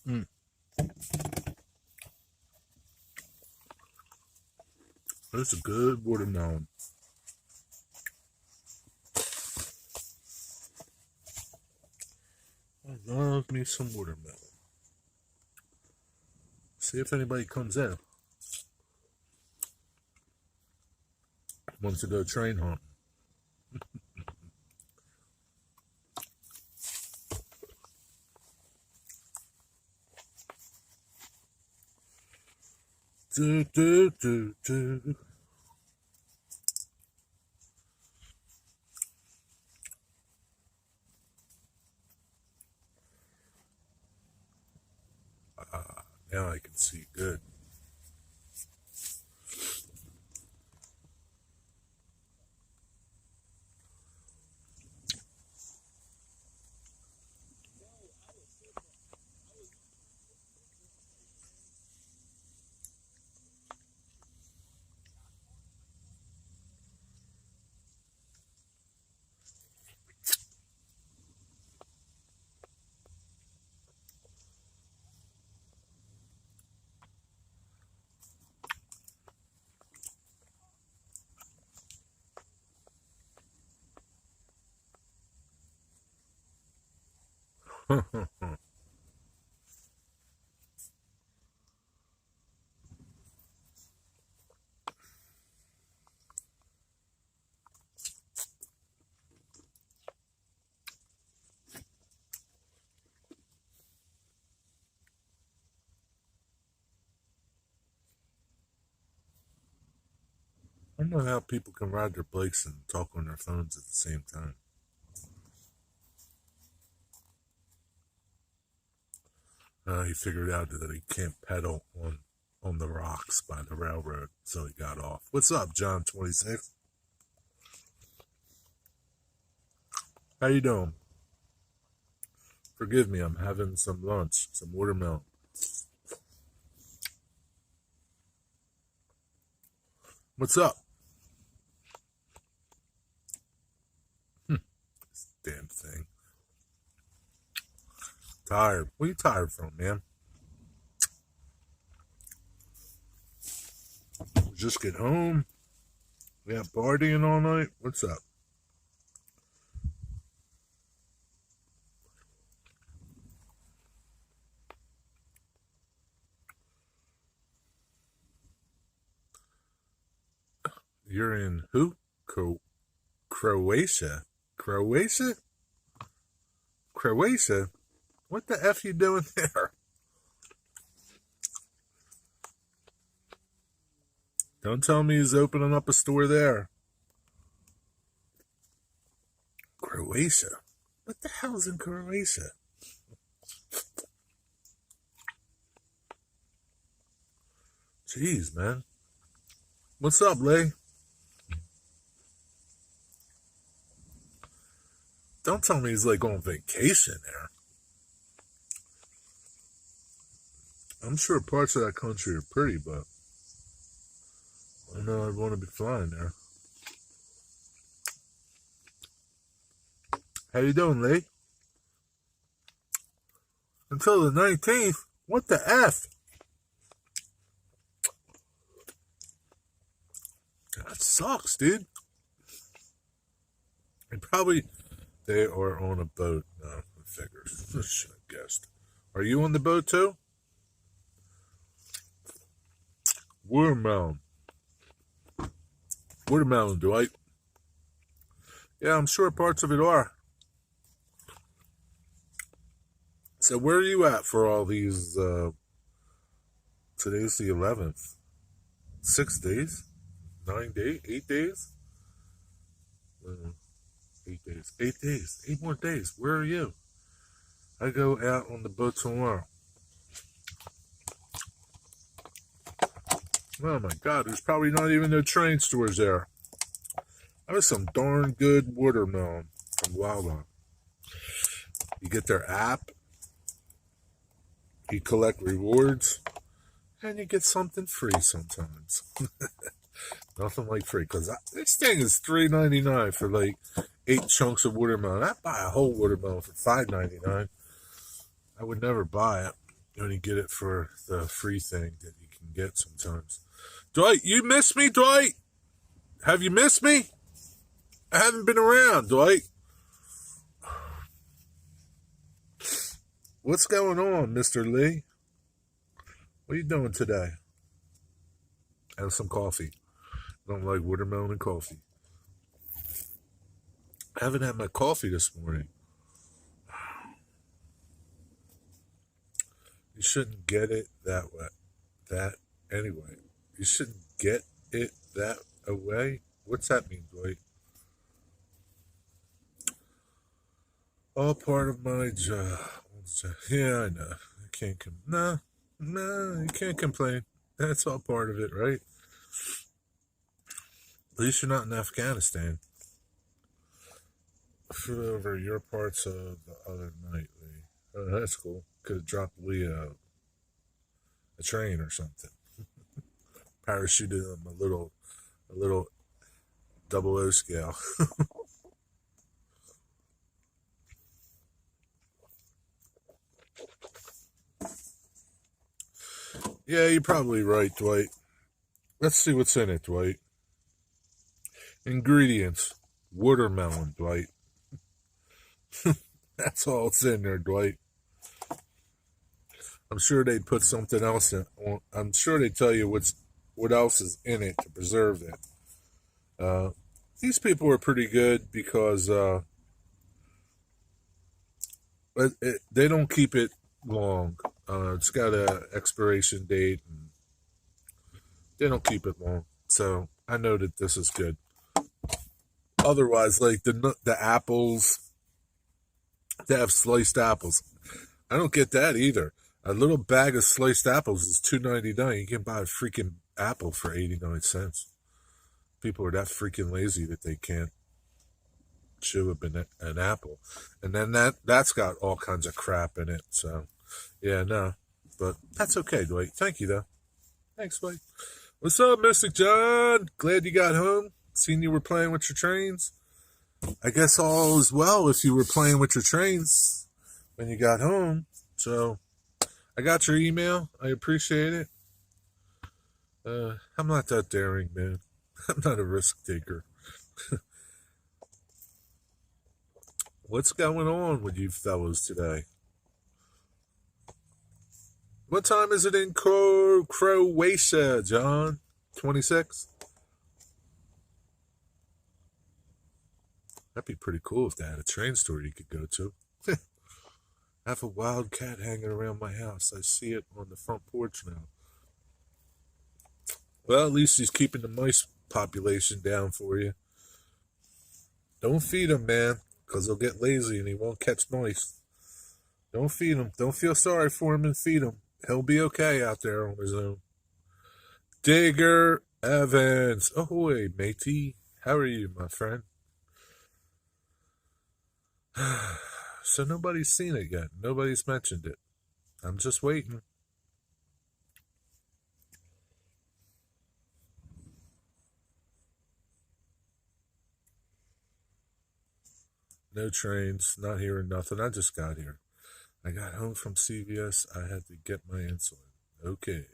Mm. That's a good watermelon. I love me some watermelon. See if anybody comes in. Wants to go train hunt. Do, do, do, do. Now I can see good. I don't know how people can ride their bikes and talk on their phones at the same time. He figured out that he can't pedal on the rocks by the railroad, so he got off. What's up, John 26? How you doing? Forgive me, I'm having some lunch, some watermelon. What's up? This damn thing. Tired. What are you tired from, man? Just get home. We have partying all night. What's up? You're in who? Croatia? Croatia? Croatia? What the F you doing there? Don't tell me he's opening up a store there. Croatia? What the hell's in Croatia? Jeez, man. What's up, Lay? Don't tell me he's like on vacation there. I'm sure parts of that country are pretty, but I know I'd want to be flying there. How you doing, Lee? Until the 19th? What the F? That sucks, dude. And probably they are on a boat. No, I figured. I should have guessed. Are you on the boat too? Watermelon. Watermelon, Dwight. Yeah, I'm sure parts of it are. So where are you at for all these, today's the 11th. 6 days? 9 days? 8 days? 8 days. 8 days. 8 more days. Where are you? I go out on the boat tomorrow. Oh my God, there's probably not even no train stores there. That was some darn good watermelon from Wawa. You get their app, you collect rewards, and you get something free sometimes. Nothing like free, because this thing is $3.99 for like 8 chunks of watermelon. I'd buy a whole watermelon for $5.99. I would never buy it. You only get it for the free thing that you can get sometimes. Dwight, you miss me, Dwight? Have you missed me? I haven't been around, Dwight. What's going on, Mr. Lee? What are you doing today? Have some coffee. Don't like watermelon and coffee. I haven't had my coffee this morning. You shouldn't get it that way. That anyway. You shouldn't get it that way. What's that mean, Dwight? All part of my job. Yeah, I know. I can't no, you can't complain. That's all part of it, right? At least you're not in Afghanistan. I flew over your parts of the other night, Lee. Oh, that's cool. Could have dropped Lee a train or something. Parachuted him a little 00 scale. Yeah, you're probably right, Dwight. Let's see what's in it, Dwight. Ingredients. Watermelon, Dwight. That's all it's in there, Dwight. I'm sure they'd put something else in. I'm sure they tell you what else is in it to preserve it. These people are pretty good because they don't keep it long. It's got an expiration date, and they don't keep it long. So I know that this is good. Otherwise, like the apples, they have sliced apples. I don't get that either. A little bag of sliced apples is $2.99. You can buy a freaking apple for 89 cents. People are that freaking lazy that they can't chew an apple. And then that's got all kinds of crap in it. So, yeah, no. But that's okay, Dwight. Thank you, though. Thanks, Dwight. What's up, Mystic John? Glad you got home. Seen you were playing with your trains. I guess all is well if you were playing with your trains when you got home. So, I got your email. I appreciate it. I'm not that daring, man. I'm not a risk taker. What's going on with you fellows today? What time is it in Croatia, John? 26? That'd be pretty cool if they had a train store you could go to. I have a wild cat hanging around my house. I see it on the front porch now. Well, at least he's keeping the mice population down for you. Don't feed him, man, because he'll get lazy and he won't catch mice. Don't feed him. Don't feel sorry for him and feed him. He'll be okay out there on his own. Digger Evans. Ahoy, matey. How are you, my friend? So nobody's seen it yet. Nobody's mentioned it. I'm just waiting. No trains, not hearing nothing. I just got here. I got home from CVS. I had to get my insulin. Okay.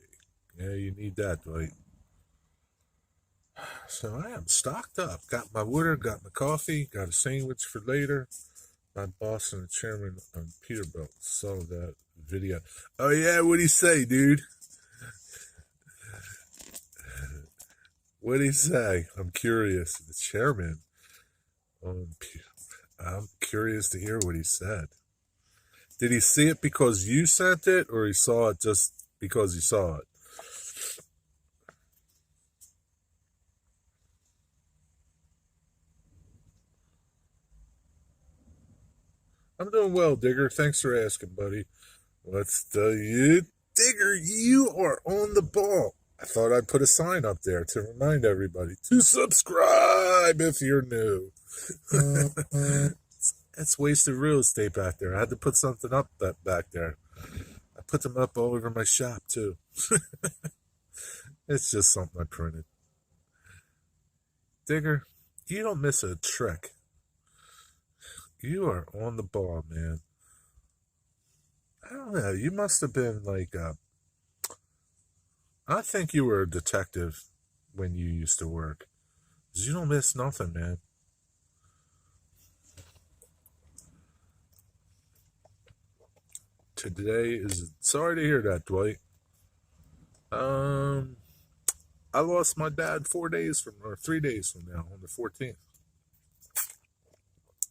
Yeah, you need that, Dwight. So I am stocked up. Got my water, got my coffee, got a sandwich for later. My boss and the chairman on Peterbilt saw that video. Oh, yeah, what'd he say, dude? What'd he say? I'm curious. The chairman I'm curious to hear what he said. Did he see it because you sent it, or he saw it just because he saw it? I'm doing well, Digger. Thanks for asking, buddy. What's the Digger? You are on the ball. I thought I'd put a sign up there to remind everybody to subscribe if you're new. That's wasted real estate back there. I had to put something up back there. I put them up all over my shop, too. It's just something I printed. Digger, you don't miss a trick. You are on the ball, man. I don't know. You must have been like, I think you were a detective when you used to work. 'Cause you don't miss nothing, man. Today is, sorry to hear that, Dwight. Um, I lost my dad 4 days from, or 3 days from now, on the 14th.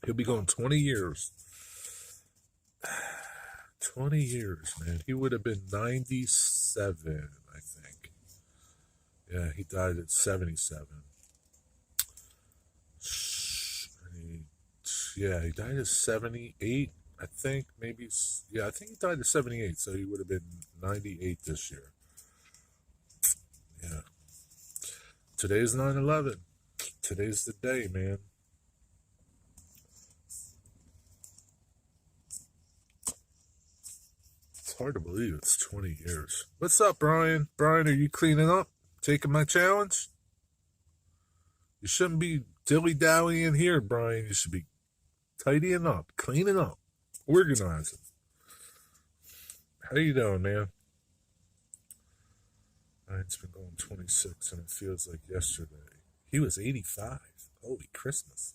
He'll be going 20 years. 20 years, man. He would have been 97, I think. Yeah, he died at 77. Yeah, he died at 78, I think. Maybe, yeah, I think he died at 78, so he would have been 98 this year. Yeah. Today's 9/11. Today's the day, man. It's hard to believe it's 20 years. What's up, Brian? Brian, are you cleaning up? Taking my challenge? You shouldn't be dilly-dallying here, Brian. You should be tidying up, cleaning up, organizing. How you doing, man? Mine's been going 26, and it feels like yesterday. He was 85. Holy Christmas.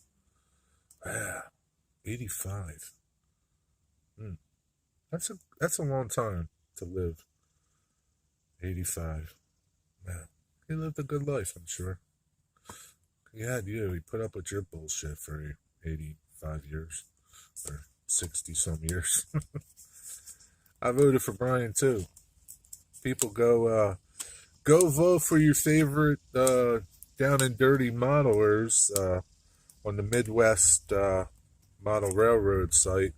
Ah, 85. That's a long time to live. 85. Man, he lived a good life, I'm sure. He had you. He put up with your bullshit for 85 years. Or 60 some years. I voted for Brian too. People go vote for your favorite down and dirty modelers on the Midwest Model Railroad site.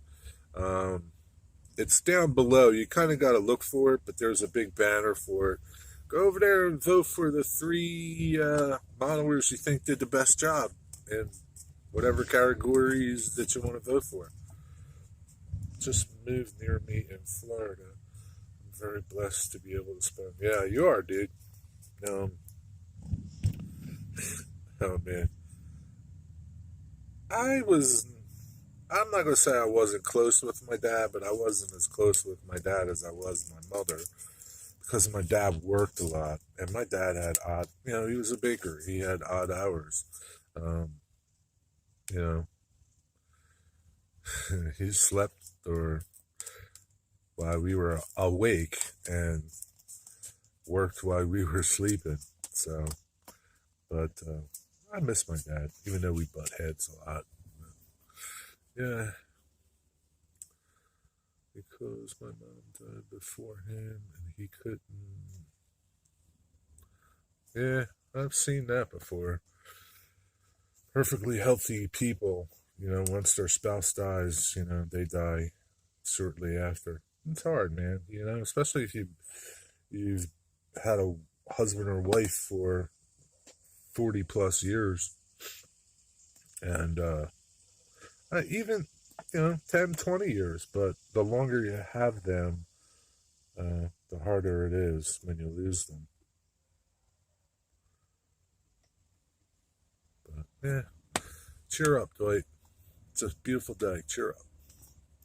It's down below. You kind of got to look for it, but there's a big banner for it. Go over there and vote for the 3 modelers you think did the best job in whatever categories that you want to vote for. Just moved near me in Florida. I'm very blessed to be able to spend. Yeah, you are, dude. Oh man, I'm not gonna say I wasn't close with my dad, but I wasn't as close with my dad as I was my mother, because my dad worked a lot, and my dad had odd. He was a baker. He had odd hours. Um, you know, he slept or while we were awake and worked while we were sleeping. So, but I miss my dad, even though we butt heads a lot. Yeah, because my mom died before him and he couldn't. Yeah, I've seen that before. Perfectly healthy people, once their spouse dies, they die shortly after. It's hard, man, especially if you've had a husband or wife for 40 plus years. And even 10, 20 years, but the longer you have them, the harder it is when you lose them. But yeah, cheer up, Dwight. It's a beautiful day. Cheer up.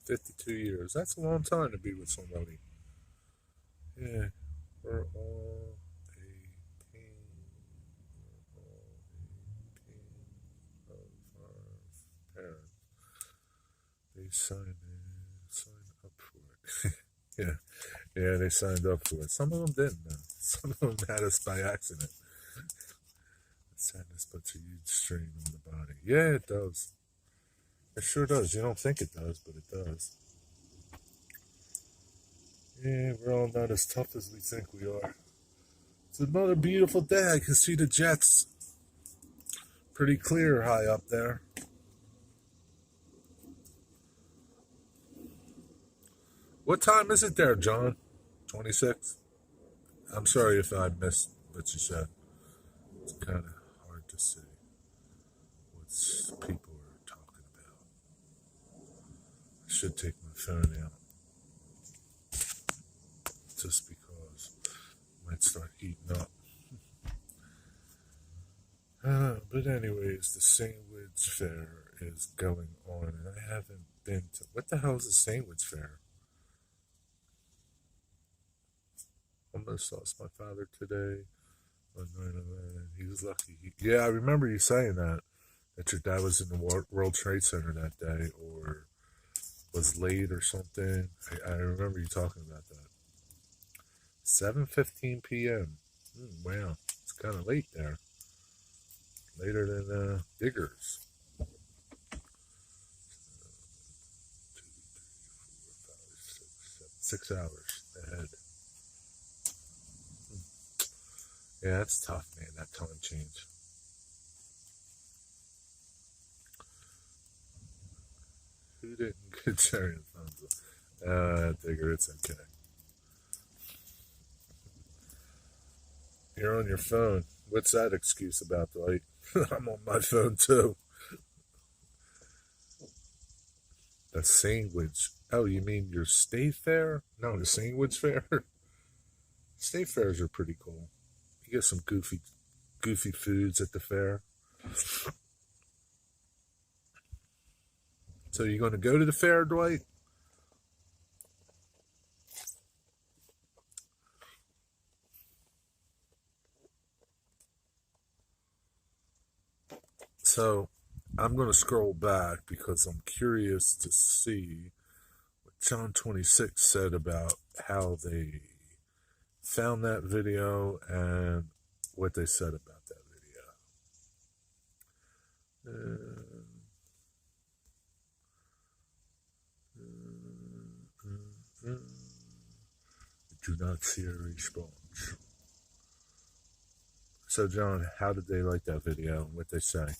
52 years. That's a long time to be with somebody. Yeah, we're all a pain. We're all a pain of our parents. They signed up for it. yeah, they signed up for it. Some of them didn't, though. Some of them had us by accident. Sadness puts a huge strain on the body. Yeah, it does. It sure does. You don't think it does, but it does. Yeah, we're all not as tough as we think we are. It's another beautiful day. I can see the jets pretty clear high up there. What time is it there, John? 26? I'm sorry if I missed what you said. It's kind of hard to see what people are talking about. I should take my phone out just because it might start heating up. But anyways, the Sandwich Fair is going on, and I haven't been to. What the hell is the Sandwich Fair? Almost lost my father today. On 9/11. He was lucky. Yeah, I remember you saying that your dad was in the World Trade Center that day, or was late or something. I remember you talking about that. 7:15 p.m. Wow, it's kind of late there. Later than Diggers. 6 hours ahead. Yeah, that's tough, man. That time change. Who didn't get Jerry and Fonzo? Digger, it's okay. You're on your phone. What's that excuse about, Dwight? I'm on my phone too. The sandwich. Oh, you mean your state fair? No, the sandwich fair. State fairs are pretty cool. You get some goofy foods at the fair. So you going to go to the fair, Dwight? So I'm going to scroll back because I'm curious to see what John 26 said about how they found that video and what they said about that video. Do not see a response. So, John, how did they like that video? What they say?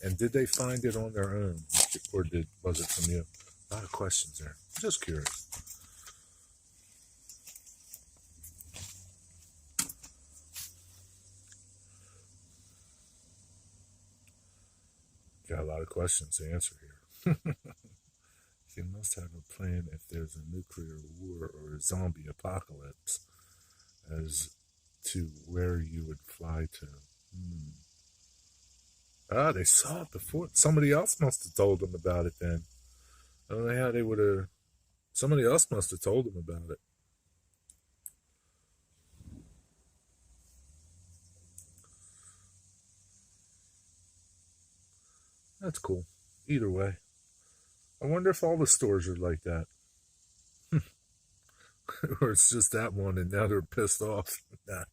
And did they find it on their own, or was it from you? A lot of questions there. Just curious. Got a lot of questions to answer here. You must have a plan if there's a nuclear war or a zombie apocalypse as to where you would fly to. Ah, they saw it before. Somebody else must have told them about it then. I don't know how they would have. Somebody else must have told them about it. That's cool. Either way. I wonder if all the stores are like that. Or it's just that one and now they're pissed off. Nah.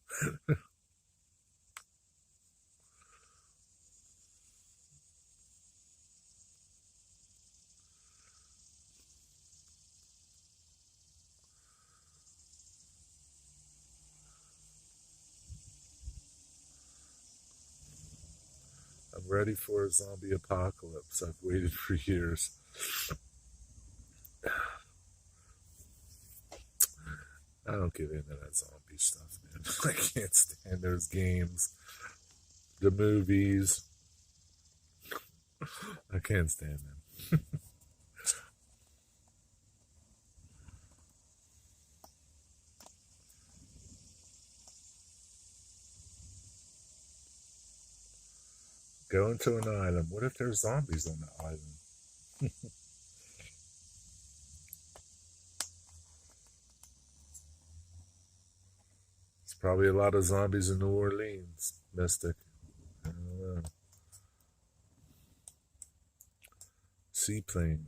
I'm ready for a zombie apocalypse. I've waited for years. I don't get into that zombie stuff, man. I can't stand those games, the movies. I can't stand them. Going to an island. What if there's zombies on the island? There's probably a lot of zombies in New Orleans, Mystic. I don't know. Seaplane.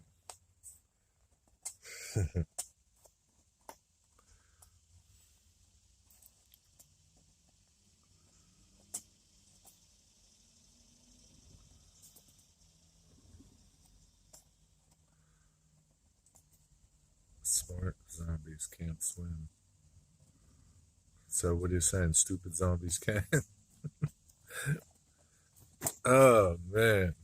Smart zombies can't swim. So what are you saying? Stupid zombies can? Oh man.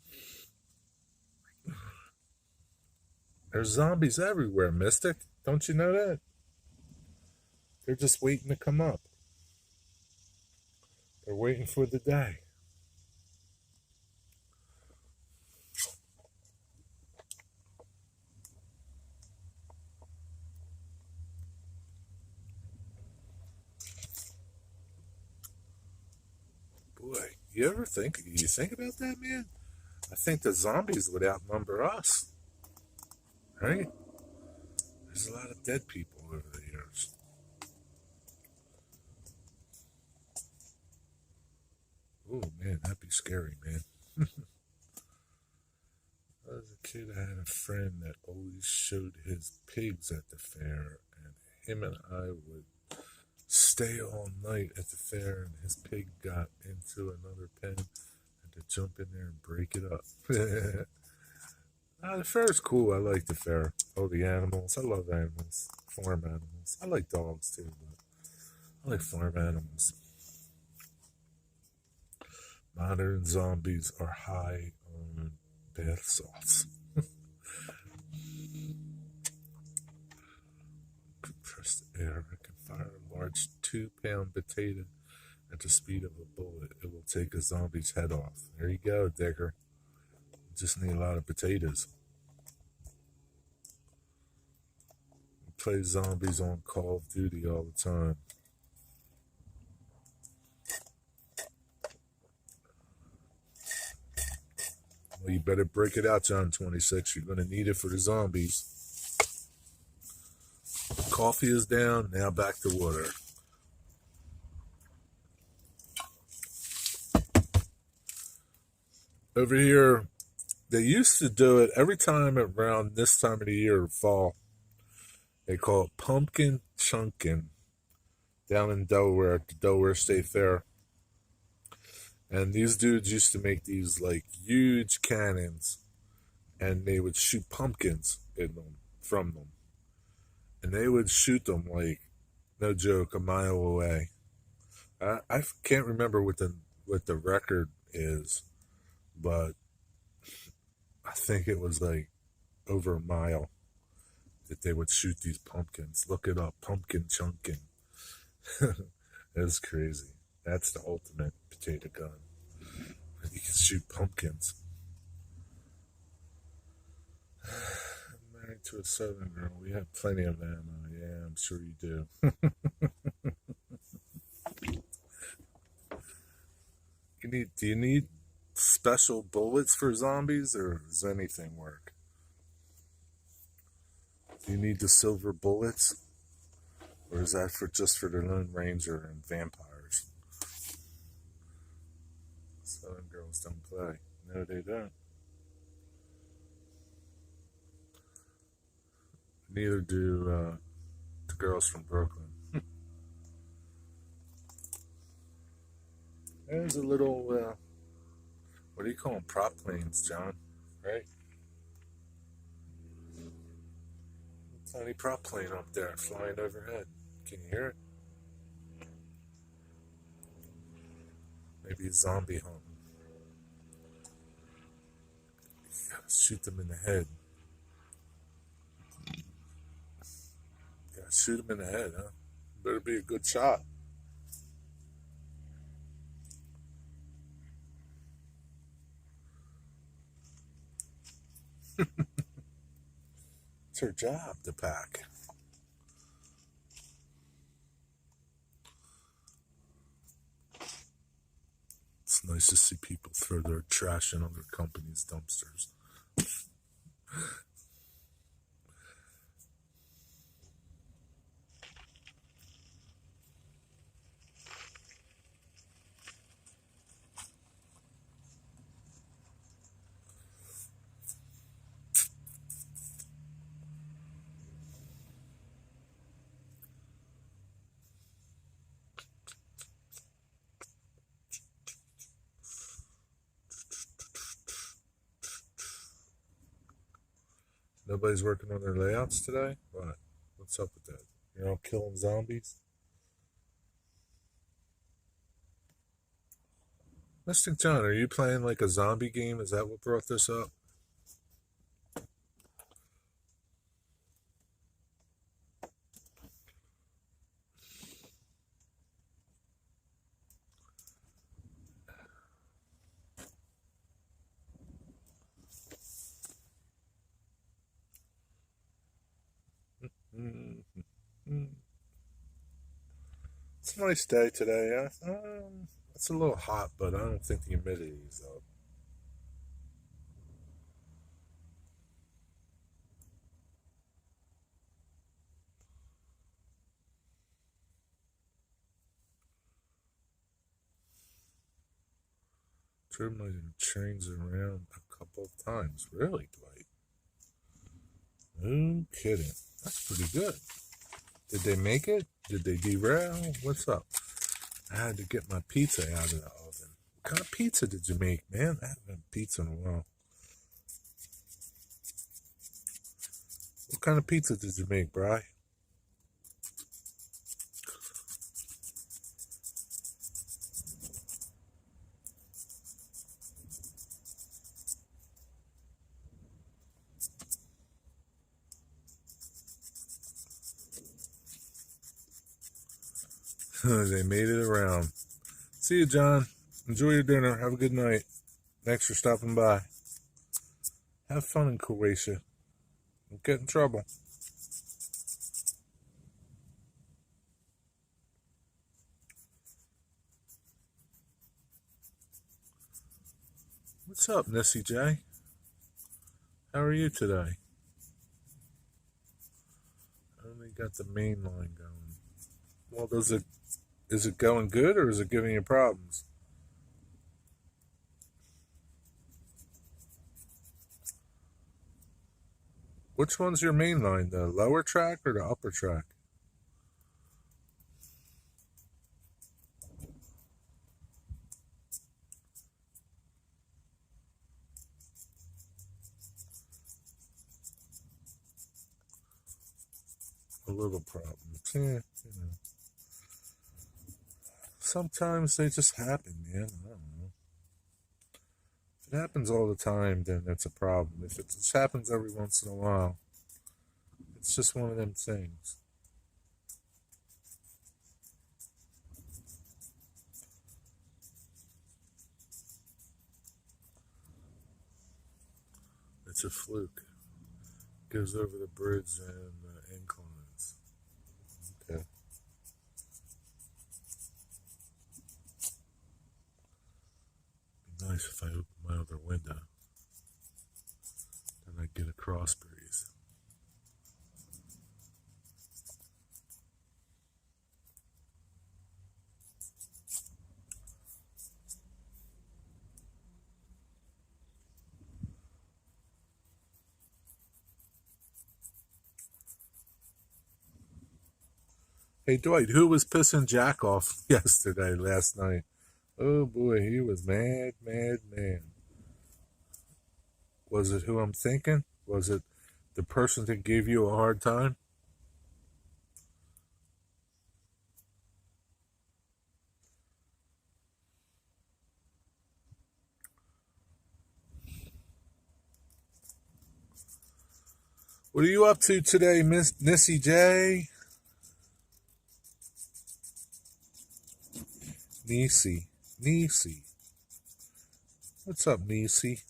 There's zombies everywhere, Mystic. Don't you know that? They're just waiting to come up. They're waiting for the day. Boy, you think about that, man? I think the zombies would outnumber us. Right? There's a lot of dead people over the years. Oh man, that'd be scary, man. As a kid, I had a friend that always showed his pigs at the fair, and him and I would stay all night at the fair, and his pig got into another pen, and to jump in there and break it up. The fair is cool. I like the fair. Oh, the animals. I love animals. Farm animals. I like dogs too, but I like farm animals. Modern zombies are high on bath salts. Compressed air. I can fire a large 2-pound potato at the speed of a bullet. It will take a zombie's head off. There you go, Digger. You just need a lot of potatoes. We play zombies on Call of Duty all the time. Well, you better break it out, John 26. You're going to need it for the zombies. Coffee is down. Now back to water. Over here, they used to do it every time around this time of the year, fall. They call it pumpkin chunkin' down in Delaware at the Delaware State Fair. And these dudes used to make these like huge cannons, and they would shoot pumpkins in them from them, and they would shoot them like no joke a mile away. I can't remember what the record is, but I think it was like over a mile that they would shoot these pumpkins. Look it up, pumpkin chunking. That's crazy. That's the ultimate potato gun. You can shoot pumpkins. I'm married to a southern girl. We have plenty of ammo. Yeah, I'm sure you do. Do you need special bullets for zombies, or does anything work? Do you need the silver bullets, or is that for just for the Lone Ranger and vampires? Southern girls don't play. No, they don't. Neither do the girls from Brooklyn. There's a little, what do you call them? Prop planes, John, right? A tiny prop plane up there flying overhead. Can you hear it? Maybe a zombie hunting. You gotta shoot them in the head. Yeah, shoot them in the head, huh? Better be a good shot. It's her job to pack. It's nice to see people throw their trash in other companies' dumpsters. Nobody's working on their layouts today? What? What's up with that? You're all killing zombies? Mr. John, are you playing like a zombie game? Is that what brought this up? Mm-hmm. It's a nice day today. It's a little hot, but I don't think the humidity is up. Drove my trains around a couple of times. Really, Dwight? No kidding. That's pretty good. Did they make it? Did they derail? What's up? I had to get my pizza out of the oven. What kind of pizza did you make, man? I haven't had pizza in a while. What kind of pizza did you make, Bri? They made it around. See you, John. Enjoy your dinner. Have a good night. Thanks for stopping by. Have fun in Croatia. Don't get in trouble. What's up, Nessie J? How are you today? I only got the main line going. Well, is it going good or is it giving you problems? Which one's your main line, the lower track or the upper track? A little problem. Yeah, you know. Sometimes they just happen, man. I don't know. If it happens all the time, then that's a problem. If it just happens every once in a while, it's just one of them things. It's a fluke. Goes over the bridge and inclines. Okay. Be nice if I open my other window. Then I get a cross breeze. Hey, Dwight, who was pissing Jack off last night? Oh boy, he was mad, mad, mad. Was it who I'm thinking? Was it the person that gave you a hard time? What are you up to today, Miss Nissy J? Nisi. What's up, Nisi?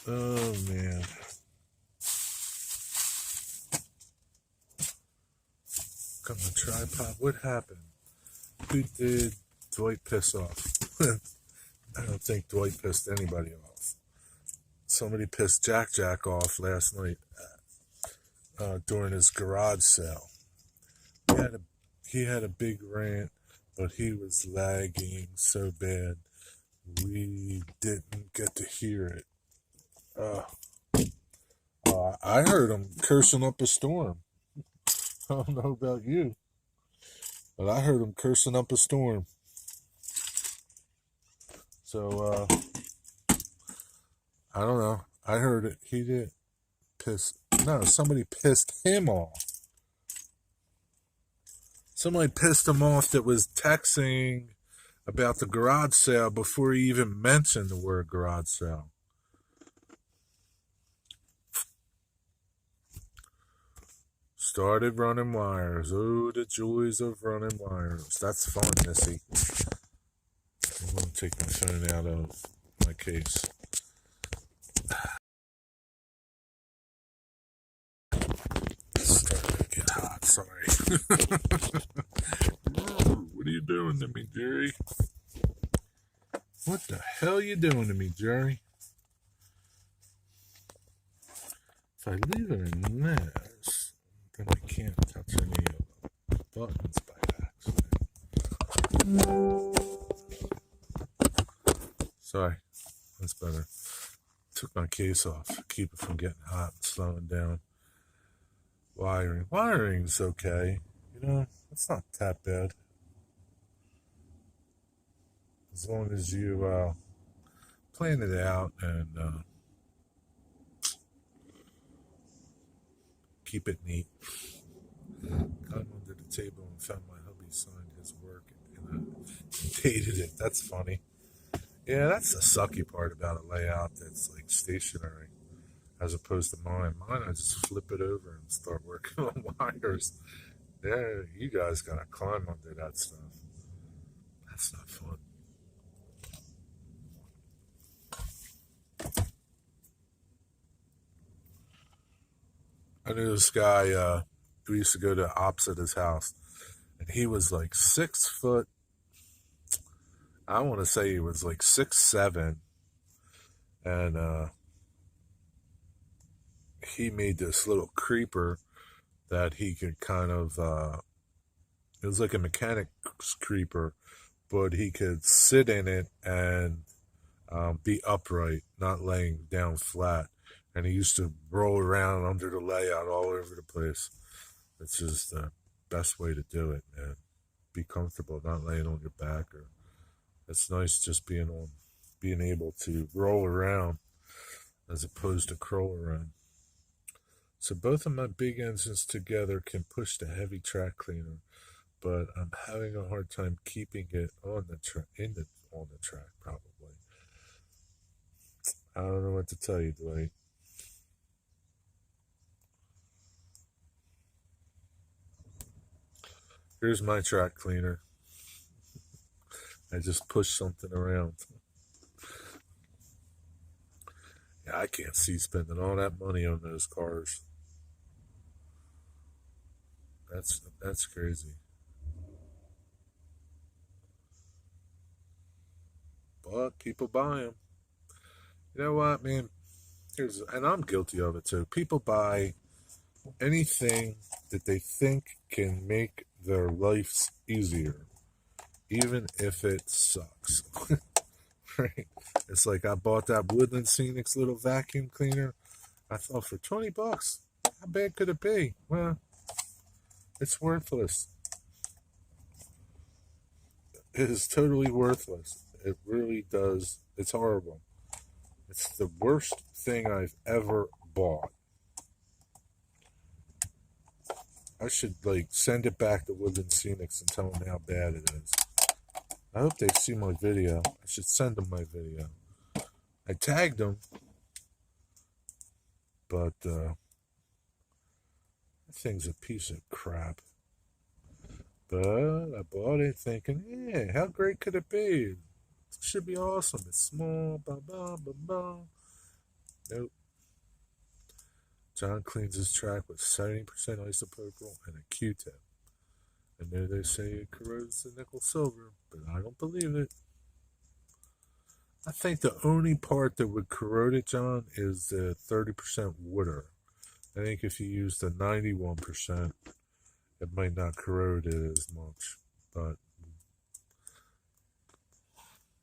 Oh, man. Got my tripod. What happened? Who did Dwight piss off? I don't think Dwight pissed anybody off. Somebody pissed Jack off last night during his garage sale. He had a big rant, but he was lagging so bad we didn't get to hear it. I heard him cursing up a storm. I don't know about you, but I heard him cursing up a storm. So, I don't know. I heard it. He did piss. No, somebody pissed him off. Somebody pissed him off that was texting about the garage sale before he even mentioned the word garage sale. Started running wires. Oh, the joys of running wires. That's fun, Missy. I'm going to take my phone out of my case. It's starting to get hot, sorry. What are you doing to me, Jerry? What the hell you doing to me, Jerry? If I leave it in this, then I can't touch any of the buttons by accident. Sorry, that's better. Took my case off to keep it from getting hot and slowing down. Wiring's okay. You know, it's not that bad. As long as you plan it out and keep it neat. Got under the table and found my hubby signed his work and dated it. That's funny. Yeah, that's the sucky part about a layout that's like stationary as opposed to mine. Mine, I just flip it over and start working on wires. There, you guys gotta climb under that stuff. That's not fun. I knew this guy who used to go to opposite his house, and he was like 6 foot. I want to say he was like 6'7", and he made this little creeper that he could kind of. It was like a mechanic's creeper, but he could sit in it and be upright, not laying down flat. And he used to roll around under the layout all over the place. It's just the best way to do it, man. Be comfortable, not laying on your back. Or it's nice just being able to roll around as opposed to crawl around. So both of my big engines together can push the heavy track cleaner, but I'm having a hard time keeping it on the track probably. I don't know what to tell you, Dwight. Here's my track cleaner. I just push something around. Yeah, I can't see spending all that money on those cars. That's crazy. But people buy them. You know what, man? And I'm guilty of it too. People buy anything that they think can make their lives easier, even if it sucks. Right? It's like I bought that Woodland Scenics little vacuum cleaner. I thought for $20, how bad could it be? Well, it's worthless. It is totally worthless. It really does. It's horrible. It's the worst thing I've ever bought. I should send it back to Woodland Scenics and tell them how bad it is. I hope they see my video. I should send them my video. I tagged them, but that thing's a piece of crap. But I bought it thinking, yeah, how great could it be? It should be awesome. It's small, blah, blah, blah, blah. Nope. John cleans his track with 70% isopropyl and a Q-tip. I know they say it corrodes the nickel silver, but I don't believe it. I think the only part that would corrode it, John, is the 30% water. I think if you use the 91%, it might not corrode it as much. But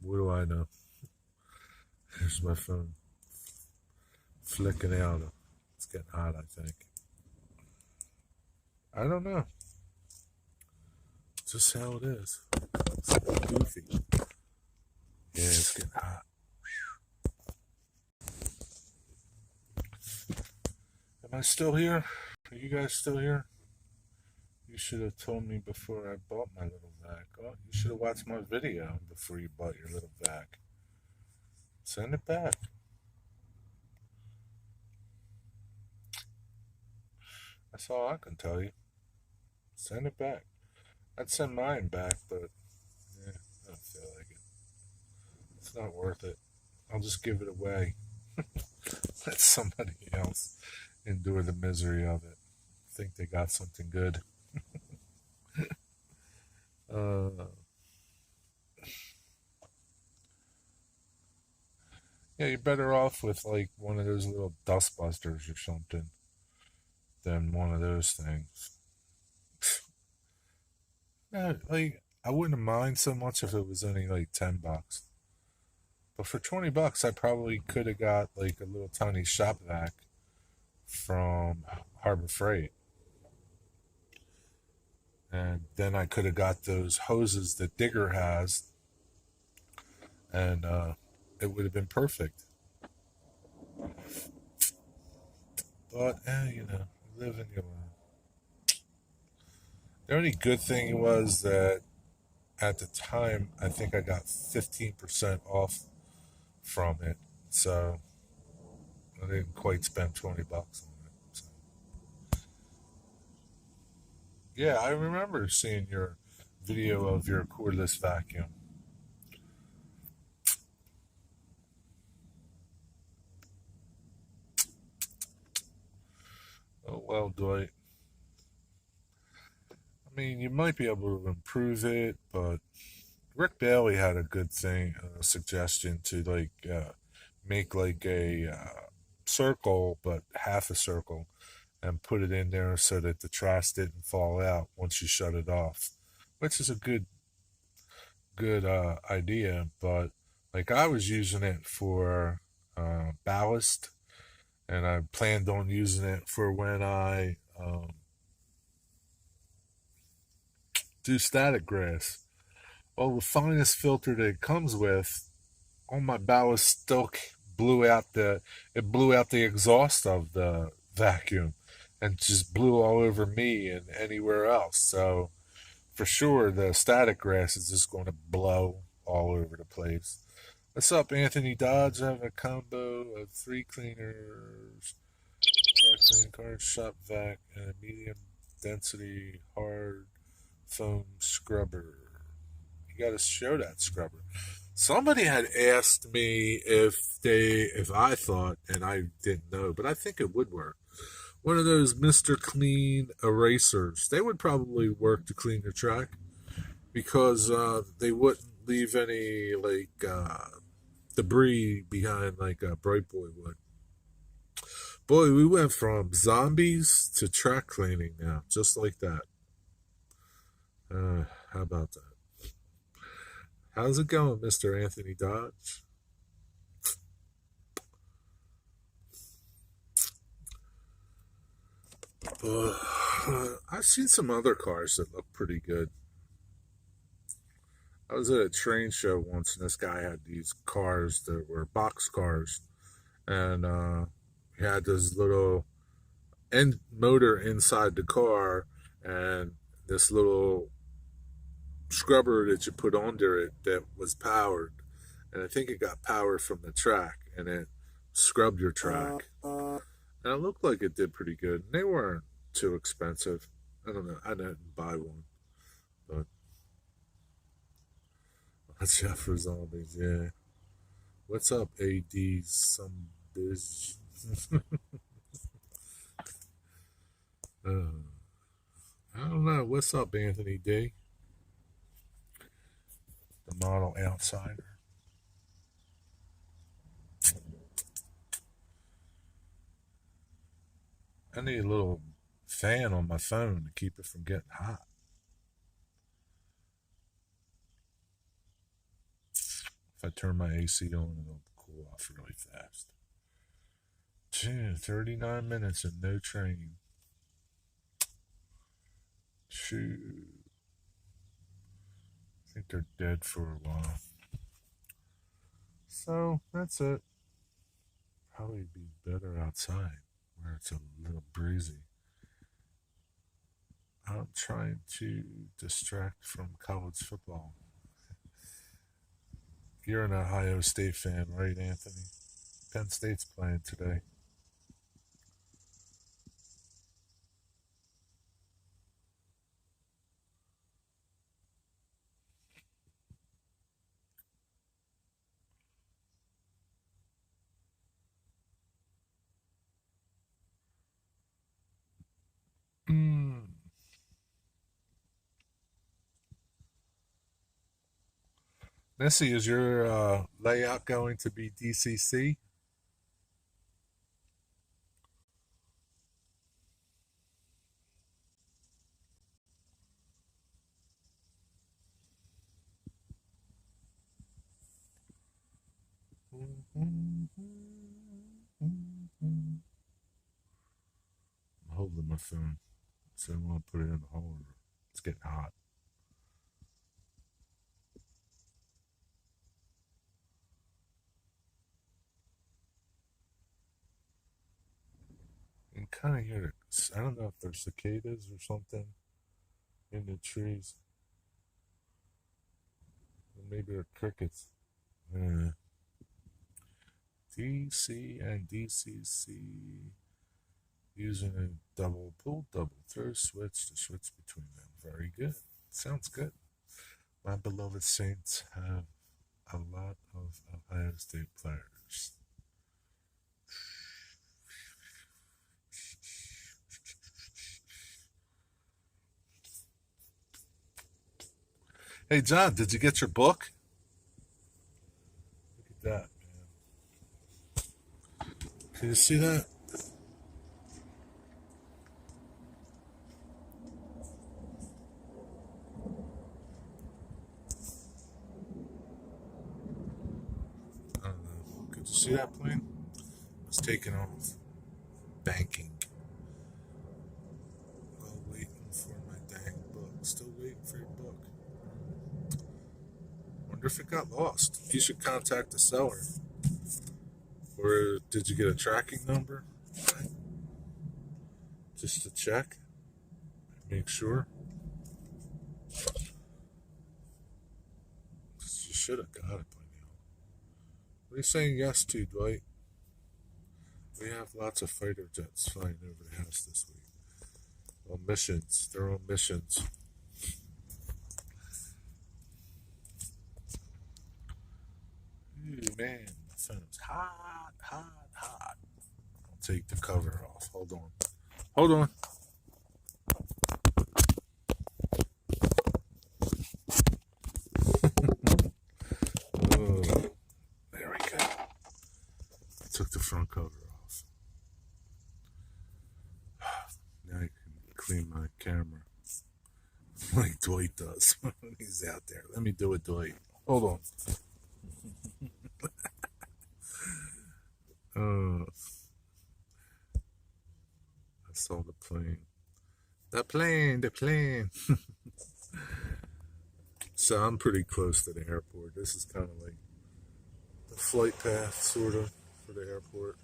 what do I know? Here's my phone flicking out. It's getting hot, I think. I don't know. Just how it is. It's goofy. Yeah, it's getting hot. Am I still here? Are you guys still here? You should have told me before I bought my little vac. Oh, you should have watched my video before you bought your little vac. Send it back. That's all I can tell you. Send it back. I'd send mine back, but yeah, I don't feel like it. It's not worth it. I'll just give it away. Let somebody else endure the misery of it. Think they got something good. uh, Yeah, you're better off with like one of those little dust busters or something than one of those things. Yeah, like I wouldn't mind so much if it was only like $10. But for $20, I probably could have got like a little tiny shop vac from Harbor Freight. And then I could have got those hoses that Digger has, and it would have been perfect. But, live and you learn. The only good thing was that at the time, I think I got 15% off from it. So I didn't quite spend $20 on it. So, yeah, I remember seeing your video of your cordless vacuum. Oh, well, Dwight. I mean, you might be able to improve it, but Rick Bailey had a good thing, a suggestion to like make like a circle, but half a circle, and put it in there so that the trash didn't fall out once you shut it off, which is a good idea. But like I was using it for ballast, and I planned on using it for when I do static grass. Well, the finest filter that it comes with on my ballast still blew out the exhaust of the vacuum and just blew all over me and anywhere else. So for sure the static grass is just going to blow all over the place. What's up, Anthony Dodge? I have a combo of three cleaners, cleaning card, shop vac, and a medium density hard foam scrubber. You got to show that scrubber. Somebody had asked me if I thought, and I didn't know, but I think it would work. One of those Mr. Clean erasers. They would probably work to clean your track because they wouldn't leave any like debris behind like a Bright Boy would. Boy, we went from zombies to track cleaning now, just like that. How about that? How's it going, Mr. Anthony Dodge? I've seen some other cars that look pretty good. I was at a train show once, and this guy had these cars that were box cars, and he had this little end motor inside the car, and this little scrubber that you put under it that was powered, and I think it got power from the track, and it scrubbed your track, and it looked like it did pretty good. And they weren't too expensive. I don't know. I didn't buy one, but watch out for zombies. Yeah. What's up, AD? Some biz. uh, I don't know. What's up, Anthony D? The model outsider. I need a little fan on my phone to keep it from getting hot. If I turn my AC on, it'll cool off really fast. 39 minutes and no train. Shoot. I think they're dead for a while. So that's it. Probably be better outside where it's a little breezy. I'm trying to distract from college football. You're an Ohio State fan, right, Anthony? Penn State's playing today. Mm. Missy, is your layout going to be DCC? I'm holding my phone, so I'm going to put it in the holder. It's getting hot. You can kind of hear it. I don't know if there's cicadas or something in the trees. Or maybe they're crickets. DC and DCC using a double pull, double throw switch to switch between them. Very good. Sounds good. My beloved Saints have a lot of Ohio State players. Hey, John, did you get your book? Look at that, man. Can you see that? I don't know. Could you see that plane? It's taking off. Banking. While waiting for my dang book. Still waiting for your book. Wonder if it got lost. You should contact the seller. Or did you get a tracking number? Just to check. Make sure. You should have got it by now. What are you saying yes to, Dwight? We have lots of fighter jets flying over the house this week. On missions. They're on missions. Ooh, man. My phone's hot, hot, hot. I'll take the cover off. Hold on. Hold on. Oh, there we go. I took the front cover off. Now I can clean my camera like Dwight does when he's out there. Let me do it, Dwight. Hold on. I saw the plane. The plane, the plane. So I'm pretty close to the airport. This is kind of like the flight path, sort of, for the airport.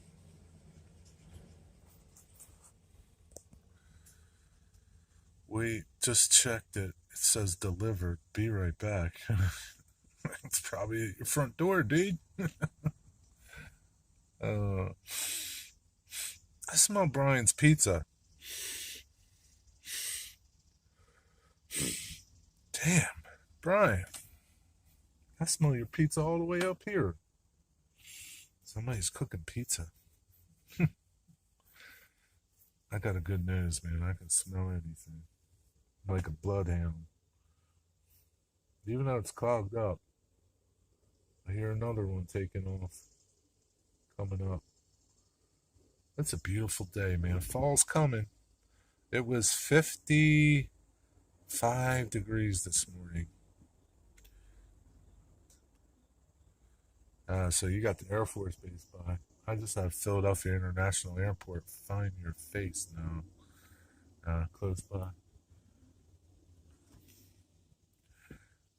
Wait, just checked it. It says delivered. Be right back. It's probably at your front door, dude. Uh, I smell Brian's pizza. Damn, Brian. I smell your pizza all the way up here. Somebody's cooking pizza. I got a good nose, man. I can smell anything. Like a bloodhound. Even though it's clogged up, I hear another one taking off. Coming up. It's a beautiful day, man. Fall's coming. It was 55 degrees this morning. So you got the Air Force Base by. I just have Philadelphia International Airport. Find your face now. Close by.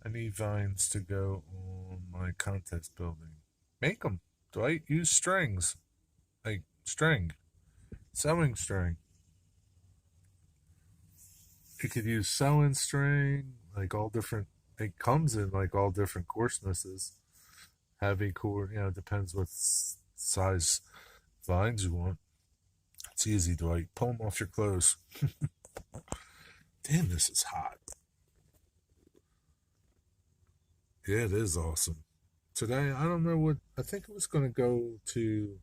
I need vines to go on my contest building. Make them. Dwight, use strings. Like string. Sewing string. You could use sewing string, like all different. It comes in like all different coarsenesses. Heavy core, depends what size vines you want. It's easy, Dwight. Pull them off your clothes. Damn, this is hot. Yeah, it is awesome. Today, I don't know what, I think it was going to go to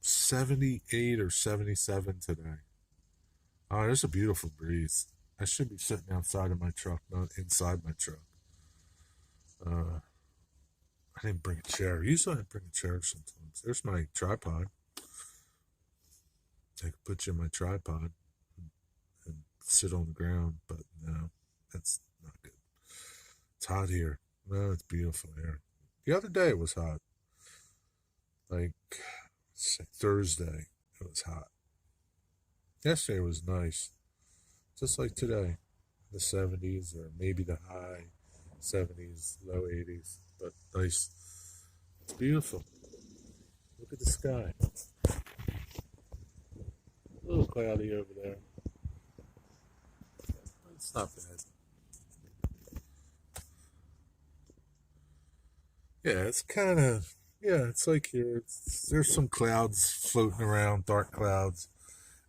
78 or 77 today. Oh, there's a beautiful breeze. I should be sitting outside of my truck, not inside my truck. Uh, I didn't bring a chair. Usually I bring a chair sometimes. There's my tripod. I could put you in my tripod and sit on the ground, but no, that's not good. It's hot here. No, it's beautiful here. The other day it was hot. Like, say Thursday, it was hot. Yesterday was nice, just like today. The 70s or maybe the high 70s, low 80s, but nice. It's beautiful. Look at the sky. A little cloudy over there. It's not bad. Yeah, it's kind of, yeah, it's like here. There's some clouds floating around, dark clouds.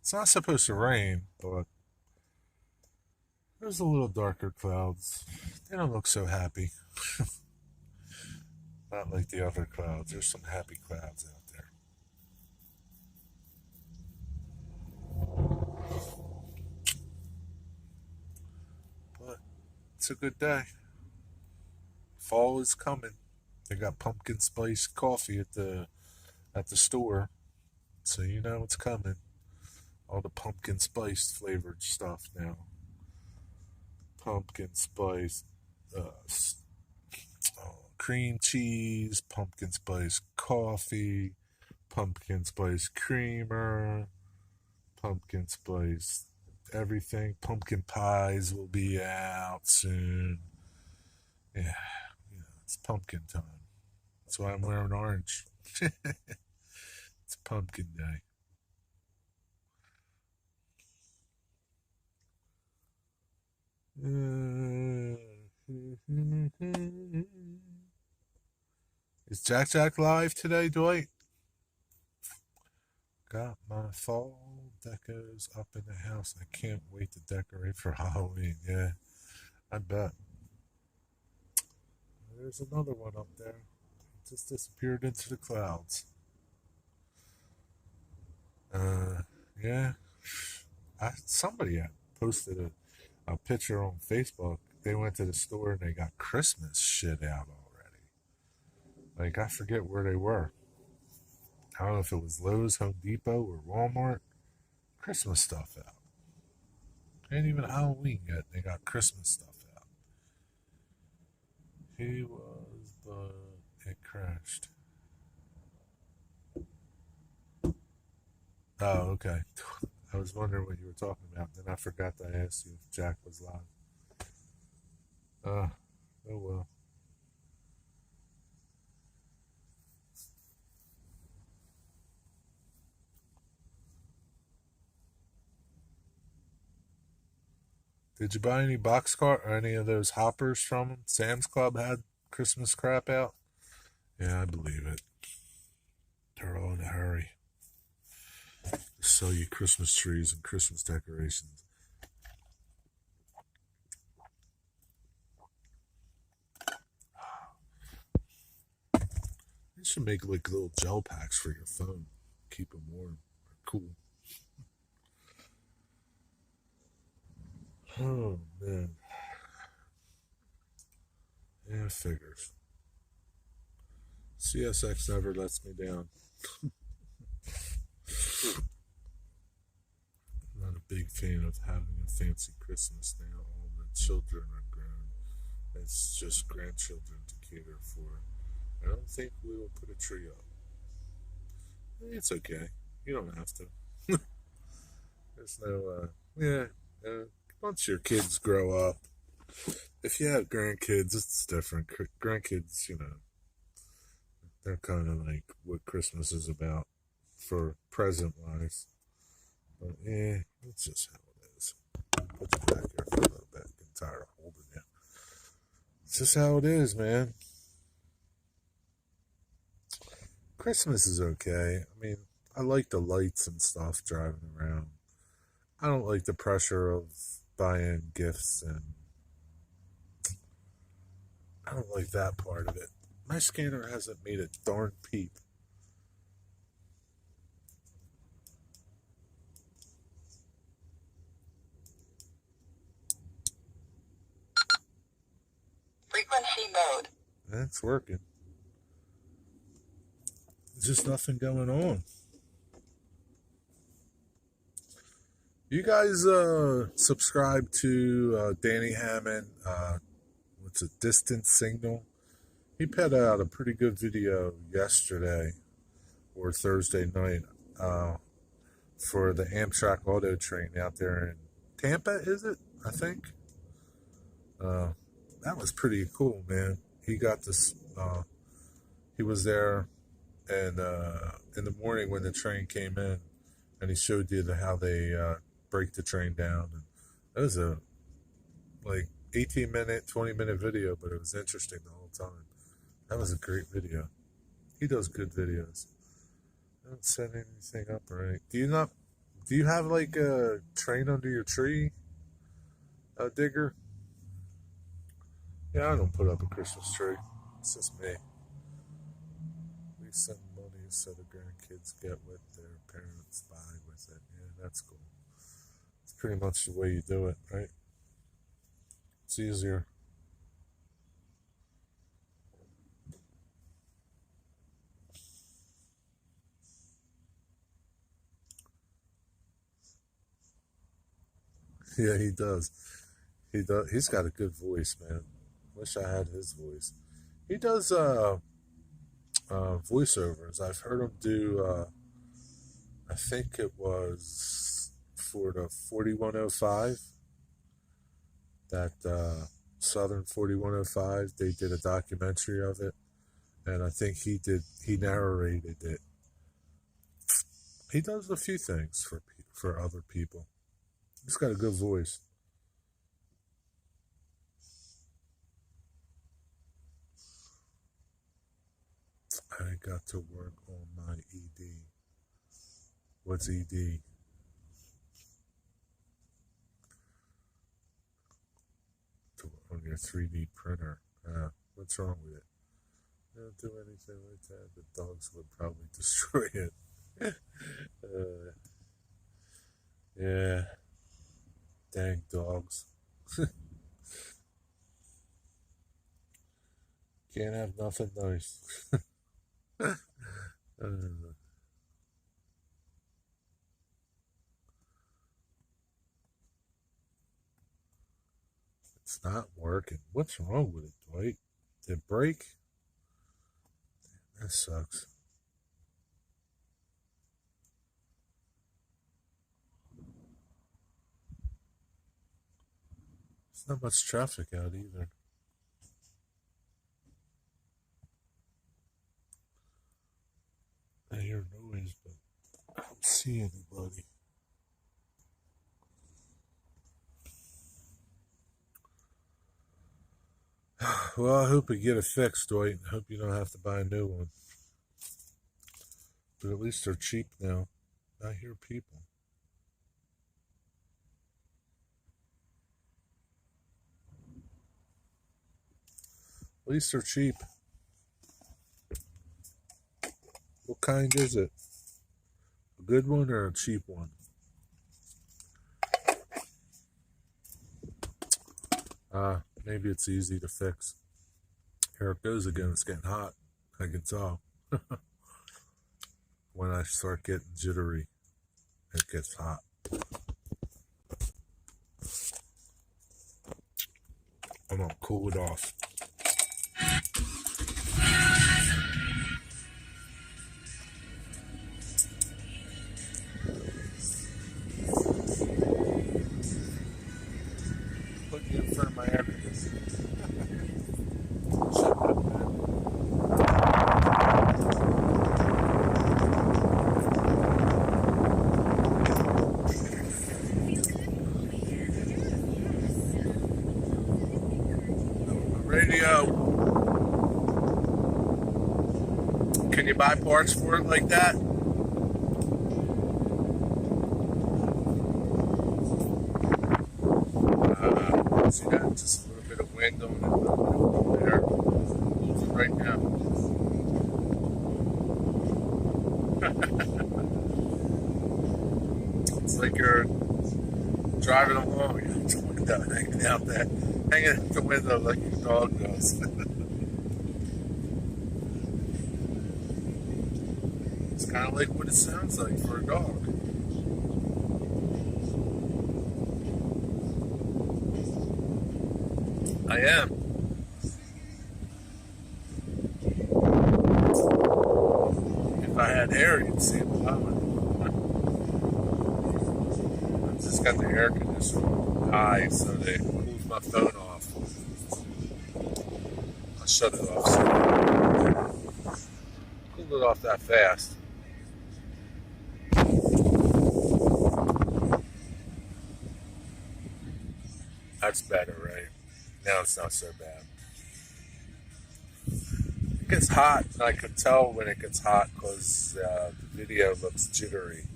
It's not supposed to rain, but there's a little darker clouds. They don't look so happy. Not like the other clouds. There's some happy clouds out there. But it's a good day. Fall is coming. They got pumpkin spice coffee at the store, so you know it's coming. All the pumpkin spice flavored stuff now. Pumpkin spice, cream cheese, pumpkin spice coffee, pumpkin spice creamer, pumpkin spice everything. Pumpkin pies will be out soon. Yeah, yeah, it's pumpkin time. That's why I'm wearing orange. It's pumpkin day. Is Jack Jack live today, Dwight? Got my fall decos up in the house. I can't wait to decorate for Halloween. Yeah, I bet. There's another one up there. It just disappeared into the clouds. Uh, yeah. Somebody posted a picture on Facebook. They went to the store and they got Christmas shit out already. Like, I forget where they were. I don't know if it was Lowe's, Home Depot, or Walmart. Christmas stuff out. Ain't even Halloween yet. They got Christmas stuff out. He was, but it crashed. Oh, okay. I was wondering what you were talking about. Then I forgot to ask you if Jack was live. Uh, oh well. Did you buy any boxcar or any of those hoppers from them? Sam's Club had Christmas crap out. Yeah, I believe it. They're all in a hurry to sell you Christmas trees and Christmas decorations. You should make like little gel packs for your phone. Keep them warm. Cool. Oh man. Yeah, figures. CSX never lets me down. I'm not a big fan of having a fancy Christmas now. All the children are grown. It's just grandchildren to cater for. I don't think we will put a tree up. It's okay. You don't have to. There's no, yeah. Once your kids grow up, if you have grandkids, it's different. Grandkids, you know, they're kind of like what Christmas is about for present wise. But yeah, it's just how it is. Put you back here for a little bit. I'm tired of holding you. It's just how it is, man. Christmas is okay. I mean, I like the lights and stuff driving around. I don't like the pressure of buying gifts, and I don't like that part of it. My scanner hasn't made a darn peep. Frequency mode. It's working. There's just nothing going on. You guys subscribe to Danny Hammond? What's a distant signal? He put out a pretty good video yesterday or Thursday night for the Amtrak Auto Train out there in Tampa, is it? I think. That was pretty cool, man. He got this. He was there, and in the morning when the train came in, and he showed you how they break the train down. And it was a like 18-minute, 20-minute video, but it was interesting the whole time. That was a great video. He does good videos. I don't set anything up right. Do you have like a train under your tree, digger? Yeah, I don't put up a Christmas tree. It's just me. We send money so the grandkids get what their parents buy with it. Yeah, that's cool. It's pretty much the way you do it, right? It's easier. Yeah, he does. He does. He's got a good voice, man. Wish I had his voice. He does voiceovers. I've heard him do. I think it was for the 4105. That Southern 4105. They did a documentary of it, and I think he narrated it. He does a few things for other people. He's got a good voice. I got to work on my ED. What's ED? On your 3D printer. What's wrong with it? Don't do anything like that. The dogs would probably destroy it. Yeah. Dang dogs. Can't have nothing nice. It's not working. What's wrong with it, Dwight? Did it break? That sucks. There's not much traffic out either. I hear noise, but I don't see anybody. Well, I hope you get it fixed, Dwight. I hope you don't have to buy a new one. But at least they're cheap now. I hear people. At least they're cheap. What kind is it? A good one or a cheap one? Maybe it's easy to fix. Here it goes again. It's getting hot. I can tell. When I start getting jittery, it gets hot. I'm gonna cool it off. Put you in front of my air conditioner. Radio. Can you buy parts for it like that? See that? Just a little bit of wind on it there. Move it right now. It's like you're driving along, you have the window hanging out there, hanging out the window like your dog does. Kind of like what it sounds like for a dog. I am. If I had hair, you'd see it blowing. I just got the air conditioner high, so they cools my phone off. I shut it off. So cool it off that fast. That's better, right? Now it's not so bad. It gets hot, and I can tell when it gets hot because the video looks jittery.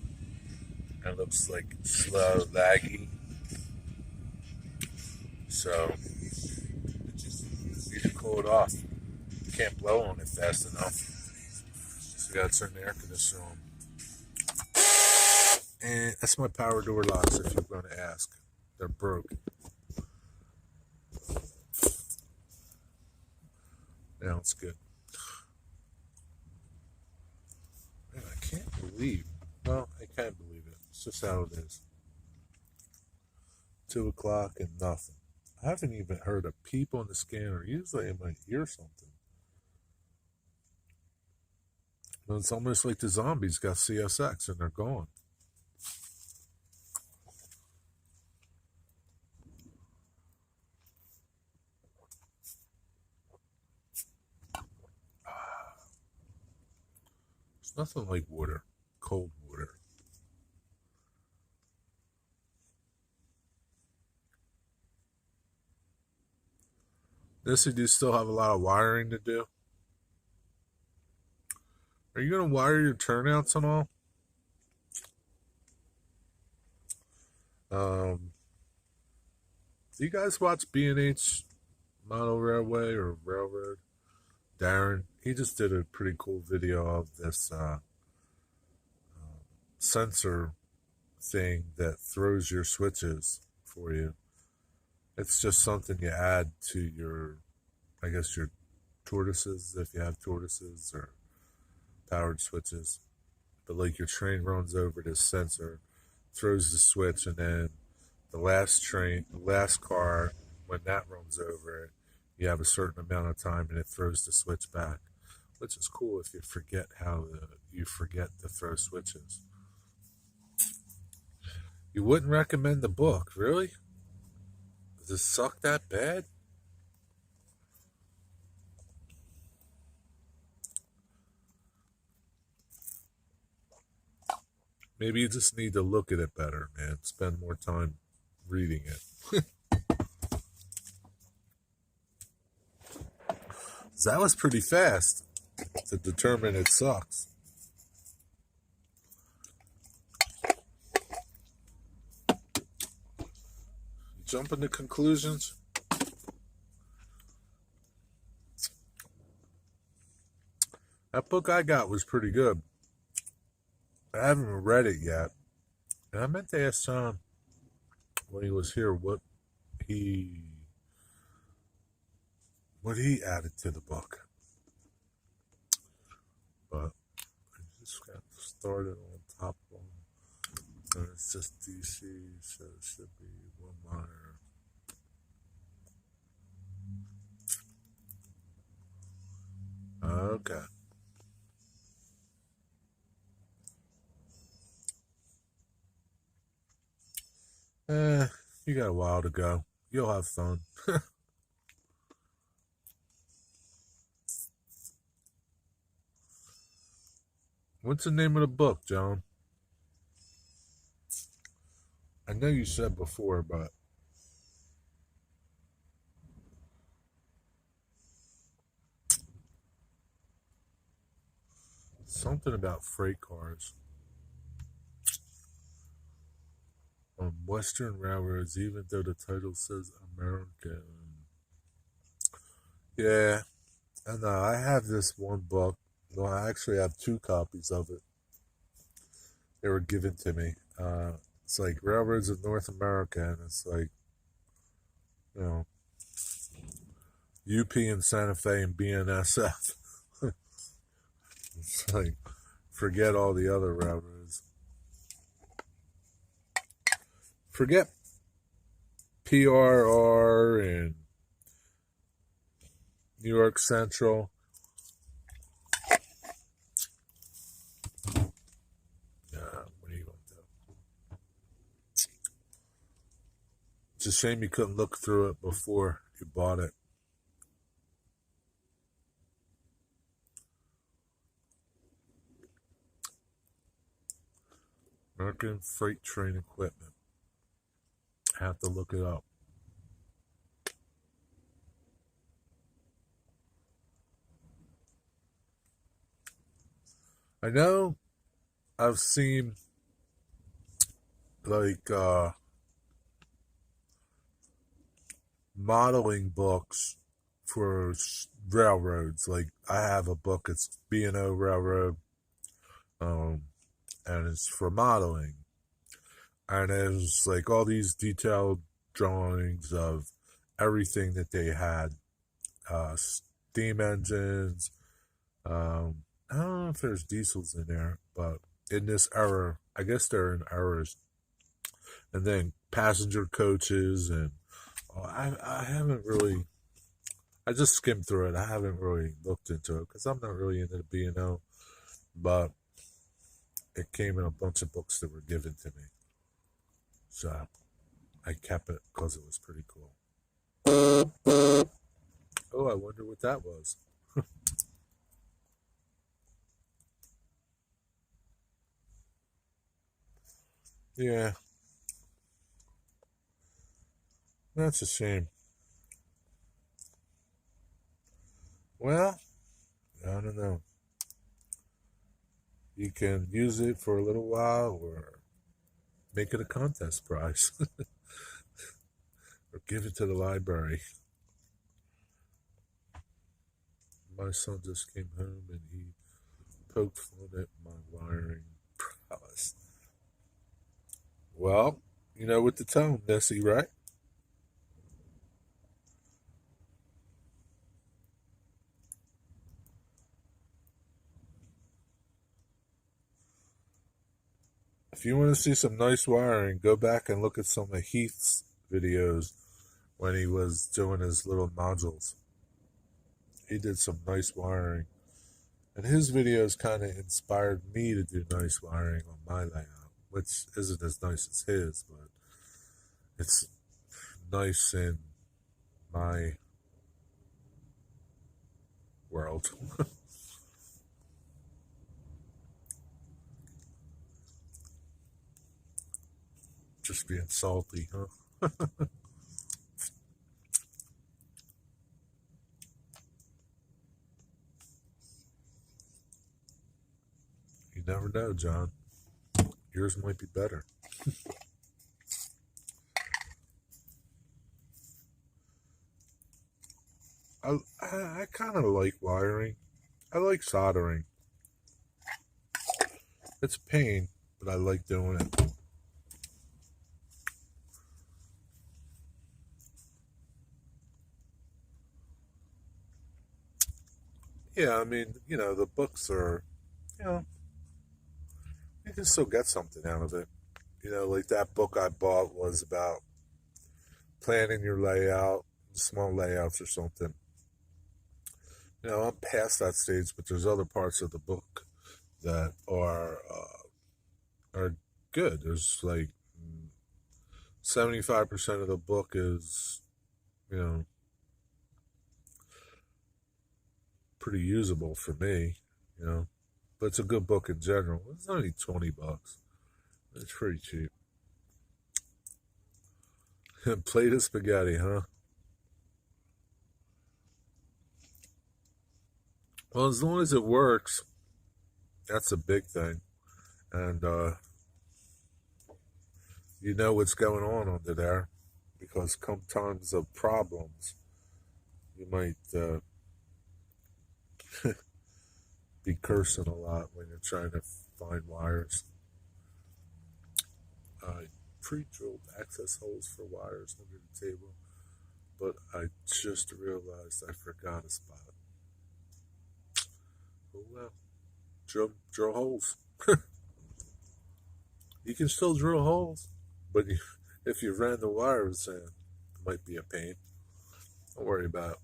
It looks like slow, laggy. So you can cool it off. You can't blow on it fast enough. So you gotta turn the air conditioner on. And that's my power door locks, if you're going to ask. They're broke. Now it's good. Man, I can't believe. Well, I can't believe it. It's just how it is. 2 o'clock and nothing. I haven't even heard a peep on the scanner. Usually I might hear something. But it's almost like the zombies got CSX and they're gone. It's nothing like water. Cold water. Missy, do you still have a lot of wiring to do? Are you going to wire your turnouts and all? Do you guys watch B&H Model Railway or Railroad? Darren, he just did a pretty cool video of this sensor thing that throws your switches for you. It's just something you add to your, I guess, your tortoises, if you have tortoises, or powered switches. But like your train runs over this sensor, throws the switch, and then the last car, when that runs over it, you have a certain amount of time and it throws the switch back, which is cool if you forget you forget to throw switches. You wouldn't recommend the book, really? Does it suck that bad? Maybe you just need to look at it better, man. Spend more time reading it. That was pretty fast to determine it sucks. Jumping to conclusions. That book I got was pretty good. I haven't read it yet. And I meant to ask Tom when he was here he what he added to the book. But I just got started on top one. And it's just DC, so it should be one minor. Okay. You got a while to go. You'll have fun. What's the name of the book, John? I know you said before, but something about freight cars on Western railroads, even though the title says American. Yeah, I know. I have this one book. Well, I actually have 2 copies of it. They were given to me. It's like Railroads of North America, and it's like, you know, UP and Santa Fe and BNSF. It's like forget all the other railroads. Forget PRR and New York Central. What are you going to do? It's a shame you couldn't look through it before you bought it. American Freight Train Equipment. I have to look it up. I know I've seen like modeling books for railroads. Like I have a book, it's B&O Railroad, and it's for modeling. And there's like all these detailed drawings of everything that they had. Steam engines. I don't know if there's diesels in there, but in this era, I guess they're in eras. And then passenger coaches, and I haven't really. I just skimmed through it. I haven't really looked into it because I'm not really into the B&O, but it came in a bunch of books that were given to me, so I kept it because it was pretty cool. Oh, I wonder what that was. Yeah, that's a shame. Well, I don't know. You can use it for a little while or make it a contest prize or give it to the library. My son just came home and he poked fun at my wiring prowess. Well, you know what to tell him, Nessie, right? If you want to see some nice wiring, go back and look at some of Heath's videos when he was doing his little modules. He did some nice wiring. And his videos kind of inspired me to do nice wiring on my layout, which isn't as nice as his, but it's nice in my world. Just being salty, huh? You never know, John. Yours might be better. I kind of like wiring. I like soldering. It's a pain, but I like doing it. Yeah, I mean, the books are, you know, you can still get something out of it. Like that book I bought was about planning your layout, small layouts or something. I'm past that stage, but there's other parts of the book that are good. There's like 75% of the book is, you know, pretty usable for me, you know. But it's a good book in general. It's only $20. It's pretty cheap. Plate of spaghetti, huh? Well, as long as it works, that's a big thing. And you know what's going on under there. Because come times of problems, you might be cursing a lot when you're trying to find wires. I pre-drilled access holes for wires under the table, but I just realized I forgot a spot. Oh well. drill holes. You can still drill holes, but if you ran the wires, it might be a pain. Don't worry about it.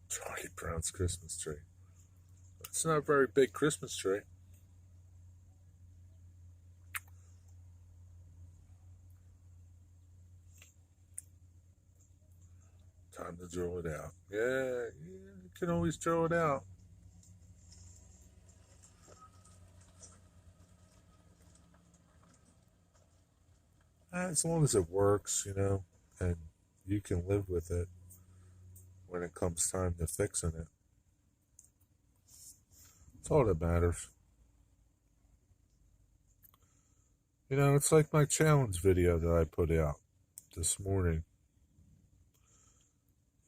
Charlie Brown's Christmas tree. It's not a very big Christmas tree. Time to drill it out. Yeah, you can always drill it out. As long as it works, and you can live with it when it comes time to fixing it. That's all that matters. It's like my challenge video that I put out this morning.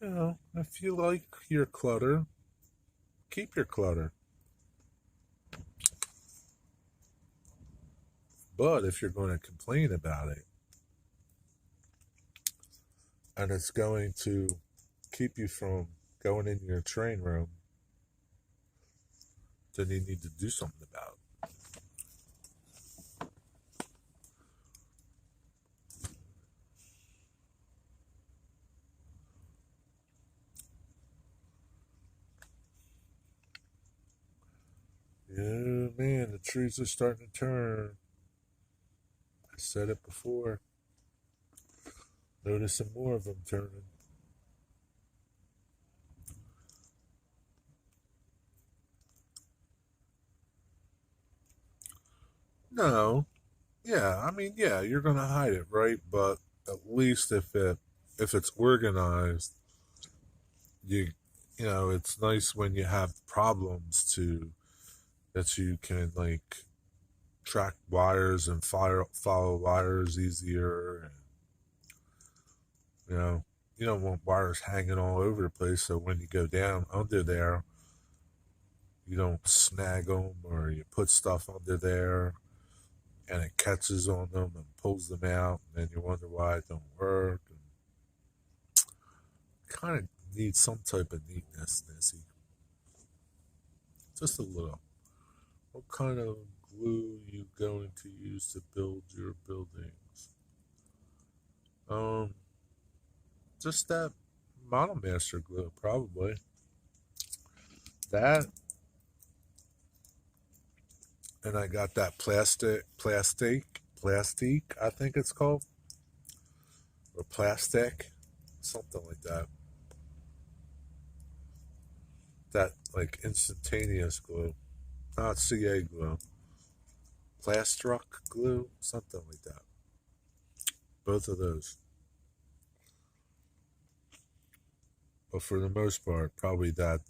If you like your clutter, keep your clutter. But if you're going to complain about it, and it's going to keep you from going in your train room, then you need to do something about it. Yeah, man, the trees are starting to turn. I said it before. Noticing more of them turning. No, yeah, I mean, yeah, you're gonna hide it, right? But at least if it's organized, you it's nice when you have problems to that you can like track wires and follow wires easier, and you don't want wires hanging all over the place. So when you go down under there, you don't snag them or you put stuff under there and it catches on them and pulls them out, and then you wonder why it don't work. And kind of need some type of neatness, Nancy. Just a little. What kind of glue are you going to use to build your buildings? Um, just that Model Master glue, probably. That, and I got that plastic, I think it's called, or plastic, something like that. That like instantaneous glue, not CA glue, Plastruck glue, something like that. Both of those. But for the most part, probably that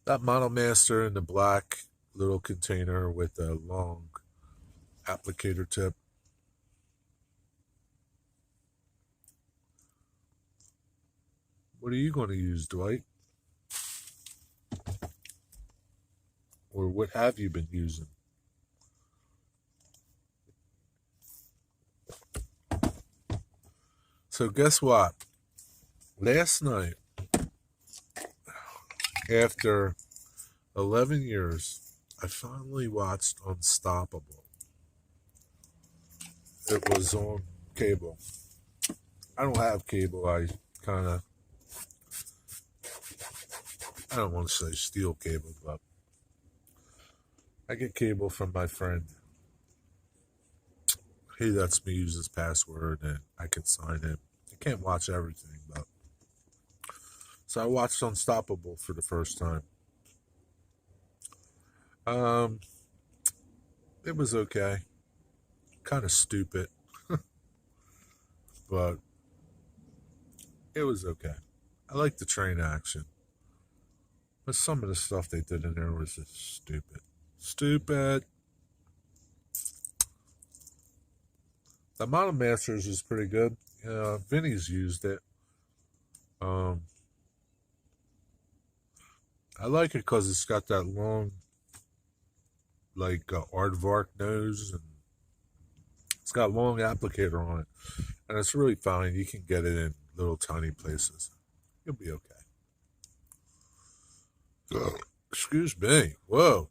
Model Master in the black little container with a long applicator tip. What are you going to use, Dwight? Or what have you been using? So guess what? Last night, after 11 years, I finally watched Unstoppable. It was on cable. I don't have cable. I don't want to say steal cable, but I get cable from my friend. He lets me use his password and I can sign it. I can't watch everything, but so I watched Unstoppable for the first time. It was okay. Kind of stupid, but it was okay. I like the train action, but some of the stuff they did in there was just stupid. Stupid. The Model Masters is pretty good. Vinny's used it. Um, I like it because it's got that long, like aardvark nose, and it's got long applicator on it, and it's really fine. You can get it in little tiny places. You'll be okay. Excuse me. Whoa.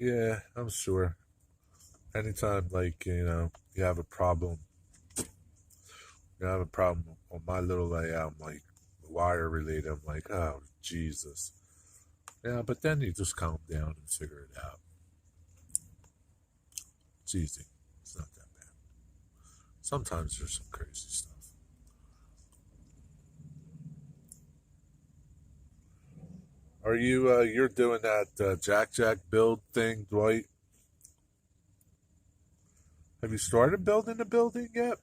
Yeah, I'm sure. Anytime, like, you have a problem, on my little layout, I'm like, wire related, I'm like, oh, Jesus. Yeah, but then you just calm down and figure it out. It's easy. It's not that bad. Sometimes there's some crazy stuff. Are you're doing that Jack build thing, Dwight? Have you started building the building yet?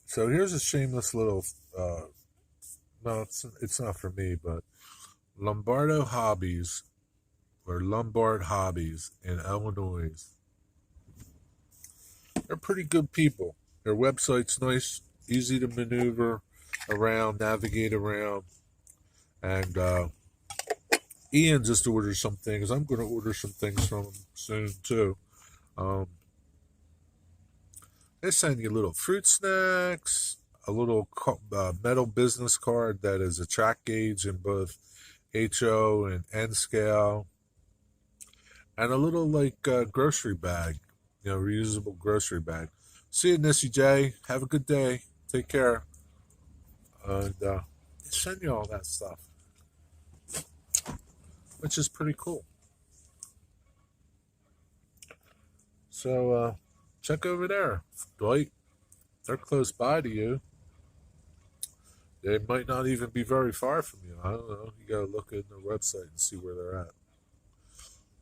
So here's a shameless little, no, it's not for me, but Lombardo Hobbies, or Lombard Hobbies in Illinois. They're pretty good people. Their website's nice, easy to maneuver around, navigate around, and Ian just ordered some things. I'm going to order some things from him soon too. Um, they send you little fruit snacks, a little metal business card that is a track gauge in both HO and N scale, and a little like grocery bag, reusable grocery bag. See you, Nissy J. Have a good day. Take care. And they send you all that stuff, which is pretty cool. So check over there, Dwight. They're close by to you. They might not even be very far from you. I don't know. You gotta look in their website and see where they're at.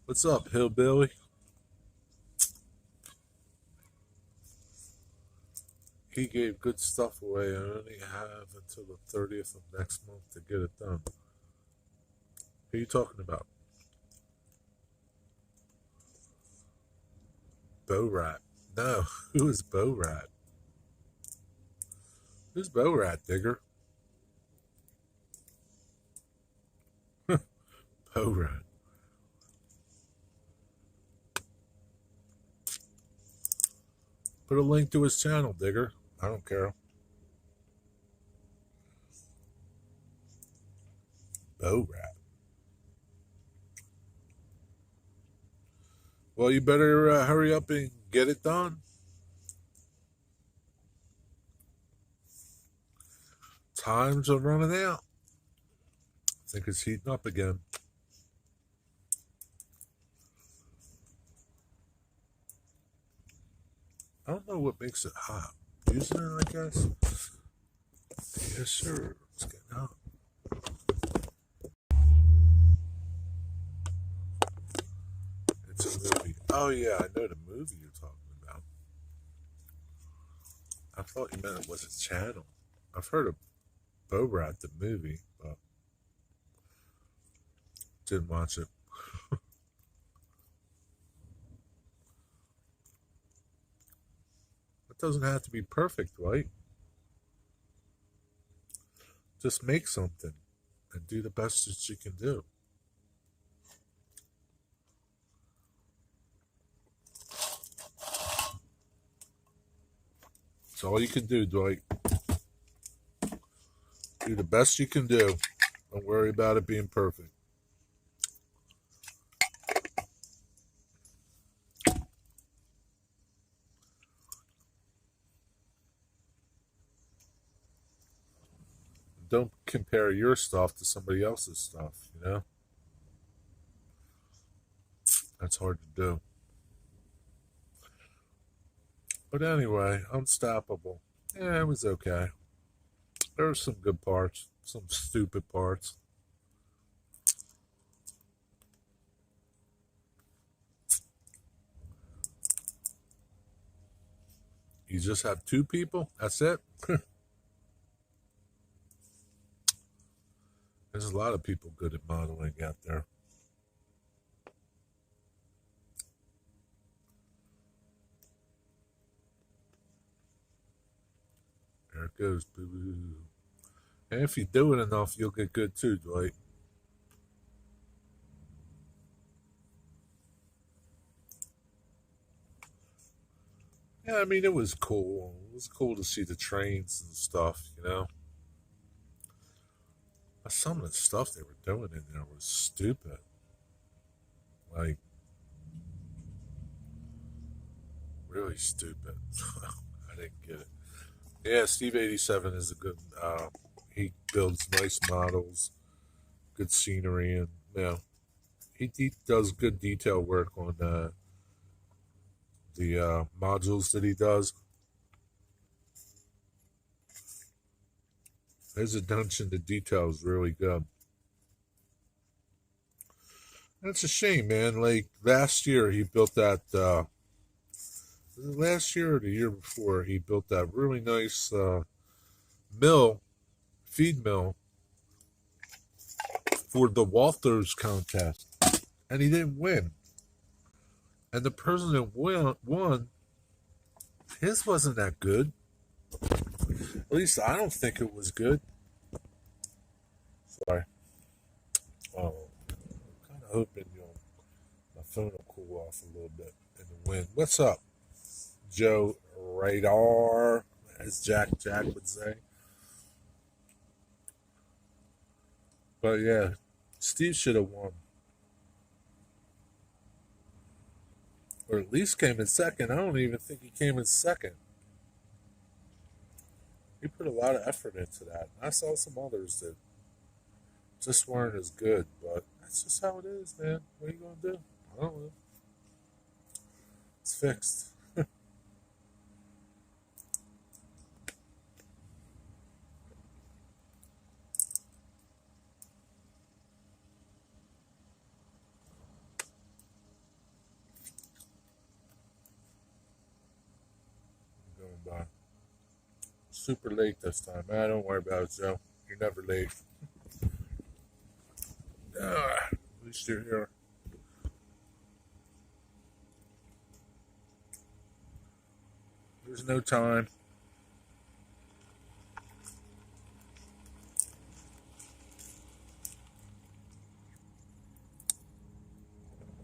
What's up, hillbilly? He gave good stuff away. I only have until the 30th of next month to get it done. Who are you talking about? Bo Rat. No, who is Bo Rat? Who's Bo Rat, Digger? Bo Rat. Put a link to his channel, Digger. I don't care. Bo Rat. Well, you better hurry up and get it done. Times are running out. I think it's heating up again. I don't know what makes it hot. Using it, I guess. Yes, sir. It's getting hot. It's a movie. Oh, yeah, I know the movie you're talking about. I thought you meant it was a channel. I've heard of Bobrat, the movie, but didn't watch it. It doesn't have to be perfect, right? Just make something and do the best that you can do. It's all you can do, Dwight. Do the best you can do. Don't worry about it being perfect. Don't compare your stuff to somebody else's stuff. That's hard to do. But anyway, Unstoppable. Yeah, it was okay. There were some good parts, some stupid parts. You just have two people? That's it? There's a lot of people good at modeling out there. it goes. Boo. And if you do it enough, you'll get good too, Dwight. Yeah, I mean, it was cool. It was cool to see the trains and stuff, you know. But some of the stuff they were doing in there was stupid. Like, really stupid. I didn't get it. Yeah, Steve 87 is a good, he builds nice models, good scenery, and, you know, he does good detail work on the modules that he does. His attention to detail is really good. That's a shame, man. Like last year, he built that. Last year or the year before, he built that really nice mill, feed mill for the Walters contest, and he didn't win. And the person that won, his wasn't that good. At least I don't think it was good. Sorry. Oh, I'm kind of hoping my phone will cool off a little bit in the wind. What's up, Joe Radar? As Jack would say. But yeah, Steve should have won. Or at least came in second. I don't even think he came in second. He put a lot of effort into that. I saw some others that just weren't as good, but that's just how it is, man. What are you gonna do? I don't know. It's fixed. Going by. Super late this time. Don't worry about it, Joe. You're never late. At least you're here. There's no time.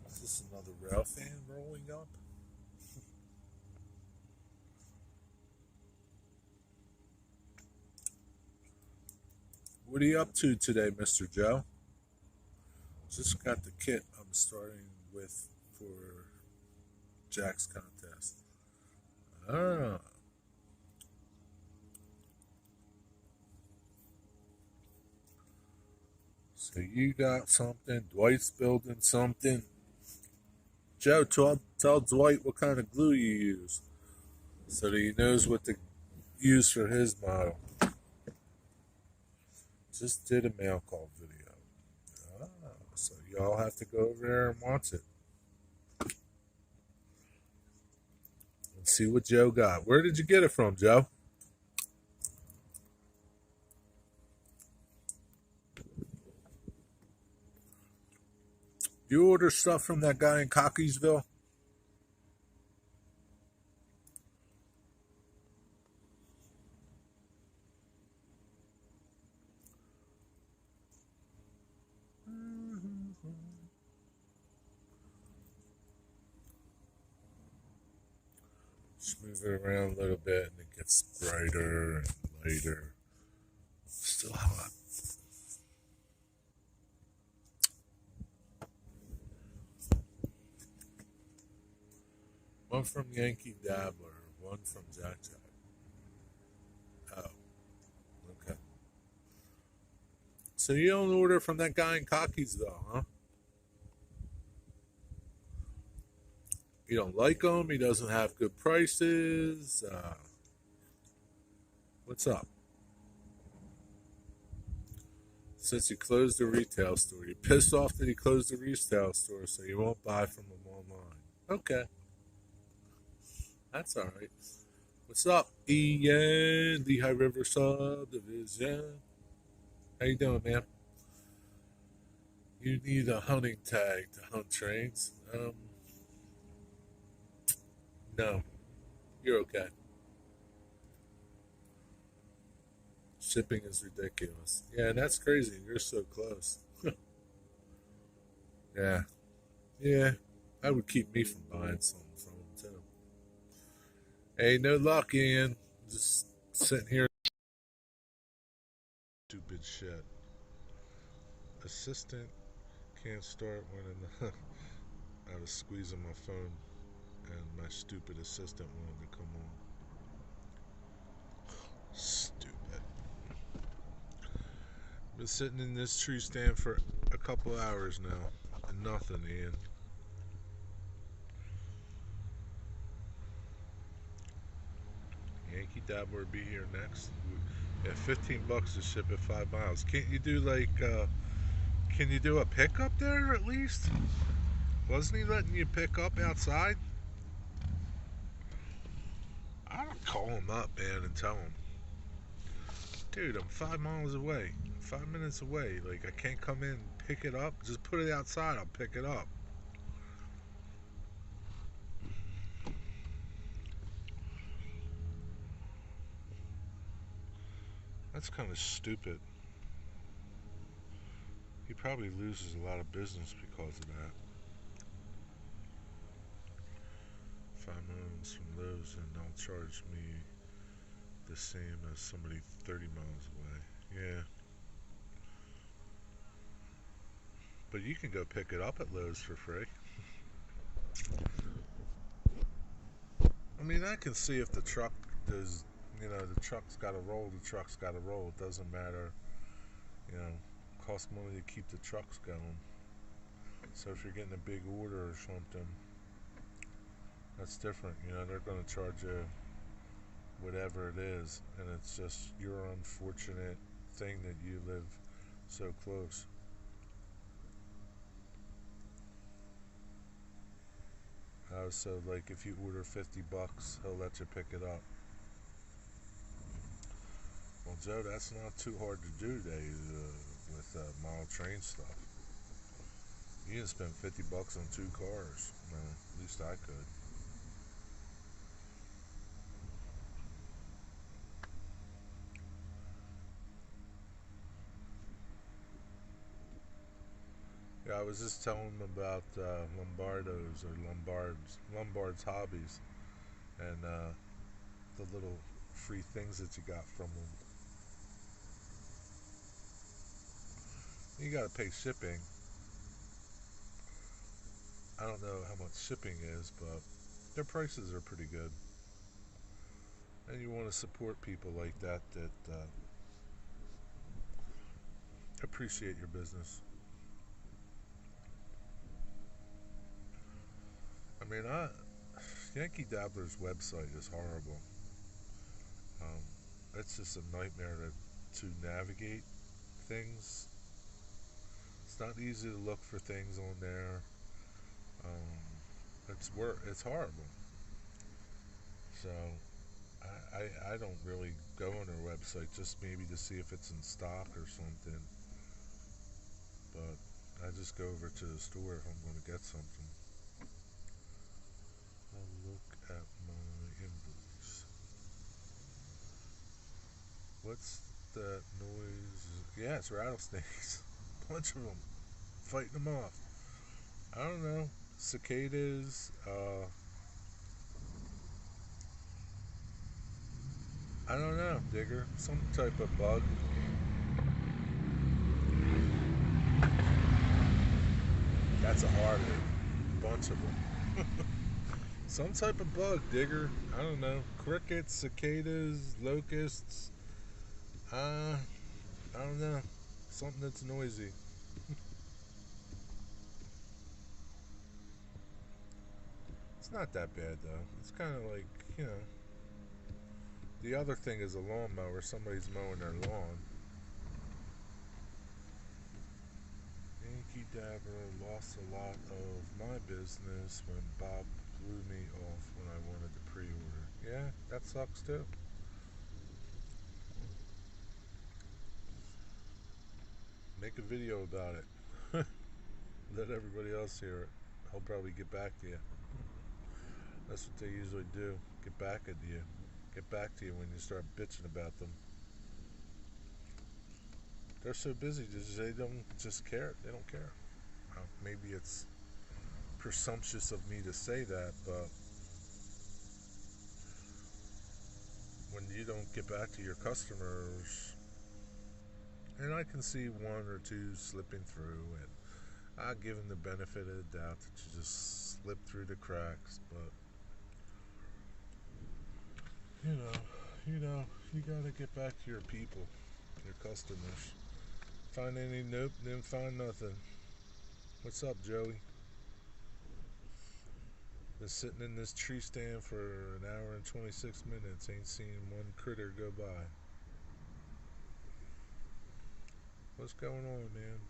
Is this another rail fan rolling up? What are you up to today, Mr. Joe? Just got the kit I'm starting with for Jack's contest. Ah. So you got something, Dwight's building something. Joe, tell Dwight what kind of glue you use so that he knows what to use for his model. Just did a mail call video. So y'all have to go over there and watch it. And see what Joe got. Where did you get it from, Joe? You order stuff from that guy in Cockeysville? Just move it around a little bit and it gets brighter and lighter. Still hot. One from Yankee Dabbler, one from Jack. Oh, okay. So you don't order from that guy in Cockeysville, huh? You don't like him. He doesn't have good prices. What's up? Since he closed the retail store, you're pissed off that he closed the retail store, so you won't buy from him online. Okay, that's all right. What's up, Ian? Lehigh River Subdivision. How you doing, man? You need a hunting tag to hunt trains. No, you're okay. Shipping is ridiculous. Yeah, and that's crazy. You're so close. Yeah. Yeah. That would keep me from buying something from them, too. Hey, no luck, Ian. Just sitting here. Stupid shit. Assistant can't start when in the. I was squeezing my phone and my stupid assistant wanted to come on. Stupid. Been sitting in this tree stand for a couple hours now. And nothing, Ian. Yankee Dabbler will be here next. Yeah, $15 to ship it 5 miles. Can't you do can you do a pickup there at least? Wasn't he letting you pick up outside? I don't call him up, man, and tell him, dude, I'm 5 miles away, 5 minutes away. Like, I can't come in, pick it up. Just put it outside. I'll pick it up. That's kind of stupid. He probably loses a lot of business because of that. 5 miles from those, and they'll charge me the same as somebody 30 miles away. Yeah. But you can go pick it up at Lowe's for free. I mean, I can see if the truck does, the truck's got to roll, the truck's got to roll. It doesn't matter, you know, costs money to keep the trucks going. So if you're getting a big order or something, that's different. They're going to charge you whatever it is, and it's just your unfortunate thing that you live so close. So like if you order $50, he'll let you pick it up. Well, Joe, that's not too hard to do today with model train stuff. You can spend $50 on 2 cars. At least I could. Yeah, I was just telling them about Lombardo's or Lombard's hobbies, and the little free things that you got from them. You got to pay shipping. I don't know how much shipping is, but their prices are pretty good. And you want to support people like that appreciate your business. I mean, Yankee Dabbler's website is horrible. Um, it's just a nightmare to navigate things. It's not easy to look for things on there. It's horrible. So I don't really go on their website just maybe to see if it's in stock or something. But I just go over to the store if I'm going to get something. I'll look at my invoice. What's that noise? Yeah, it's rattlesnakes. Bunch of them. Fighting them off. I don't know. Cicadas. I don't know, Digger. Some type of bug. That's a hard one. Bunch of them. Some type of bug, Digger. I don't know. Crickets, cicadas, locusts. I don't know. Something that's noisy. It's not that bad though. It's kind of like, you know. The other thing is a lawnmower. Somebody's mowing their lawn. Yankee Dabber lost a lot of my business when Bob blew me off when I wanted to pre-order. Yeah, that sucks too. Make a video about it. Let everybody else hear it. He'll probably get back to you. That's what they usually do. Get back at you. Get back to you when you start bitching about them. They're so busy, they don't just care. They don't care. Maybe it's presumptuous of me to say that, but when you don't get back to your customers, and I can see one or two slipping through, and I give them the benefit of the doubt that you just slip through the cracks, but you know, you gotta get back to your people, your customers. Find any nope, didn't find nothing. What's up, Joey? Been sitting in this tree stand for an hour and 26 minutes. Ain't seen one critter go by. What's going on, man?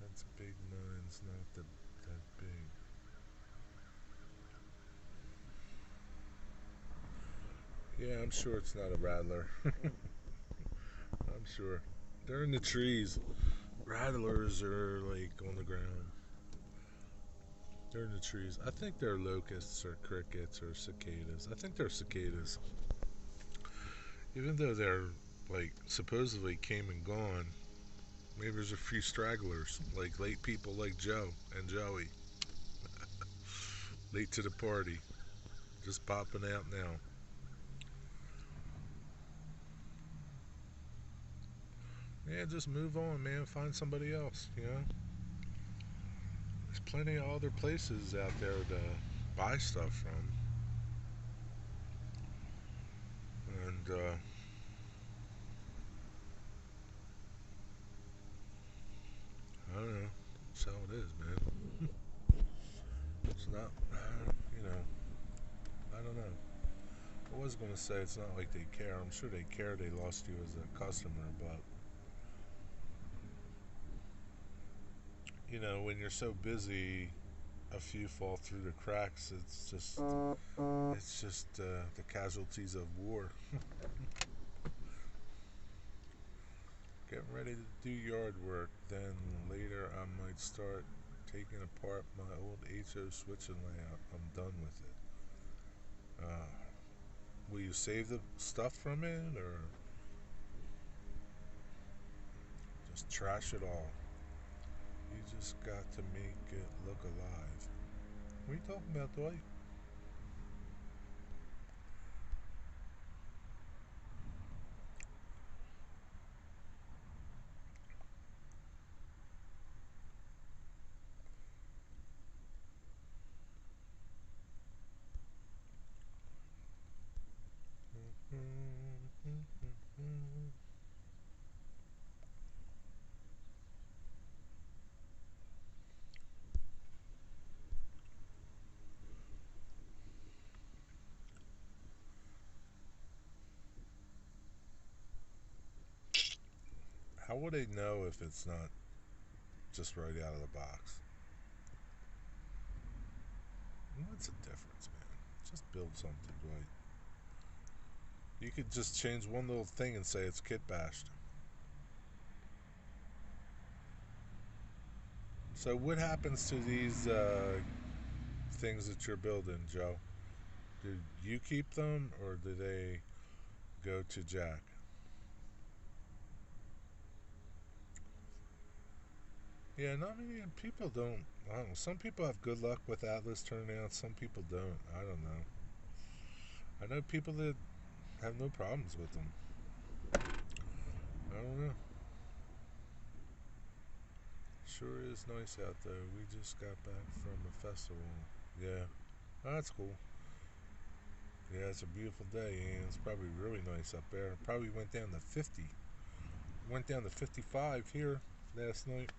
That's big nines, not that big. Yeah, I'm sure it's not a rattler. I'm sure. They're in the trees. Rattlers are like on the ground. They're in the trees. I think they're locusts or crickets or cicadas. I think they're cicadas. Even though they're like supposedly came and gone, maybe there's a few stragglers, like late people like Joe and Joey, late to the party, just popping out now. Yeah, just move on, man. Find somebody else. There's plenty of other places out there to buy stuff from, and I don't know. That's how it is, man. It's not, I don't know. I was gonna say it's not like they care. I'm sure they care. They lost you as a customer, but when you're so busy, a few fall through the cracks. It's just the casualties of war. Getting ready to do yard work. Then later I might start taking apart my old HO switching layout. I'm done with it. Will you save the stuff from it or just trash it all? You just got to make it look alive. What are you talking about, Dwight? How would they know if it's not just right out of the box? What's the difference, man? Just build something, Dwight. You could just change one little thing and say it's kit bashed. So what happens to these things that you're building, Joe? Do you keep them or do they go to Jack? Yeah, not many people don't. I don't know. Some people have good luck with Atlas turning out. Some people don't. I don't know. I know people that have no problems with them. I don't know. Sure is nice out there. We just got back from a festival. Yeah, that's cool. Yeah, it's a beautiful day, and it's probably really nice up there. It probably went down to 50. Went down to 55 here last night.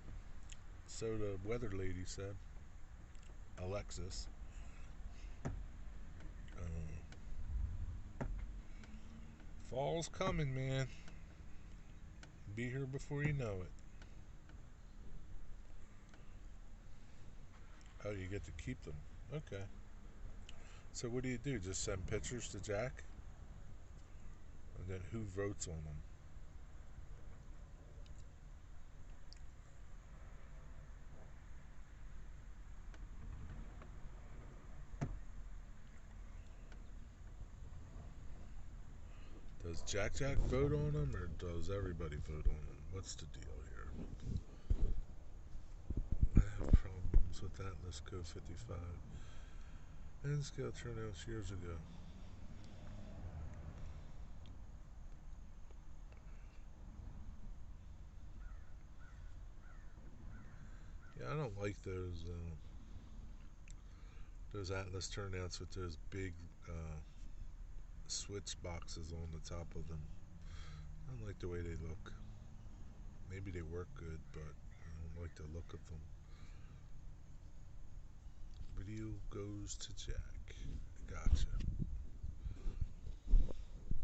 So the weather lady said, Alexis. Fall's coming, man. Be here before you know it. Oh, you get to keep them. Okay. So what do? Just send pictures to Jack? And then who votes on them? Does Jack Jack vote on them, or does everybody vote on them? What's the deal here? I have problems with Atlas Code 55. N scale turnouts years ago. Yeah, I don't like those Atlas turnouts with those big switch boxes on the top of them. I don't like the way they look. Maybe they work good, but I don't like the look of them. Video goes to Jack. Gotcha.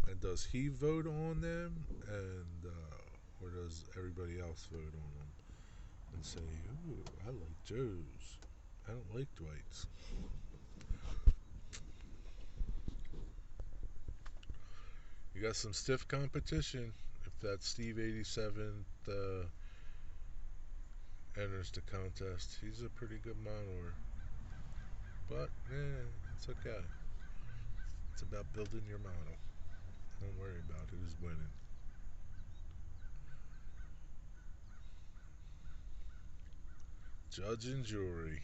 And does he vote on them, and or does everybody else vote on them and say, "Ooh, I like Joe's. I don't like Dwight's." You got some stiff competition if that Steve 87 enters the contest. He's a pretty good modeler. But, it's okay. It's about building your model. Don't worry about who's winning. Judge and jury.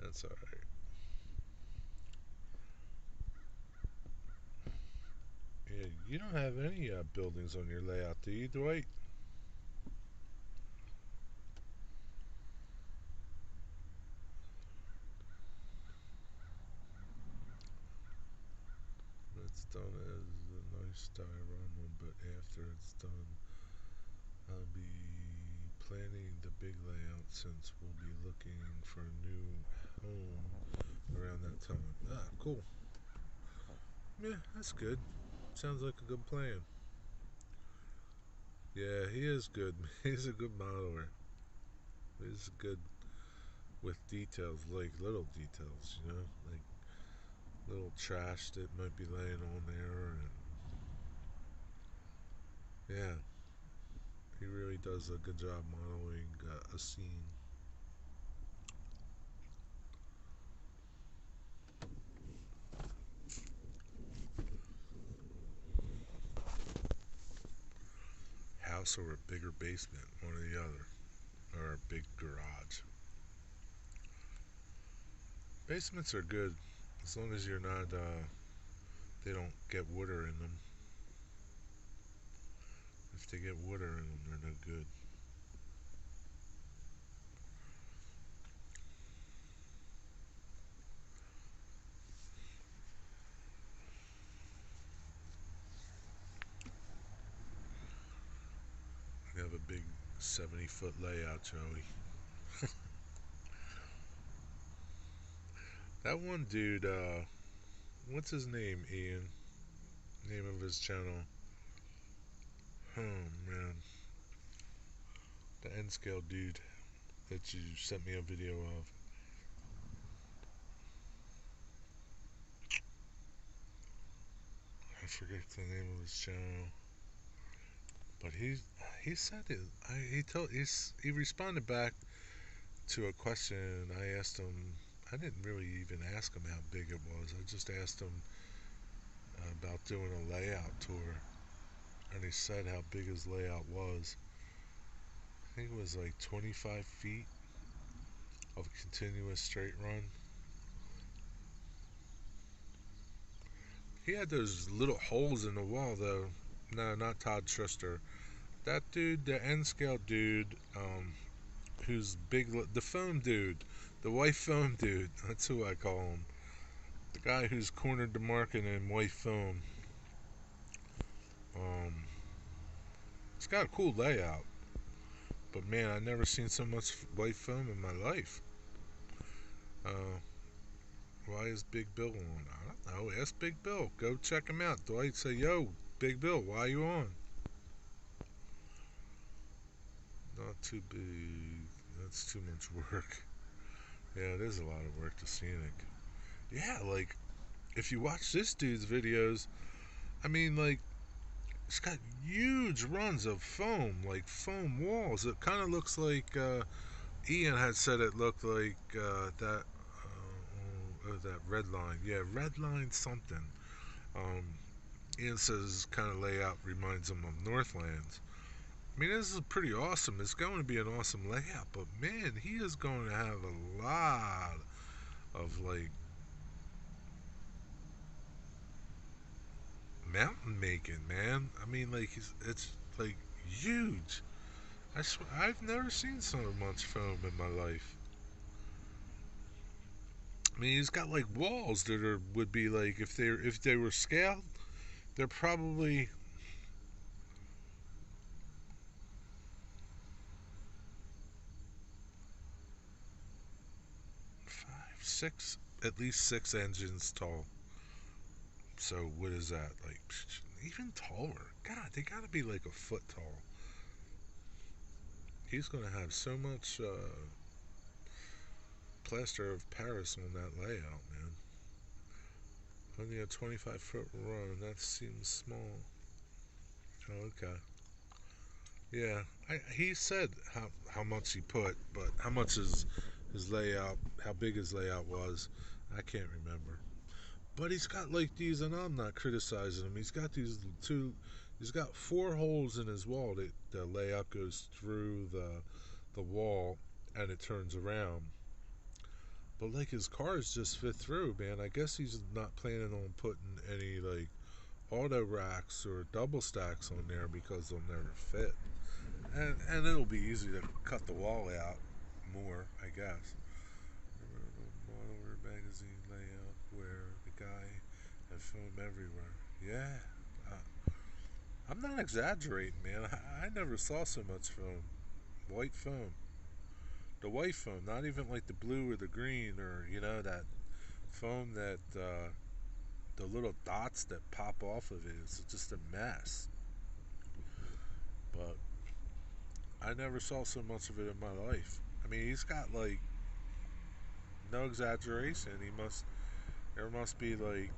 That's alright. Yeah, you don't have any buildings on your layout, do you, Dwight? It's done as a nice diorama, but after it's done, I'll be planning the big layout since we'll be looking for a new home around that time. Ah, cool. Yeah, that's good. Sounds like a good plan. Yeah, he is good. He's a good modeler. He's good with details, like little details, like little trash that might be laying on there, and yeah, he really does a good job modeling a scene. House or a bigger basement, one or the other, or a big garage. Basements are good as long as you're not. They don't get water in them. If they get water in them, they're no good. You have a big 70-foot layout, Joey. That one dude, what's his name, Ian? Name of his channel. Oh, man. The N scale dude that you sent me a video of. I forget the name of his channel. But he said it. He responded back to a question I asked him. I didn't really even ask him how big it was. I just asked him about doing a layout tour, and he said how big his layout was. I think it was like 25 feet of continuous straight run. He had those little holes in the wall, though. No, not Todd Truster. That dude, the N scale dude, who's big, the foam dude, the white foam dude. That's who I call him. The guy who's cornered the market in white foam. Um, it's got a cool layout, but man, I've never seen so much white foam in my life. Uh, why is Big Bill on? I don't know. Ask Big Bill. Go check him out. Dwight say, "Yo, Big Bill, why are you on?" Not too big. That's too much work. Yeah, it is a lot of work to scenic. Yeah, like if you watch this dude's videos, I mean, like it's got huge runs of foam, like foam walls. It kind of looks like Ian had said it looked like that red line. Yeah, red line something. Um, Ian says his kind of layout reminds him of Northlands. I mean, this is pretty awesome. It's going to be an awesome layout, but man, he is going to have a lot of like mountain making, man. I mean, like it's like huge. I swear, I've never seen so much foam in my life. I mean, he's got like walls that are would be like if they were scaled, they're probably 5, 6, at least 6 engines tall. So what is that like? Even taller. God, they got to be like a foot tall. He's gonna have so much plaster of Paris on that layout, man. Only a 25-foot run. That seems small. Oh, okay. Yeah, he said how much he put, but how much his layout, how big his layout was, I can't remember. But he's got like these, and I'm not criticizing him. He's got these two. He's got 4 holes in his wall that the layout goes through the wall, and it turns around. But like his cars just fit through, man. I guess he's not planning on putting any like auto racks or double stacks on there because they'll never fit. And it'll be easy to cut the wall out more, I guess. Model magazine layout where the guy had foam everywhere. Yeah, I'm not exaggerating, man. I never saw so much foam, white foam. The white foam, not even like the blue or the green or that foam that the little dots that pop off of it. It's just a mess. But I never saw so much of it in my life. I mean, he's got like no exaggeration. There must be like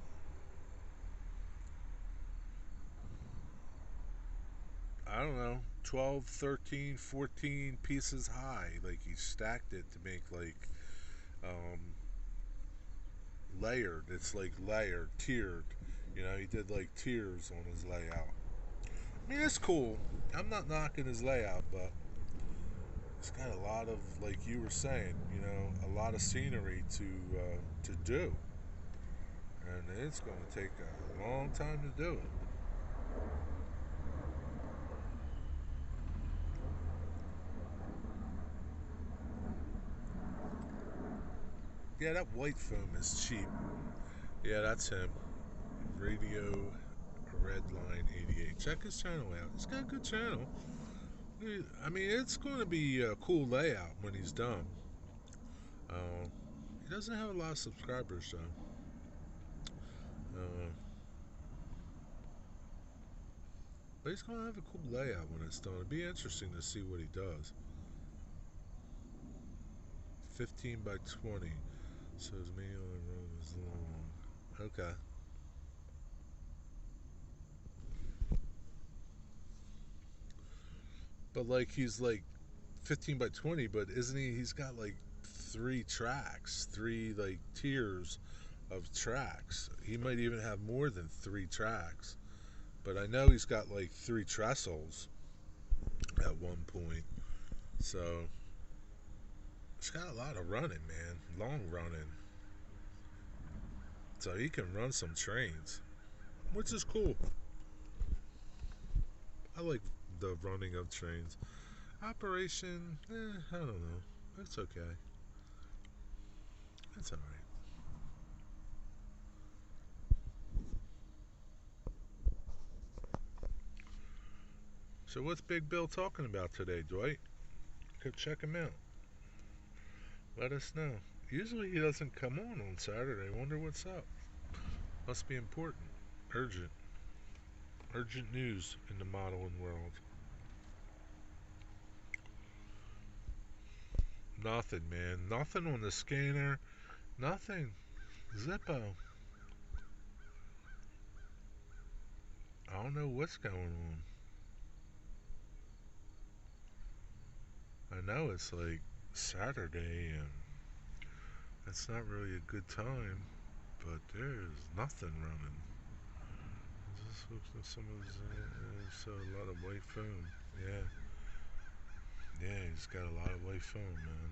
I don't know 12, 13, 14 pieces high. Like he stacked it to make like um, layered. It's like layered, tiered. He did like tiers on his layout. I mean, it's cool. I'm not knocking his layout, but it's got a lot of, like you were saying, a lot of scenery to do, and it's going to take a long time to do it. Yeah, that white foam is cheap. Yeah, that's him. Radio Redline 88. Check his channel out. He's got a good channel. I mean, it's going to be a cool layout when he's done. Uh, he doesn't have a lot of subscribers, though. Uh, but he's going to have a cool layout when it's done. It'll be interesting to see what he does. 15 by 20. So his manual room is long. Okay. But like he's like 15 by 20, but isn't he? He's got like 3 tracks, 3 like tiers of tracks. He might even have more than 3 tracks. But I know he's got like 3 trestles at one point. So he's got a lot of running, man. Long running. So he can run some trains, which is cool. I like the running of trains. Operation, I don't know. It's okay. It's alright. So what's Big Bill talking about today, Dwight? Go check him out. Let us know. Usually he doesn't come on Saturday. Wonder what's up. Must be important. Urgent. Urgent news in the modeling world. Nothing, man. Nothing on the scanner. Nothing. Zippo. I don't know what's going on. I know it's like Saturday and it's not really a good time, but there's nothing running. Some of his, so a lot of white foam. Yeah, yeah, he's got a lot of white foam, man.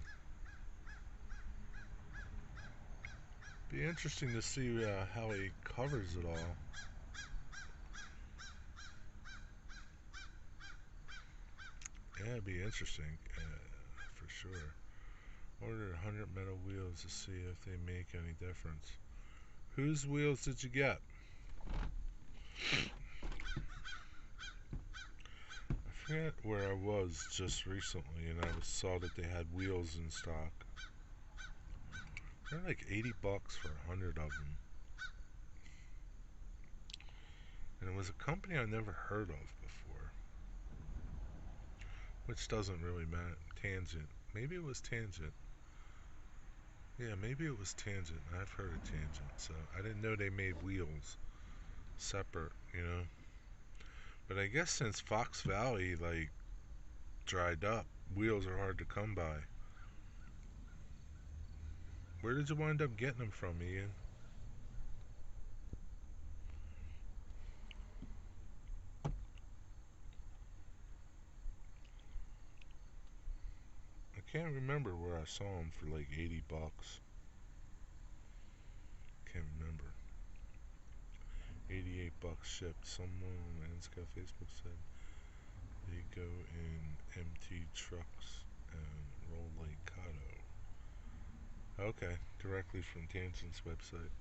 Be interesting to see how he covers it all. Yeah, it'd be interesting, for sure. Ordered 100 metal wheels to see if they make any difference. Whose wheels did you get? I forget where I was just recently, and I saw that they had wheels in stock. They're like $80 for 100 of them. And it was a company I never heard of before. Which doesn't really matter. Tangent. Maybe it was Tangent. Yeah, maybe it was Tangent. I've heard of Tangent, so I didn't know they made wheels separate, you know. But I guess since Fox Valley like dried up, wheels are hard to come by. Where did you wind up getting them from, Ian? I can't remember where I saw them for like $80. Can't remember. $88 shipped. Someone on the Ensco Facebook said they go in MT trucks and roll like Cotto. Okay, directly from Tangent's website.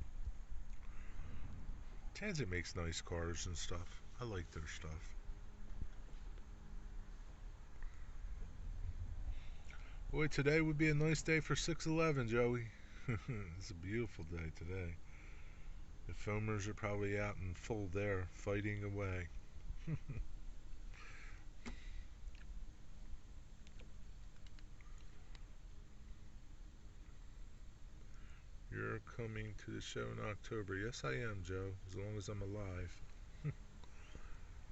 Tangent makes nice cars and stuff. I like their stuff. Boy, today would be a nice day for 611, Joey. It's a beautiful day today. The foamers are probably out in full there, fighting away. You're coming to the show in October. Yes, I am, Joe, as long as I'm alive.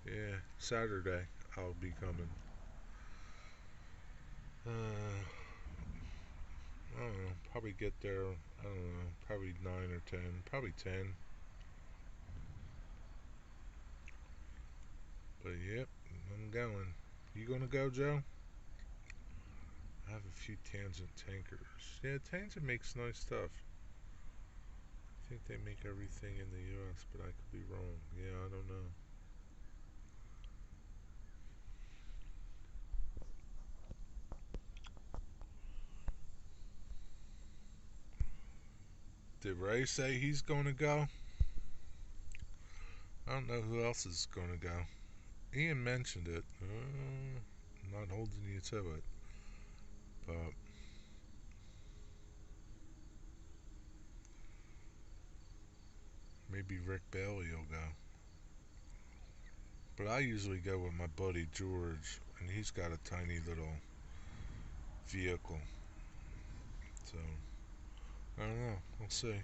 Yeah, Saturday I'll be coming. I don't know. Probably get there, I don't know, probably 9 or 10. Probably 10. But yep, I'm going. You gonna go, Joe? I have a few Tangent tankers. Yeah, Tangent makes nice stuff. I think they make everything in the US, but I could be wrong. Yeah, I don't know. Did Ray say he's gonna go? I don't know who else is gonna go. Ian mentioned it. I'm not holding you to it. But maybe Rick Bailey will go. But I usually go with my buddy George, and he's got a tiny little vehicle. So, I don't know. We'll see.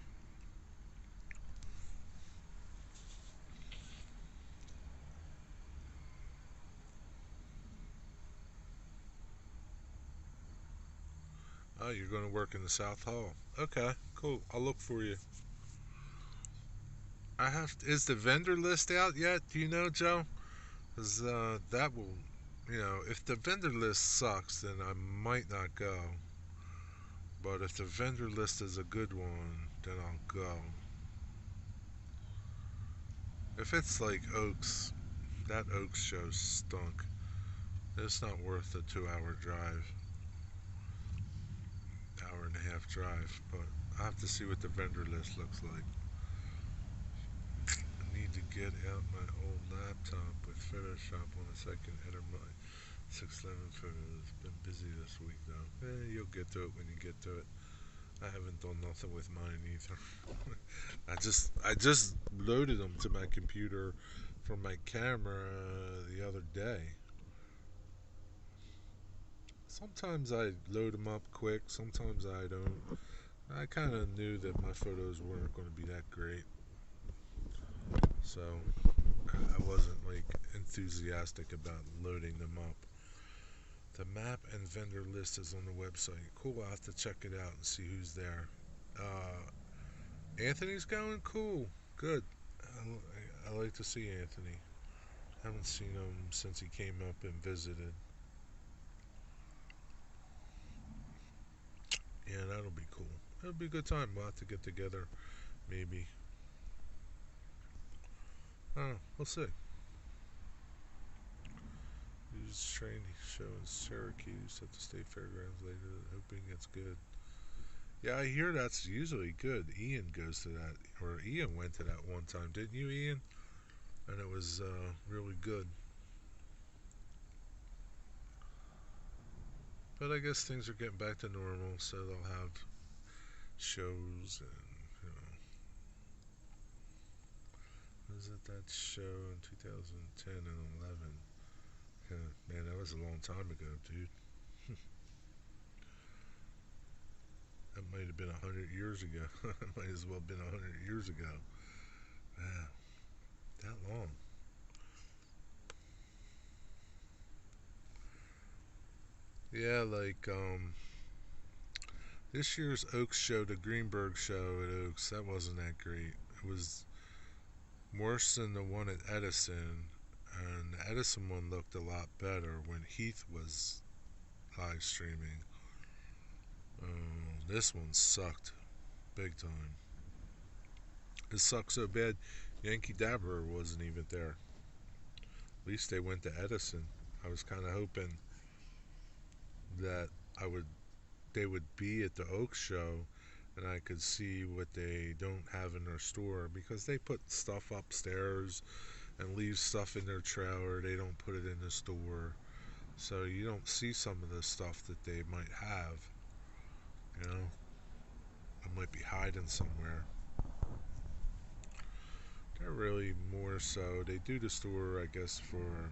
Oh, you're going to work in the South Hall. Okay, cool. I'll look for you. I have. Is the vendor list out yet? Do you know, Joe? Because that will, if the vendor list sucks, then I might not go. But if the vendor list is a good one, then I'll go. If it's like Oaks, that Oaks show stunk. It's not worth the 2 hour drive, hour and a half drive. But I have to see what the vendor list looks like. I need to get out my old laptop with Photoshop on so I can edit my 611 photos. Been busy this week though. You'll get to it when you get to it. I haven't done nothing with mine either. I just loaded them to my computer from my camera the other day. Sometimes I load them up quick, sometimes I don't. I kind of knew that my photos weren't going to be that great, so I wasn't like enthusiastic about loading them up. The map and vendor list is on the website. Cool, I'll have to check it out and see who's there. Anthony's going? Cool. Good. I like to see Anthony. Haven't seen him since he came up and visited. Yeah, that'll be cool. It'll be a good time. We'll have to get together, maybe. I don't know. We'll see. He's trained show in Syracuse at the State Fairgrounds later, hoping it's good. Yeah, I hear that's usually good. Ian goes to that, or Ian went to that one time, didn't you, Ian? And it was really good. But I guess things are getting back to normal, so they'll have shows and you know, was it that show in 2010 and 11? Man, that was a long time ago, dude. That might have been 100 years ago. It might as well have been 100 years ago. Wow, that long. Yeah, like this year's Oaks show, the Greenberg show at Oaks, that wasn't that great. It was worse than the one at Edison, and the Edison one looked a lot better when Heath was live streaming. This one sucked big time. It sucked so bad, Yankee Dabber wasn't even there. At least they went to Edison. I was kind of hoping that I would they would be at the Oaks show and I could see what they don't have in their store because they put stuff upstairs and leave stuff in their trailer. They don't put it in the store. So you don't see some of the stuff that they might have. You know, it might be hiding somewhere. They're really more so. They do the store, I guess, for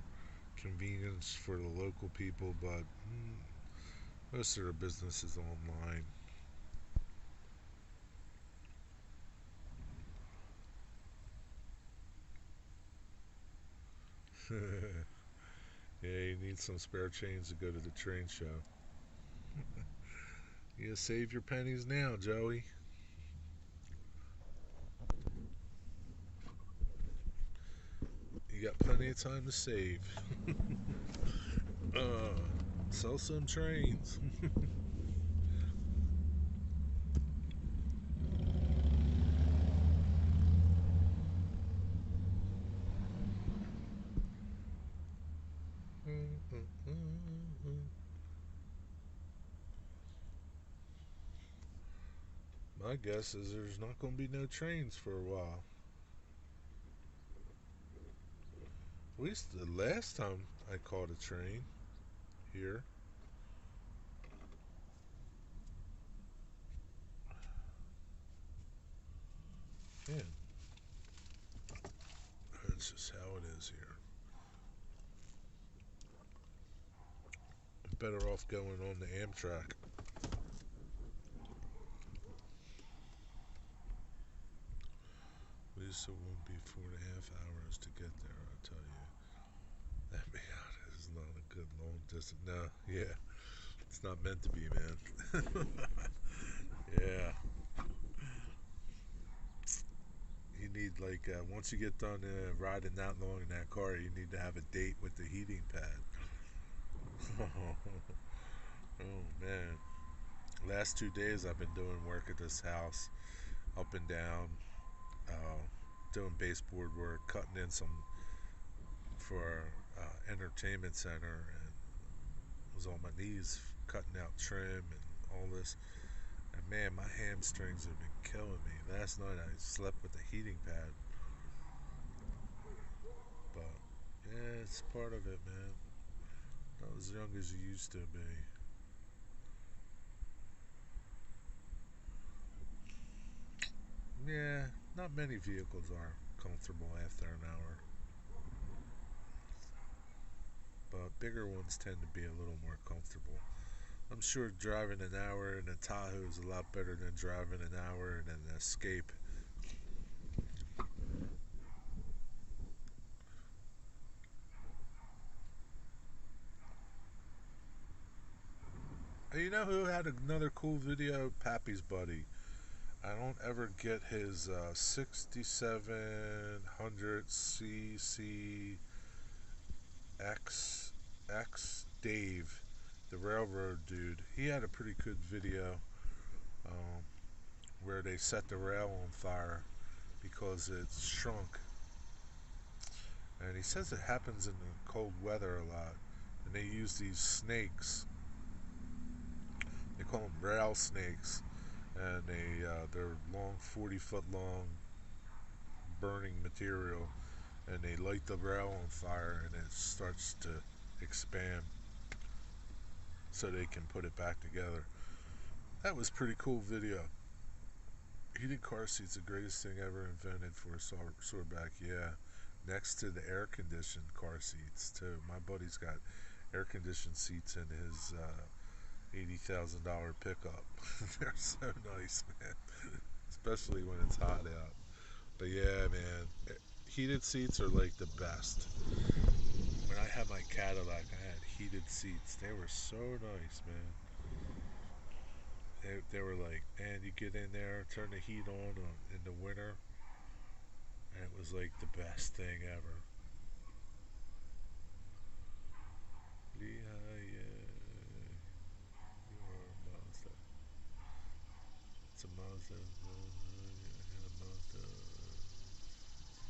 convenience for the local people, but most of their business is online. Yeah, you need some spare change to go to the train show. You save your pennies now, Joey. You got plenty of time to save. Uh, Sell some trains. My guess is there's not going to be no trains for a while. At least the last time I caught a train here. Yeah, that's just how it is here. Better off going on the Amtrak. At least it won't be 4.5 hours to get there, I'll tell you. That man is not a good long distance. No, yeah. It's not meant to be, man. Yeah. You need, like, once you get done riding that long in that car, you need to have a date with the heating pad. Oh, man. Last 2 days I've been doing work at this house, up and down, uh, doing baseboard work, cutting in some for entertainment center, and was on my knees cutting out trim and all this. And man, my hamstrings have been killing me. Last night I slept with the heating pad, but yeah, it's part of it, man. Not as young as you used to be. Yeah, not many vehicles are comfortable after an hour, but bigger ones tend to be a little more comfortable. I'm sure driving an hour in a Tahoe is a lot better than driving an hour in an Escape. You know who had another cool video? Pappy's buddy. I don't ever get his 6700cc X Dave, the railroad dude. He had a pretty good video um, where they set the rail on fire because it's shrunk. And he says it happens in the cold weather a lot. And they use these snakes. They call them rail snakes, and they're long, 40-foot long, burning material, and they light the rail on fire, and it starts to expand, so they can put it back together. That was pretty cool video. Heated car seats, the greatest thing ever invented for a sore back. Yeah, next to the air conditioned car seats too. My buddy's got air conditioned seats in his $80,000 pickup. They're so nice, man. Especially when it's hot out. But yeah, man, heated seats are like the best. When I had my Cadillac, I had heated seats. They were so nice, man. They were like, man, you get in there, turn the heat on in the winter, and it was like the best thing ever. Yeah, yeah, you're a Mazda. It's a Mazda. Yeah, Mazda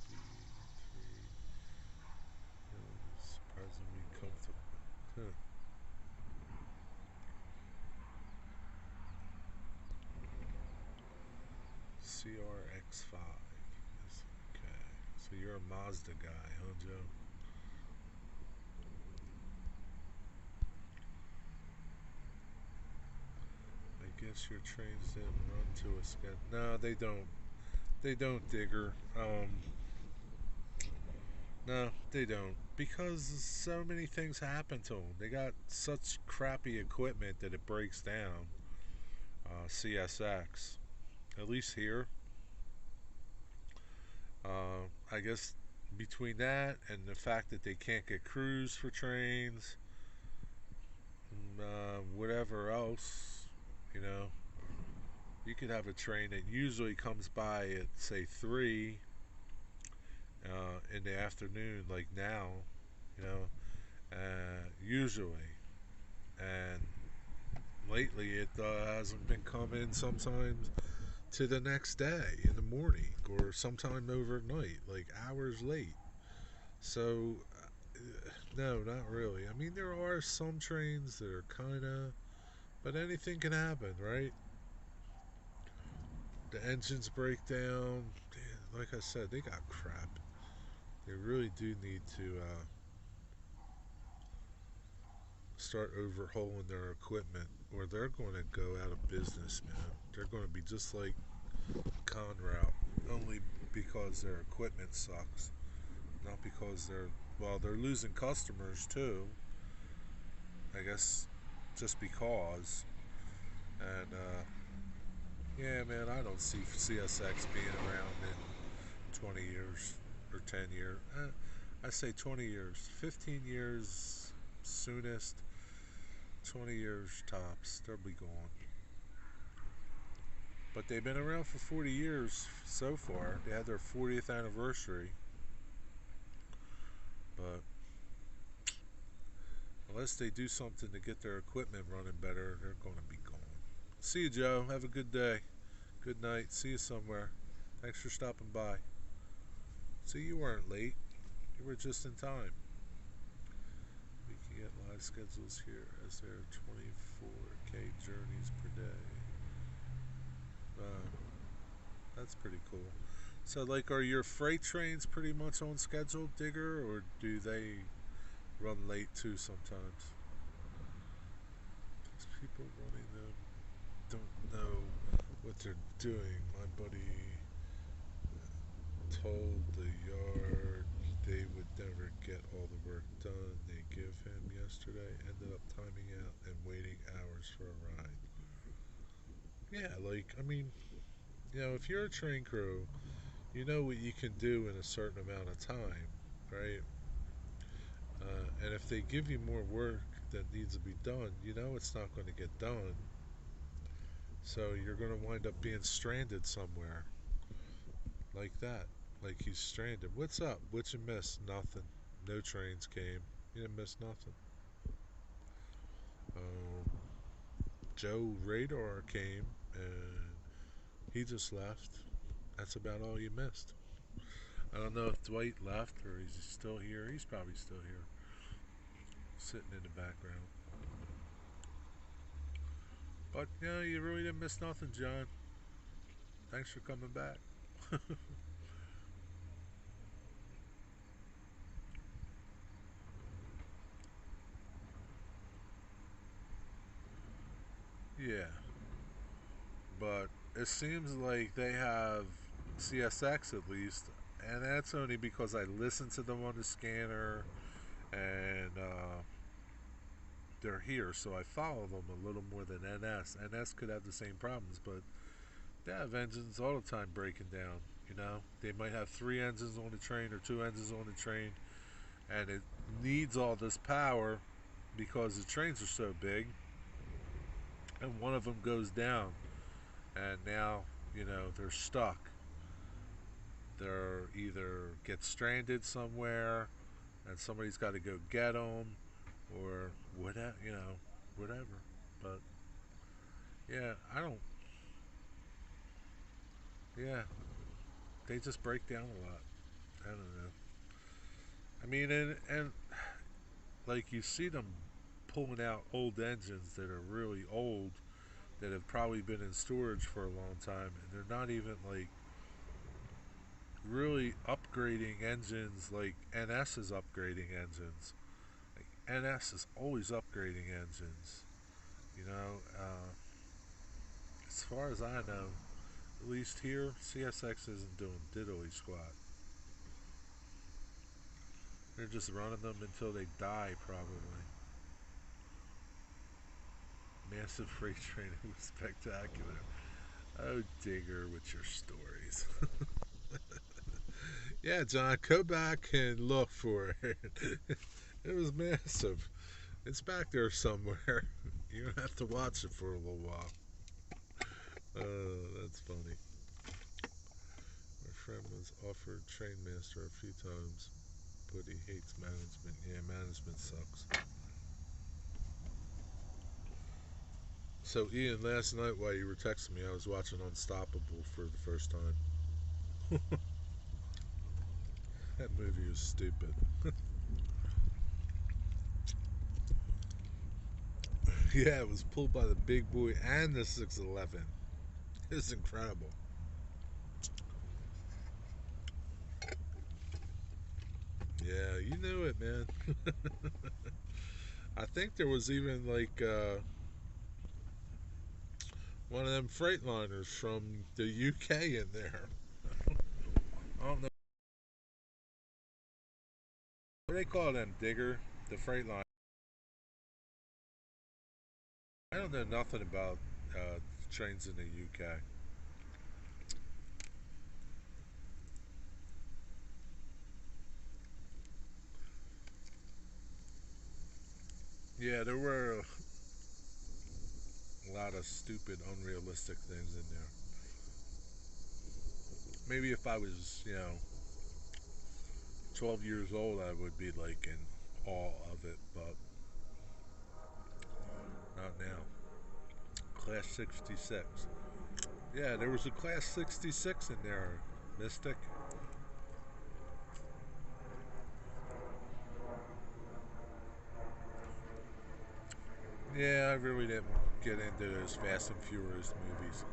B3. Surprisingly comfortable. Huh. CRX5. Okay. So you're a Mazda guy, huh, Joe? I guess your trains didn't run to us again. No, they don't. They don't, Digger. No, they don't. Because so many things happen to them. They got such crappy equipment that it breaks down. CSX. At least here. I guess between that and the fact that they can't get crews for trains, whatever else, you know, you could have a train that usually comes by at say 3 in the afternoon, like now, you know, usually, and lately it hasn't been coming sometimes to the next day in the morning or sometime overnight, like hours late. So, no, not really. I mean, there are some trains that are kind of, but anything can happen, right? The engines break down. Like I said, they got crap. They really do need to start overhauling their equipment, or they're going to go out of business, man. They're going to be just like Conrail, only because their equipment sucks, not because they're losing customers too. I guess just because. And yeah, man, I don't see CSX being around in 20 years or 10 years. I say 20 years, 15 years soonest, 20 years tops. They'll be gone. But they've been around for 40 years so far. They had their 40th anniversary. But unless they do something to get their equipment running better, they're going to be gone. See you, Joe. Have a good day. Good night. See you somewhere. Thanks for stopping by. See, you weren't late. You were just in time. We can get live schedules here as there are 24K journeys per day. Uh, that's pretty cool. So, like, are your freight trains pretty much on schedule, Digger, or do they run late too sometimes? These people running them don't know what they're doing. My buddy told the yard they would never get all the work done they give him yesterday. Ended up timing out and waiting hours for a ride. Yeah, like, I mean, if you're a train crew, you know what you can do in a certain amount of time, right? And if they give you more work that needs to be done, you know it's not going to get done. So you're going to wind up being stranded somewhere like that. Like he's stranded. What's up? What you missed? Nothing. No trains came. You didn't miss nothing. Um, Joe Radar came and he just left. That's about all you missed. I don't know if Dwight left or he's still here. He's probably still here, sitting in the background. But yeah, you really didn't miss nothing, John. Thanks for coming back. Yeah, but it seems like they have CSX at least, and that's only because I listen to them on the scanner and they're here, so I follow them a little more than NS. NS could have the same problems, but they have engines all the time breaking down. You know, they might have three engines on the train or two engines on the train, and it needs all this power because the trains are so big, and one of them goes down, and now they're stuck. They're either get stranded somewhere, and somebody's got to go get them, or whatever, whatever. But yeah, I don't. Yeah, they just break down a lot. I don't know. I mean, and like you see them pulling out old engines that are really old that have probably been in storage for a long time, and they're not even like really upgrading engines like NS is upgrading engines. Like NS is always upgrading engines. As far as I know, at least here, CSX isn't doing diddly squat. They're just running them until they die, probably. Massive freight train was spectacular. Oh, Digger, with your stories. Yeah, John, go back and look for it. It was massive. It's back there somewhere. You don't have to watch it for a little while. That's funny. My friend was offered train master a few times, but he hates management. Yeah, management sucks. So, Ian, last night while you were texting me, I was watching Unstoppable for the first time. That movie was stupid. Yeah, it was pulled by the big boy and the 611. It's incredible. Yeah, you knew it, man. I think there was even like one of them Freightliners from the UK in there. I don't know what do they call them, Digger, the Freightliner. I don't know nothing about trains in the UK. Yeah, there were a lot of stupid, unrealistic things in there. Maybe if I was, 12 years old, I would be like in awe of it, but not now. Class 66. Yeah, there was a Class 66 in there, Mystic. Yeah, I really didn't get into those Fast and Furious movies.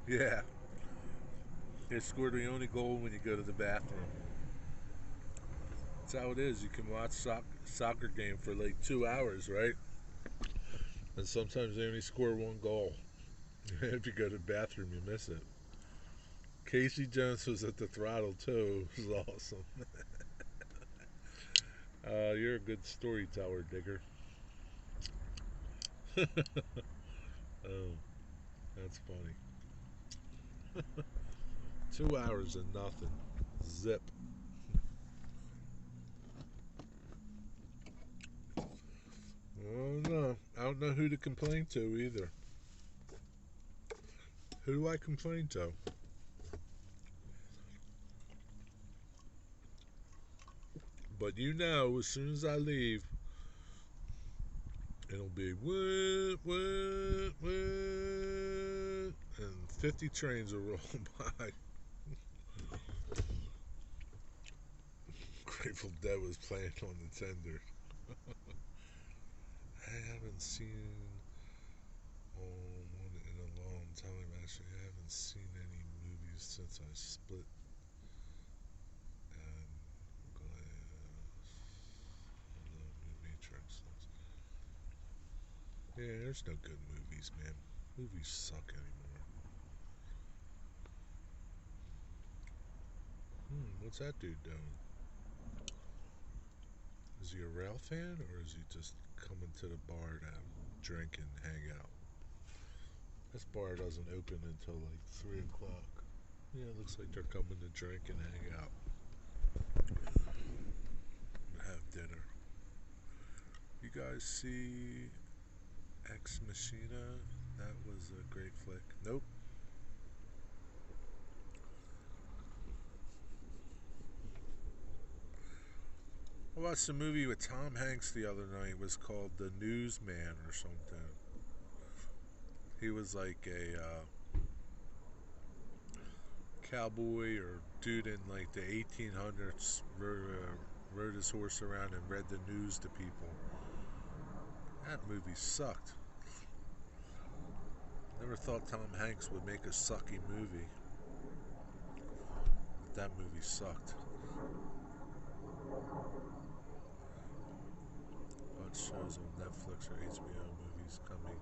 Yeah, they scored the only goal when you go to the bathroom. That's how it is. You can watch soccer game for like 2 hours, right? And sometimes they only score one goal. If you go to the bathroom, you miss it. Casey Jones was at the throttle too. It was awesome. You're a good storyteller, Digger. Oh, that's funny. 2 hours and nothing. Zip. know who to complain to either. Who do I complain to? But you know, as soon as I leave, it'll be what, and 50 trains will roll by. Grateful Dead was playing on the tender. I haven't seen one in a long time. Actually, I haven't seen any movies since I split glass. Although New Matrix. Yeah, there's no good movies, man. Movies suck anymore. What's that dude doing? Is he a rail fan or is he just coming to the bar to drink and hang out? This bar doesn't open until like 3 o'clock. Yeah, it looks like they're coming to drink and hang out and have dinner. You guys see Ex Machina? That was a great flick. Nope. I watched a movie with Tom Hanks the other night. It was called The Newsman or something. He was like a cowboy or dude in like the 1800s, rode his horse around and read the news to people. That movie sucked. Never thought Tom Hanks would make a sucky movie. But that movie sucked. What shows on Netflix or HBO movies coming?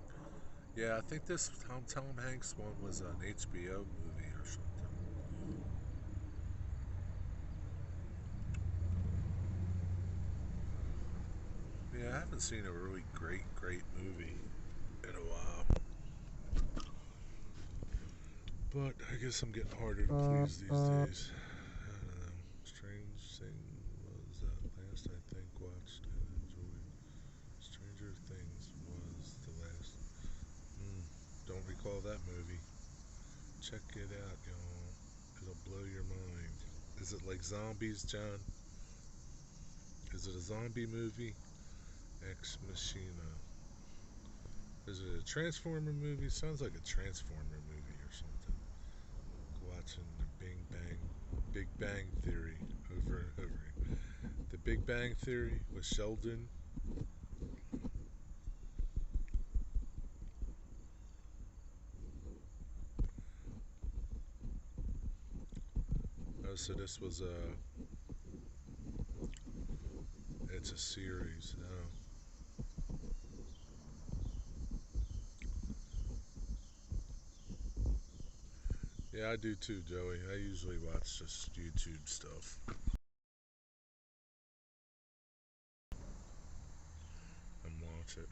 Yeah, I think this Tom Hanks one was an HBO movie or something. Yeah, I haven't seen a really great movie in a while. But I guess I'm getting harder to please these days. I don't know. Strange Thing was that last I think watched and enjoyed. Stranger Things was the last. Don't recall that movie. Check it out, y'all. It'll blow your mind. Is it like zombies, John? Is it a zombie movie? Ex Machina. Is it a Transformer movie? Sounds like a Transformer movie or something. Watching the Big Bang Theory over and over. The Big Bang Theory with Sheldon. Oh, so this was it's a series. Oh. Yeah, I do too, Joey. I usually watch just YouTube stuff and watch it.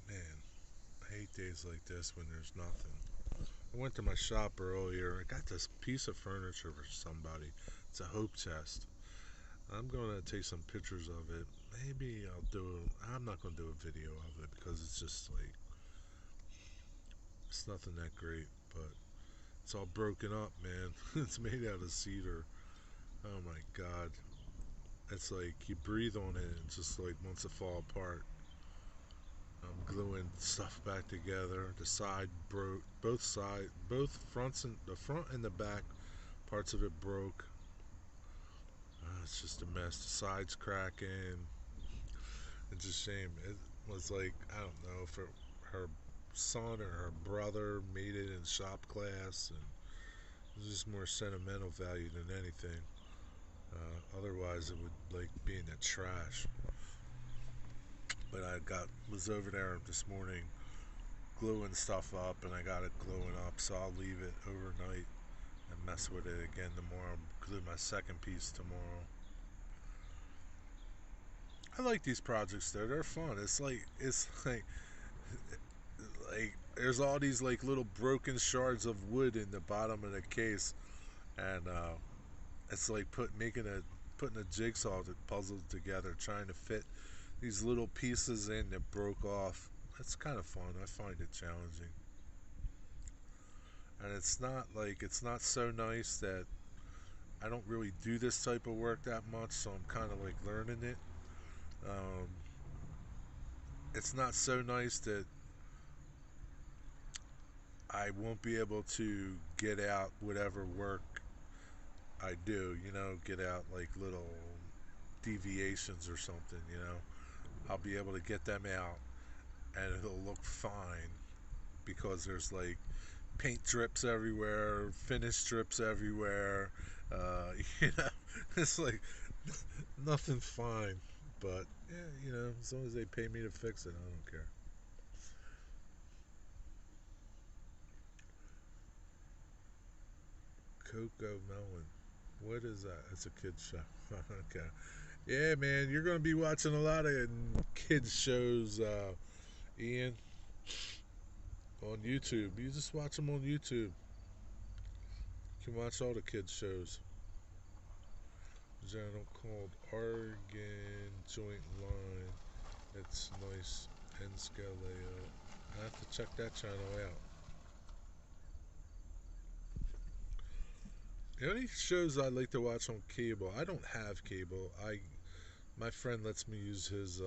Man, I hate days like this when there's nothing. I went to my shop earlier. I got this piece of furniture for somebody. It's a hope chest. I'm gonna take some pictures of it. Maybe I'll do. I'm not gonna do a video of it because it's just like it's nothing that great. But it's all broken up, man. It's made out of cedar. Oh my god. It's like you breathe on it and it just like wants to fall apart. I'm gluing stuff back together. The side broke. Both fronts and the front and the back parts of it broke. It's just a mess. The sides cracking. It's a shame. It was like I don't know if her son or her brother made it in shop class, and it was just more sentimental value than anything. Otherwise, it would like be in the trash. But I was over there this morning gluing stuff up, and I got it gluing up, so I'll leave it overnight and mess with it again tomorrow. Glue my second piece tomorrow. I like these projects though; they're fun. It's like there's all these like little broken shards of wood in the bottom of the case, and it's like putting a jigsaw puzzle together, trying to fit these little pieces in that broke off. It's kind of fun. I find it challenging, and it's not so nice that I don't really do this type of work that much, so I'm kind of like learning it. Um, it's not so nice that I won't be able to get out whatever work I do, get out like little deviations or something, I'll be able to get them out and it'll look fine because there's like paint drips everywhere, finish drips everywhere. You know, it's like nothing's fine. But yeah, as long as they pay me to fix it, I don't care. Coco Melon. What is that? It's a kids show. Okay. Yeah, man, you're gonna be watching a lot of kids shows, Ian, on YouTube. You just watch them on YouTube. You can watch all the kids shows. Channel called Oregon Joint Line. It's nice and scale layout. I have to check that channel out. The only shows I like to watch on cable, I don't have cable. My friend lets me use his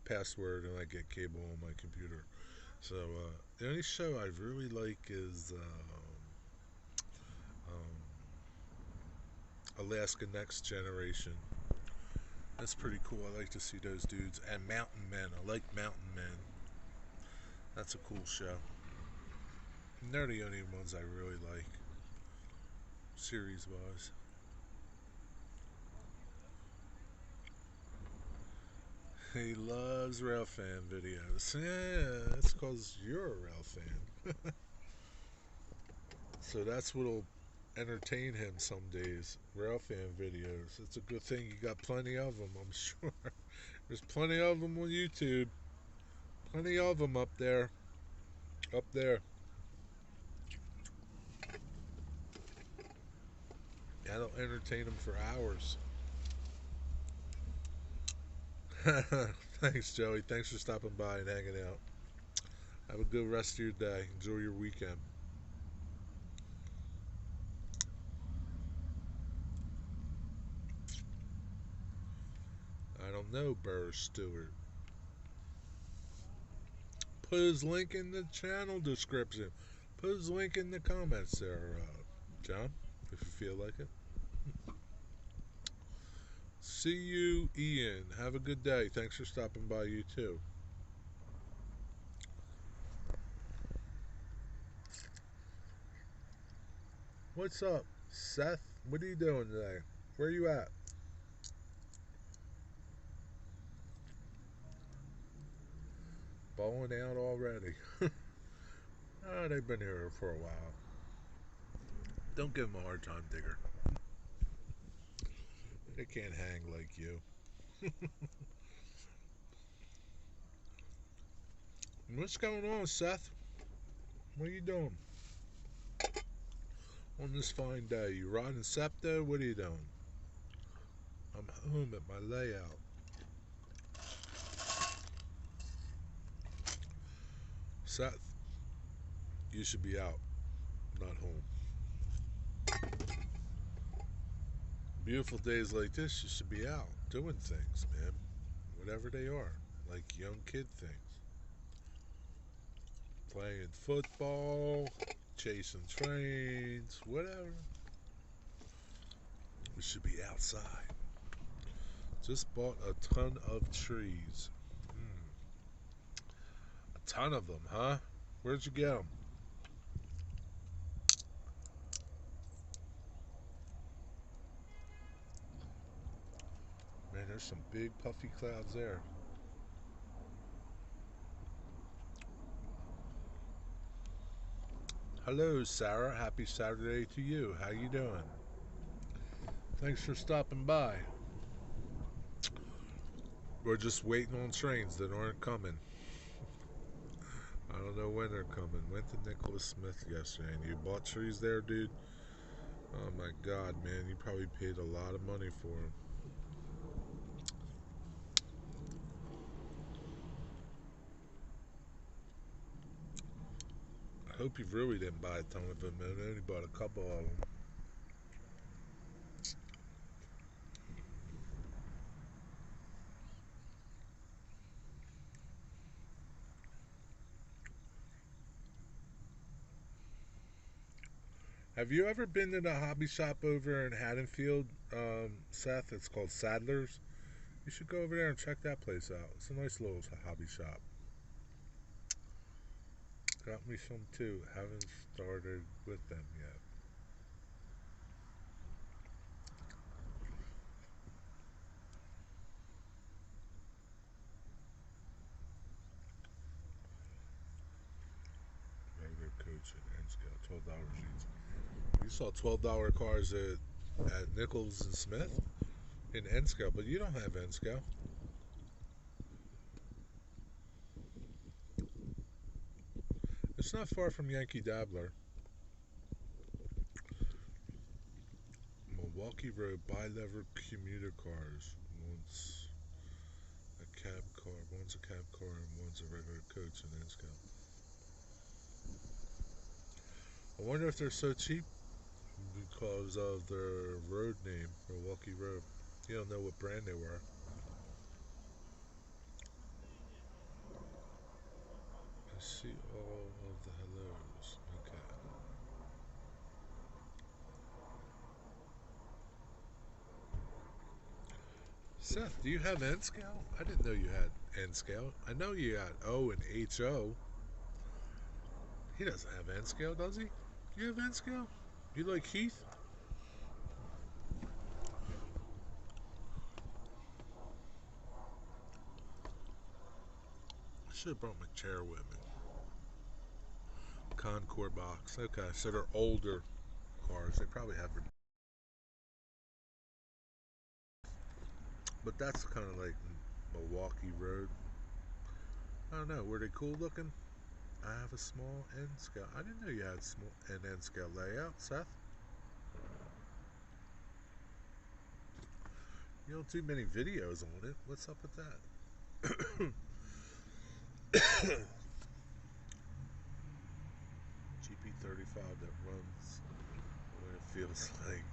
password and I get cable on my computer. So the only show I really like is Alaska Next Generation. That's pretty cool. I like to see those dudes. And Mountain Men. I like Mountain Men. That's a cool show. And they're the only ones I really like, series wise. He loves rail fan videos. Yeah, that's because you're a rail fan. So that's what'll entertain him some days. Rail fan videos. It's a good thing you got plenty of them, I'm sure. There's plenty of them on YouTube. Plenty of them up there. Up there. That'll entertain him for hours. Thanks, Joey. Thanks for stopping by and hanging out. Have a good rest of your day. Enjoy your weekend. I don't know, Burr Stewart. Put his link in the channel description. Put his link in the comments there, John, if you feel like it. See you, Ian. Have a good day. Thanks for stopping by, you too. What's up, Seth? What are you doing today? Where are you at? Balling out already. Oh, they've been here for a while. Don't give them a hard time, Digger. They can't hang like you. What's going on, Seth? What are you doing on this fine day? You riding Septo? What are you doing? I'm home at my layout. Seth, you should be out, not home. Beautiful days like this, you should be out doing things, man. Whatever they are, like young kid things. Playing football, chasing trains, whatever. We should be outside. Just bought a ton of trees. A ton of them, huh? Where'd you get them? Man, there's some big puffy clouds there. Hello, Sarah. Happy Saturday to you. How you doing? Thanks for stopping by. We're just waiting on trains that aren't coming. I don't know when they're coming. Went to Nicholas Smith yesterday, and you bought trees there, dude. Oh my God, man! You probably paid a lot of money for them. I hope you really didn't buy a ton of them, man. I only bought a couple of them. Have you ever been to the hobby shop over in Haddonfield, Seth? It's called Sadler's. You should go over there and check that place out. It's a nice little hobby shop. Got me some too. Haven't started with them yet. Regular coach and end scale, $12 sheets. You saw $12 cars at Nichols and Smith in end scale, but you don't have end scale. It's not far from Yankee Dabbler. Milwaukee Road bi-level commuter cars. A cab car. One's a cab car and one's a regular coach in end scale. I wonder if they're so cheap because of their road name, Milwaukee Road. You don't know what brand they were. I see all of the hellos. Okay. Seth, do you have N scale? I didn't know you had N scale. I know you got O and HO. He doesn't have N scale, does he? You have N scale? You like Heath? I should have brought my chair with me. Concord box. Okay, so they're older cars. They probably have their. But that's kind of like Milwaukee Road. I don't know. Were they cool looking? I have a small N scale. I didn't know you had small an N scale layout, Seth. You don't do many videos on it. What's up with that? GP35 that runs when it feels like.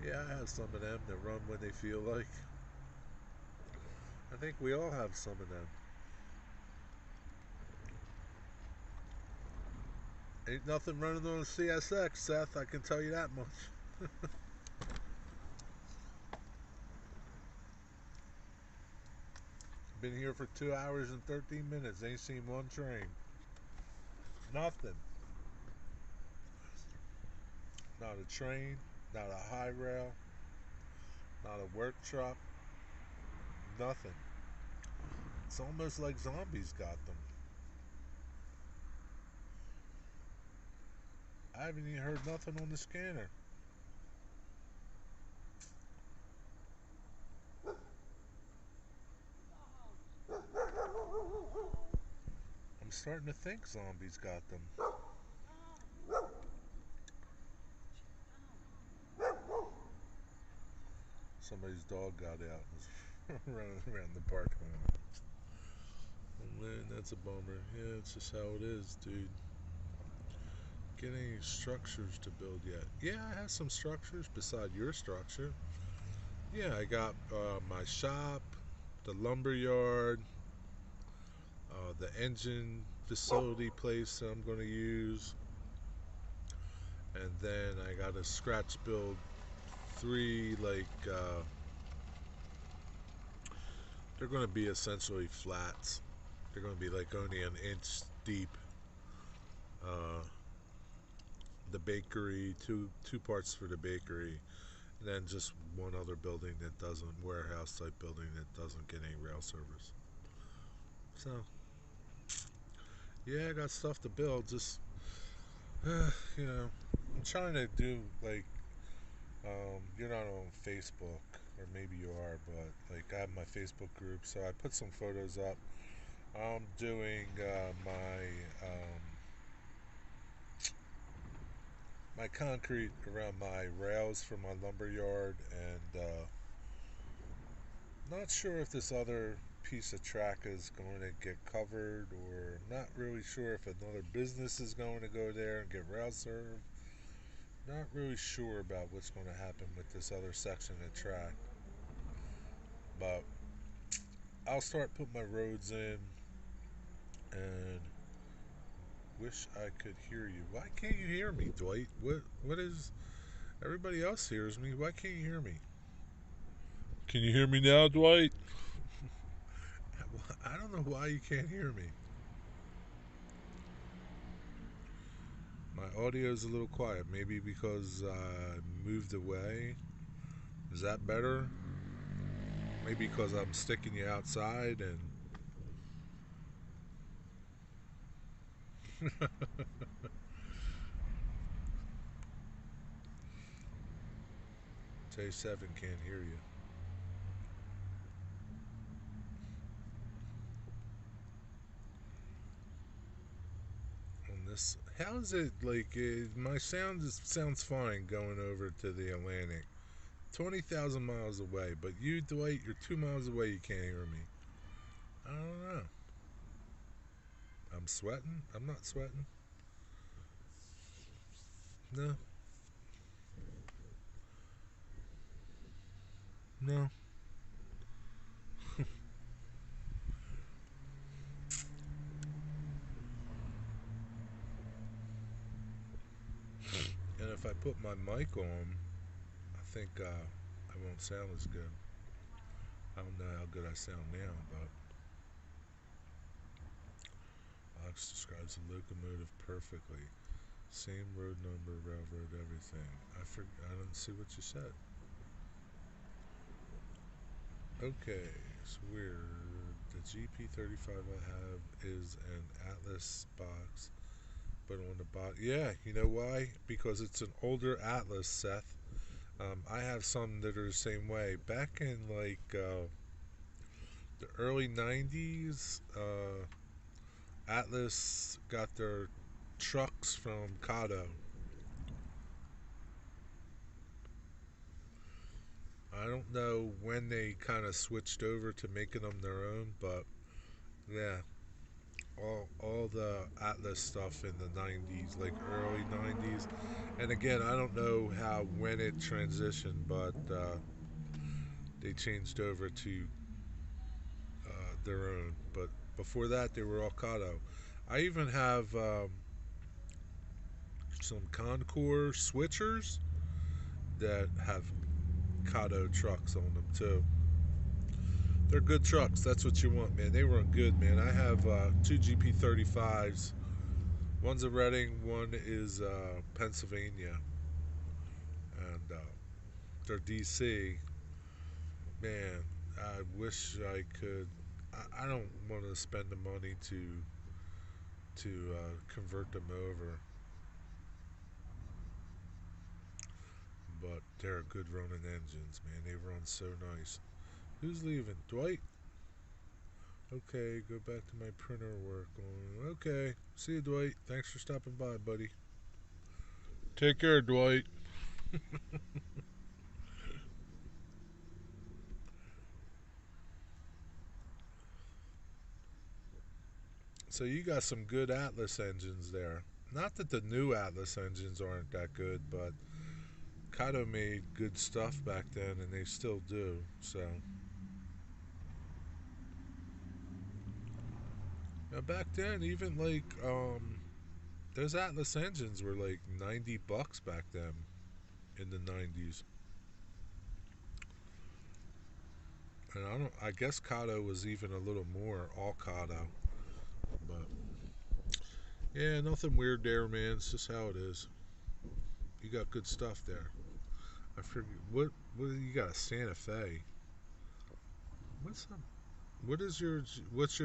Yeah, I have some of them that run when they feel like. I think we all have some of them. Ain't nothing running on a CSX, Seth. I can tell you that much. Been here for 2 hours and 13 minutes. Ain't seen one train. Nothing. Not a train. Not a high rail. Not a work truck. Nothing. It's almost like zombies got them. I haven't even heard nothing on the scanner. I'm starting to think zombies got them. Somebody's dog got out and was running around the parking lot. Oh man, that's a bummer. Yeah, it's just how it is, dude. Get any structures to build yet? Yeah, I have some structures beside your structure. Yeah, I got my shop, the lumber yard, the engine facility place that I'm going to use, and then I got to scratch build three they're going to be essentially flats. They're going to be like only an inch deep. Uh, the bakery, two parts for the bakery, and then just one other building that doesn't warehouse type building that doesn't get any rail service. So yeah, I got stuff to build. Just you know, I'm trying to do like you're not on Facebook, or maybe you are, but like I have my Facebook group, so I put some photos up I'm doing my concrete around my rails for my lumber yard, and not sure if this other piece of track is going to get covered, or not really sure if another business is going to go there and get rail served. Not really sure about what's going to happen with this other section of track, but I'll start putting my roads in, and wish I could hear you. Why can't you hear me, Dwight? What is everybody else hears me? Why can't you hear me? Can you hear me now, Dwight? I don't know why you can't hear me. My audio is a little quiet. Maybe because I moved away. Is that better? Maybe because I'm sticking you outside and. J7 can't hear you. On this, how is it like? My sounds fine going over to the Atlantic. 20,000 miles away, but you, Dwight, you're 2 miles away. You can't hear me. I don't know. I'm sweating. I'm not sweating. No, no. And if I put my mic on, I think I won't sound as good. I don't know how good I sound now, but Ox describes the locomotive perfectly. Same road number, railroad, everything. I didn't see what you said. Okay, it's weird. The GP35 I have is an Atlas box, but on the bottom, yeah, you know why? Because it's an older Atlas, Seth. I have some that are the same way. Back in like the early '90s, Atlas got their trucks from Kato. I don't know when they kind of switched over to making them their own, but yeah, all the Atlas stuff in the '90s, like early '90s, and again, I don't know how when it transitioned, but they changed over to their own. But before that, they were all Kato. I even have some Concours switchers that have Kato trucks on them too. They're good trucks. That's what you want, man. They run good, man. I have two GP35s. One's a Reading, one is Pennsylvania, and they're DC. Man, I wish I could. I don't want to spend the money to convert them over, but they're good running engines, man. They run so nice. Who's leaving? Dwight? Okay, go back to my printer work. Okay, see you, Dwight. Thanks for stopping by, buddy. Take care, Dwight. So you got some good Atlas engines there. Not that the new Atlas engines aren't that good, but Kato made good stuff back then, and they still do. So now back then, even like those Atlas engines were like $90 back then in the '90s, and I don't. I guess Kato was even a little more all Kato, but yeah, nothing weird there, man. It's just how it is. You got good stuff there. I forget what you got. A Santa Fe. What's up? What's your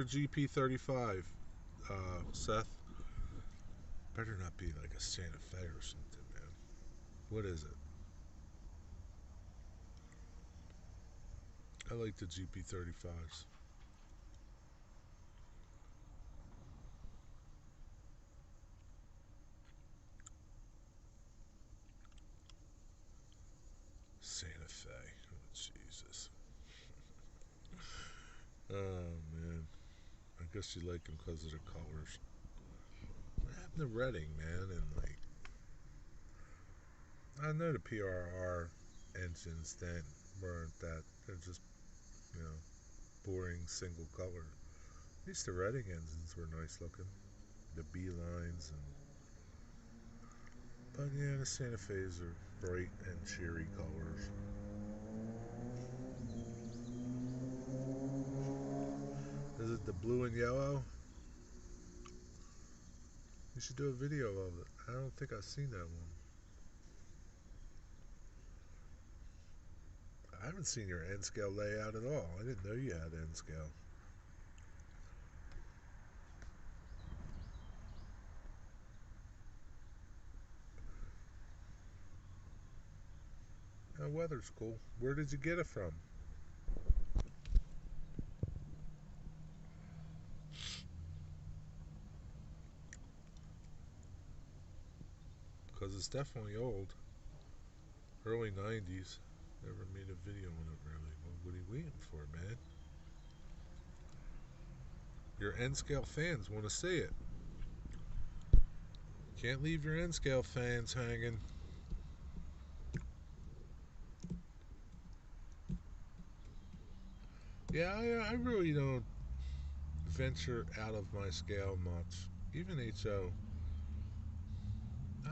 GP35, Seth? Better not be like a Santa Fe or something, man. What is it? I like the GP35s. guess you like them because of the colors. What happened to Reading, man? And like, I know the PRR engines that weren't that. They're just, you know, boring single color. At least the Reading engines were nice looking. The B lines and. But yeah, the Santa Fe's are bright and cheery colors. Is it the blue and yellow? You should do a video of it. I don't think I've seen that one. I haven't seen your N scale layout at all. I didn't know you had N scale. The weather's cool. Where did you get it from? Because it's definitely old. Early 90s. Never made a video on it really. Well, what are you waiting for, man? Your N scale fans want to see it. Can't leave your N scale fans hanging. Yeah, I really don't venture out of my scale much. Even HO.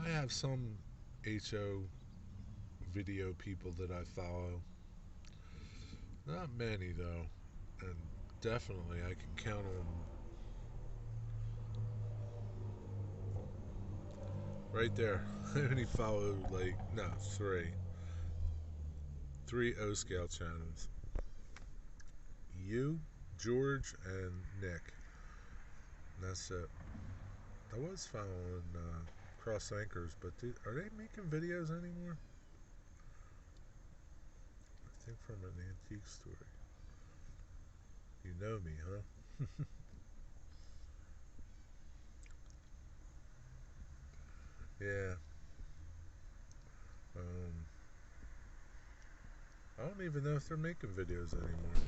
I have some HO video people that I follow. Not many though. And definitely I can count on right there. I only follow like three O scale channels. You, George, and Nick. And that's it. I was following Cross Anchors, but are they making videos anymore? I think from an antique store. You know me, huh? Yeah. Um, I don't even know if they're making videos anymore.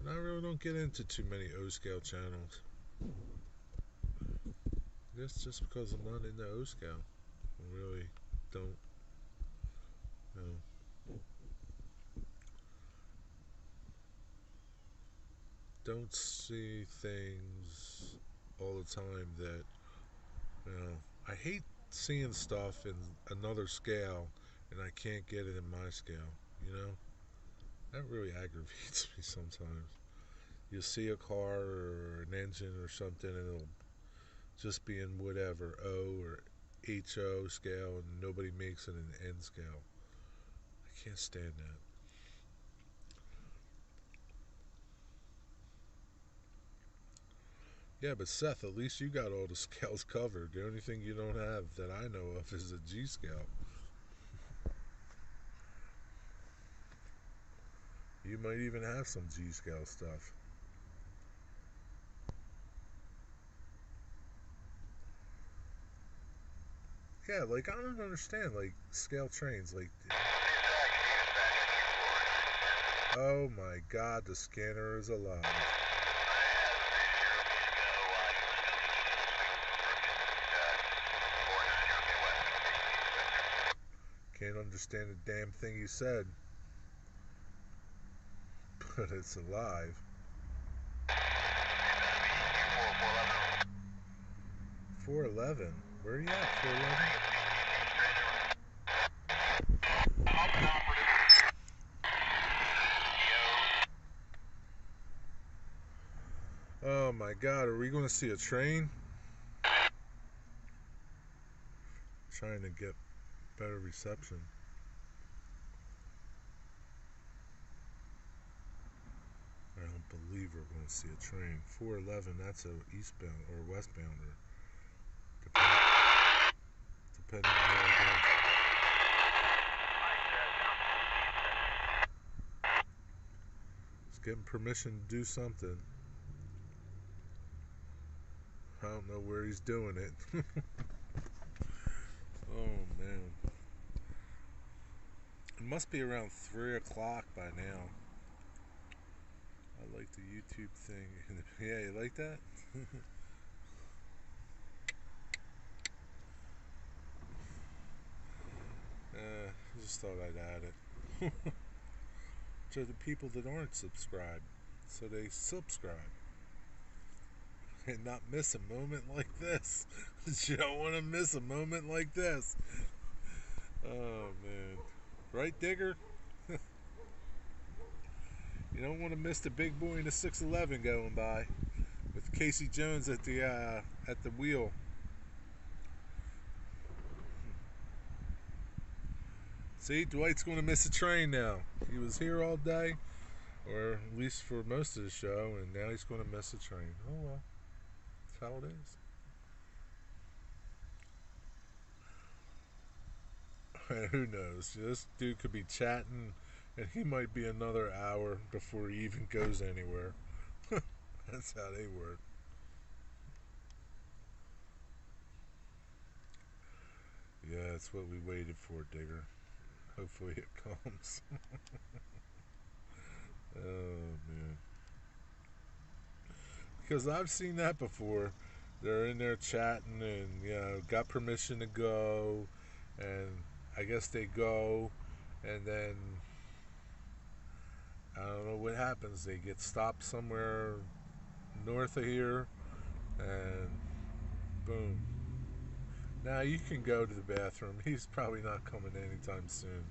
And I really don't get into too many O scale channels. I guess just because I'm not into O scale. I really don't, you know, don't see things all the time that, you know, I hate seeing stuff in another scale and I can't get it in my scale, you know? That really aggravates me sometimes. You'll see a car or an engine or something and it'll just be in whatever O or HO scale and nobody makes it in N scale. I can't stand that. Yeah, but Seth, at least you got all the scales covered. The only thing you don't have that I know of is a G scale. You might even have some G scale stuff. Yeah, like I don't understand like scale trains. Like, oh my God, the scanner is alive. Can't understand a damn thing you said, but it's alive. 411. Where are you at? 411. Oh my God, are we going to see a train? Trying to get better reception. I don't believe we're going to see a train. 411, that's a eastbound or westbounder. Depending on where it goes. It's getting permission to do something. I don't know where he's doing it. Oh man. It must be around 3 o'clock by now. I like the YouTube thing. Yeah, you like that? I just thought I'd add it to the people that aren't subscribed, so they subscribe and not miss a moment like this. You don't want to miss a moment like this. Oh man, right, Digger? You don't want to miss the big boy in the 611 going by with Casey Jones at the wheel. See, Dwight's going to miss a train now. He was here all day, or at least for most of the show, and now he's going to miss a train. Oh well, that's how it is. Who knows? This dude could be chatting, and he might be another hour before he even goes anywhere. That's how they work. Yeah, that's what we waited for, Digger. Hopefully it comes. Oh man, because I've seen that before. They're in there chatting and got permission to go, and I guess they go, and then I don't know what happens. They get stopped somewhere north of here, and boom. Now you can go to the bathroom. He's probably not coming anytime soon.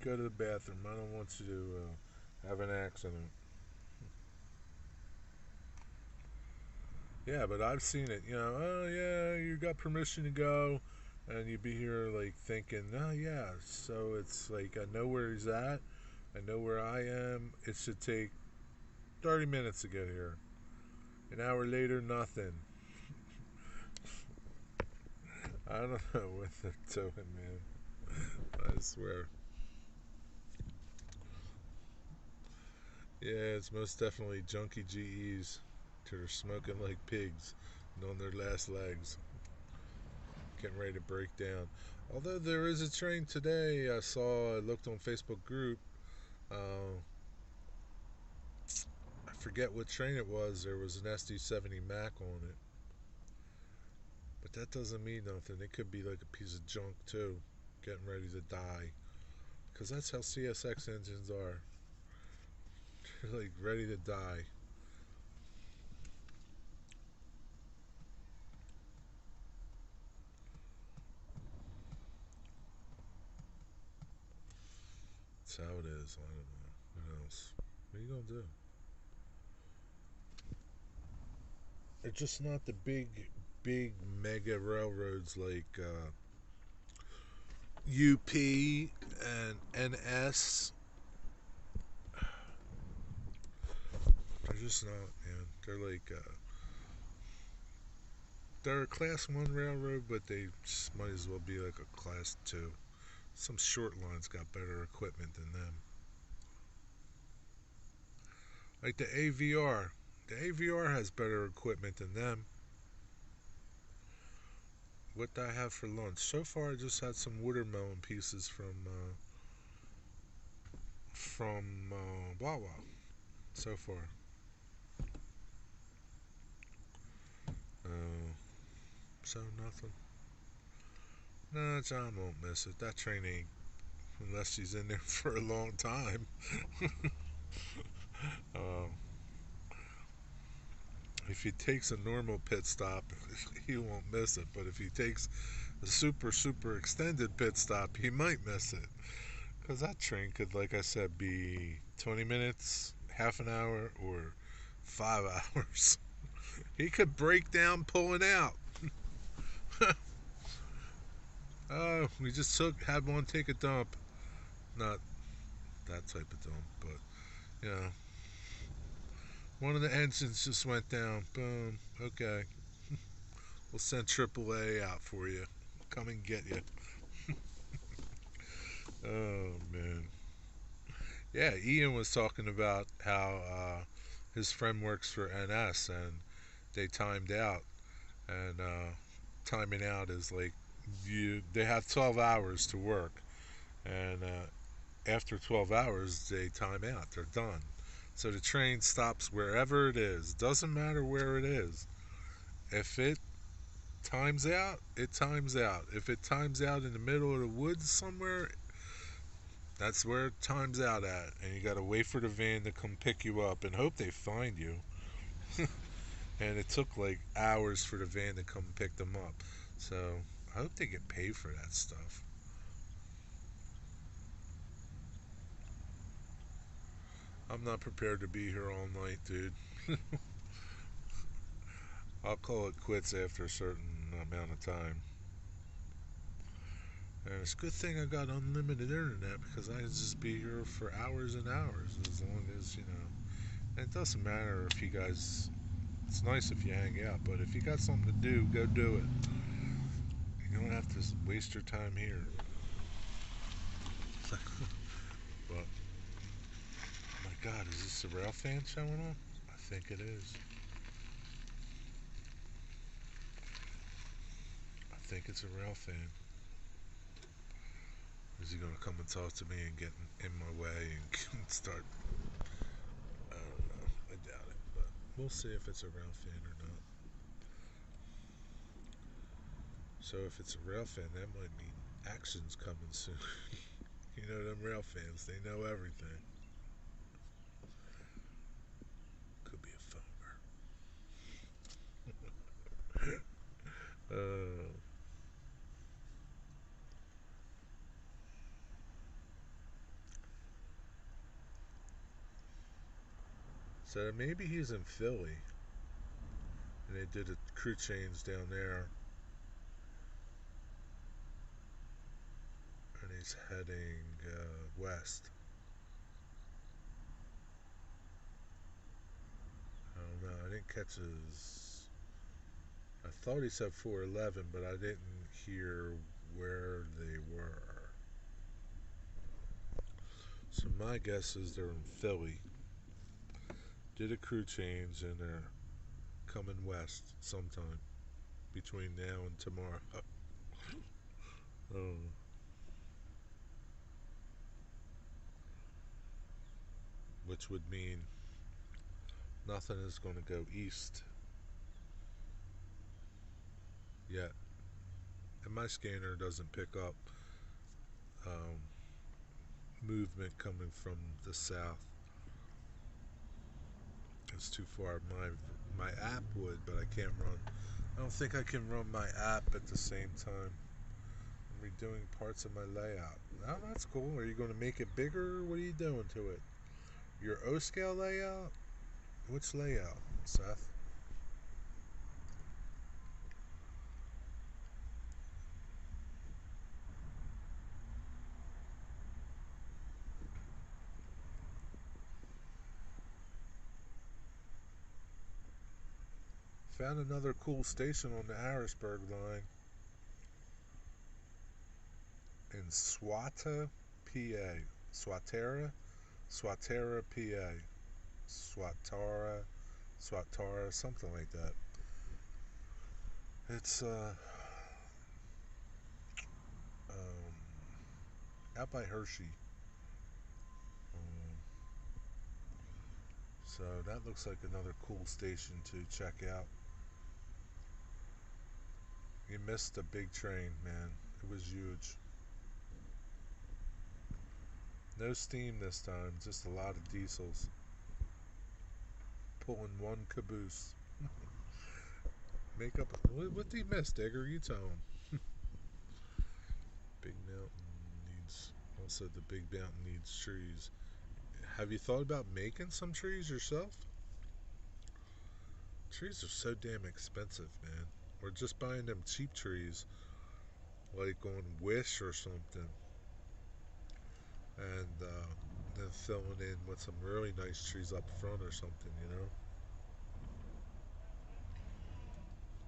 Go to the bathroom. I don't want you to have an accident. Yeah, but I've seen it. Oh yeah, you got permission to go, and you'd be here like thinking, oh yeah. So it's like I know where he's at, I know where I am. It should take 30 minutes to get here. An hour later, nothing. I don't know what they're doing, man. I swear. Yeah, it's most definitely junky GEs. They're smoking like pigs and on their last legs, getting ready to break down. Although there is a train today, I looked on Facebook group. Uh, I forget what train it was. There was an SD70 Mac on it, but that doesn't mean nothing. It could be like a piece of junk too, getting ready to die. Because that's how CSX engines are. They're like ready to die. That's how it is. I don't know. What else? What are you gonna do? They're just not the big mega railroads like UP and NS. They're just not, man. They're a class one railroad, but they just might as well be like a class two. Some short lines got better equipment than them, like the AVR. The AVR has better equipment than them. What did I have for lunch? So far, I just had some watermelon pieces from Wawa. So far, uh, so nothing. No, John won't miss it. That train ain't unless she's in there for a long time. Uh, if he takes a normal pit stop, he won't miss it. But if he takes a super extended pit stop, he might miss it. Because that train could, like I said, be 20 minutes, half an hour, or 5 hours. He could break down pulling out. Oh, we just had one take a dump. Not that type of dump, but you know, one of the engines just went down. Boom. Okay, we'll send AAA out for you. Come and get you. Oh man. Yeah, Ian was talking about how his friend works for NS and they timed out, and timing out is like they have 12 hours to work, and after 12 hours, they time out. They're done. So the train stops wherever it is. Doesn't matter where it is. If it times out, it times out. If it times out in the middle of the woods somewhere, that's where it times out at. And you got to wait for the van to come pick you up and hope they find you. And it took like hours for the van to come pick them up. So I hope they get paid for that stuff. I'm not prepared to be here all night, dude. I'll call it quits after a certain amount of time. And it's a good thing I got unlimited internet because I could just be here for hours and hours as long as, you know. And it doesn't matter if you guys. It's nice if you hang out, but if you got something to do, go do it. You don't have to waste your time here. But, my God, is this a rail fan showing up? I think it is. I think it's a rail fan. Is he gonna come and talk to me and get in my way and start? I don't know. I doubt it, but we'll see if it's a rail fan or not. So if it's a rail fan, that might mean action's coming soon. You know them rail fans, they know everything. Could be a phoner. So maybe he's in Philly, and they did a crew change down there, and he's heading west. I don't know. I didn't catch his. I thought he said 411, but I didn't hear where they were. So my guess is they're in Philly. Did a crew change and they're coming west sometime between now and tomorrow. Oh, which would mean nothing is going to go east yet. And my scanner doesn't pick up um, movement coming from the south. It's too far. My app would, but I can't run. I don't think I can run my app at the same time. I'm redoing parts of my layout. Oh, that's cool. Are you going to make it bigger? What are you doing to it? Your O scale layout? Which layout, Seth? Found another cool station on the Harrisburg line in Swata, PA. Swatara, PA. Swatara, Swatara, something like that. It's um, out by Hershey. Um, so that looks like another cool station to check out. You missed a big train, man. It was huge. No steam this time, just a lot of diesels pulling one caboose. Make up. What do you miss, Digger? You tell him. Big mountain needs. Also, the big mountain needs trees. Have you thought about making some trees yourself? Trees are so damn expensive, man. Or just buying them cheap trees, like on Wish or something, and then filling in with some really nice trees up front or something, you know.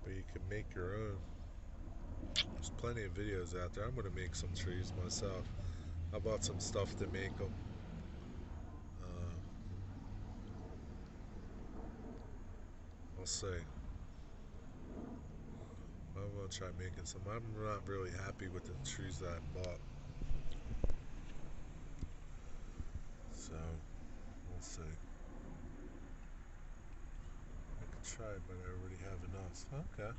But you can make your own. There's plenty of videos out there. I'm gonna make some trees myself. I bought some stuff to make them. Uh, I'll see. I'm gonna try making some. I'm not really happy with the trees that I bought. see. I could try, but I already have enough. Okay.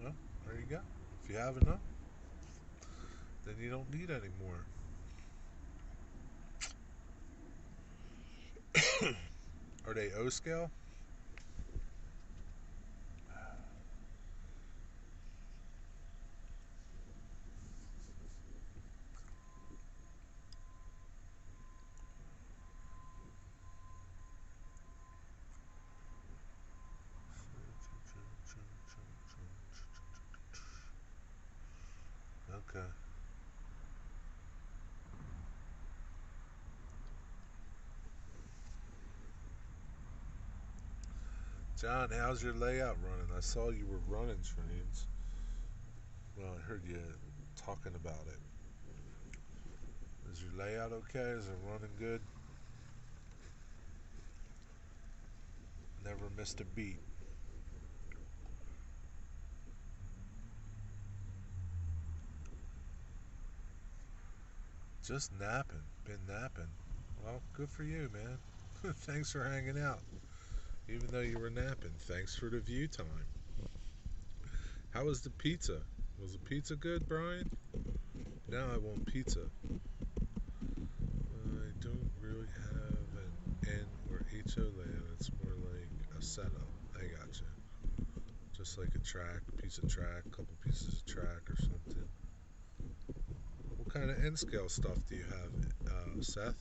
Well, there you go. If you have enough, then you don't need any more. Are they O scale? Okay. John, how's your layout running? I saw you were running trains. Well, I heard you talking about it. Is your layout okay? Is it running good? Never missed a beat. Just napping. Been napping. Well, good for you, man. Thanks for hanging out. Even though you were napping, thanks for the view time. How was the pizza? Was the pizza good, Brian? Now I want pizza. I don't really have an N or HO layout. It's more like a setup. I gotcha. Just like a track, piece of track, couple pieces of track or something. What kind of N scale stuff do you have, Seth?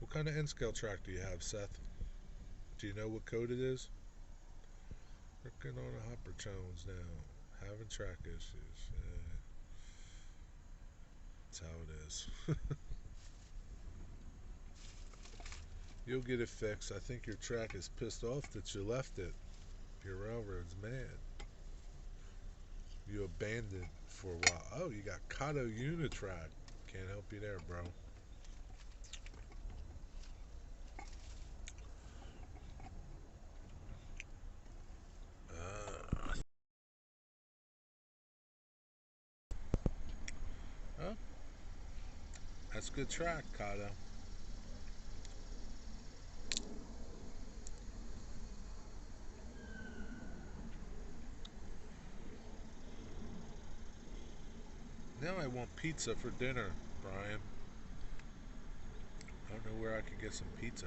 What kind of N scale track do you have, Seth? Do you know what code it is? Working on a Hopper Jones now. Having track issues. That's how it is. You'll get it fixed. I think your track is pissed off that you left it. Your railroad's mad. You abandoned for a while. Oh, you got Kato Unitrack. Can't help you there, bro. Uh, oh, that's a good track, Kato. Now I want pizza for dinner, Brian. I don't know where I can get some pizza.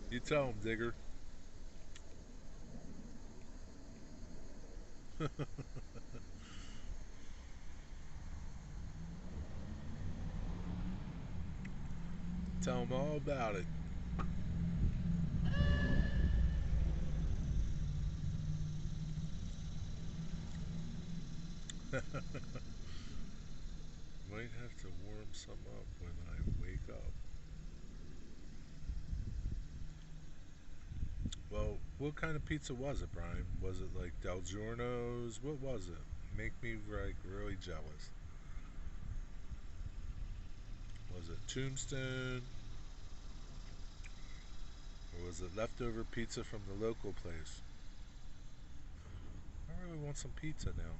You tell him, Digger. Tell him all about it. Might have to warm some up when I wake up. Well, what kind of pizza was it, Brian? Was it like Del Giorno's? What was it? Make me like really jealous. Was it Tombstone? Or was it leftover pizza from the local place? I really want some pizza now.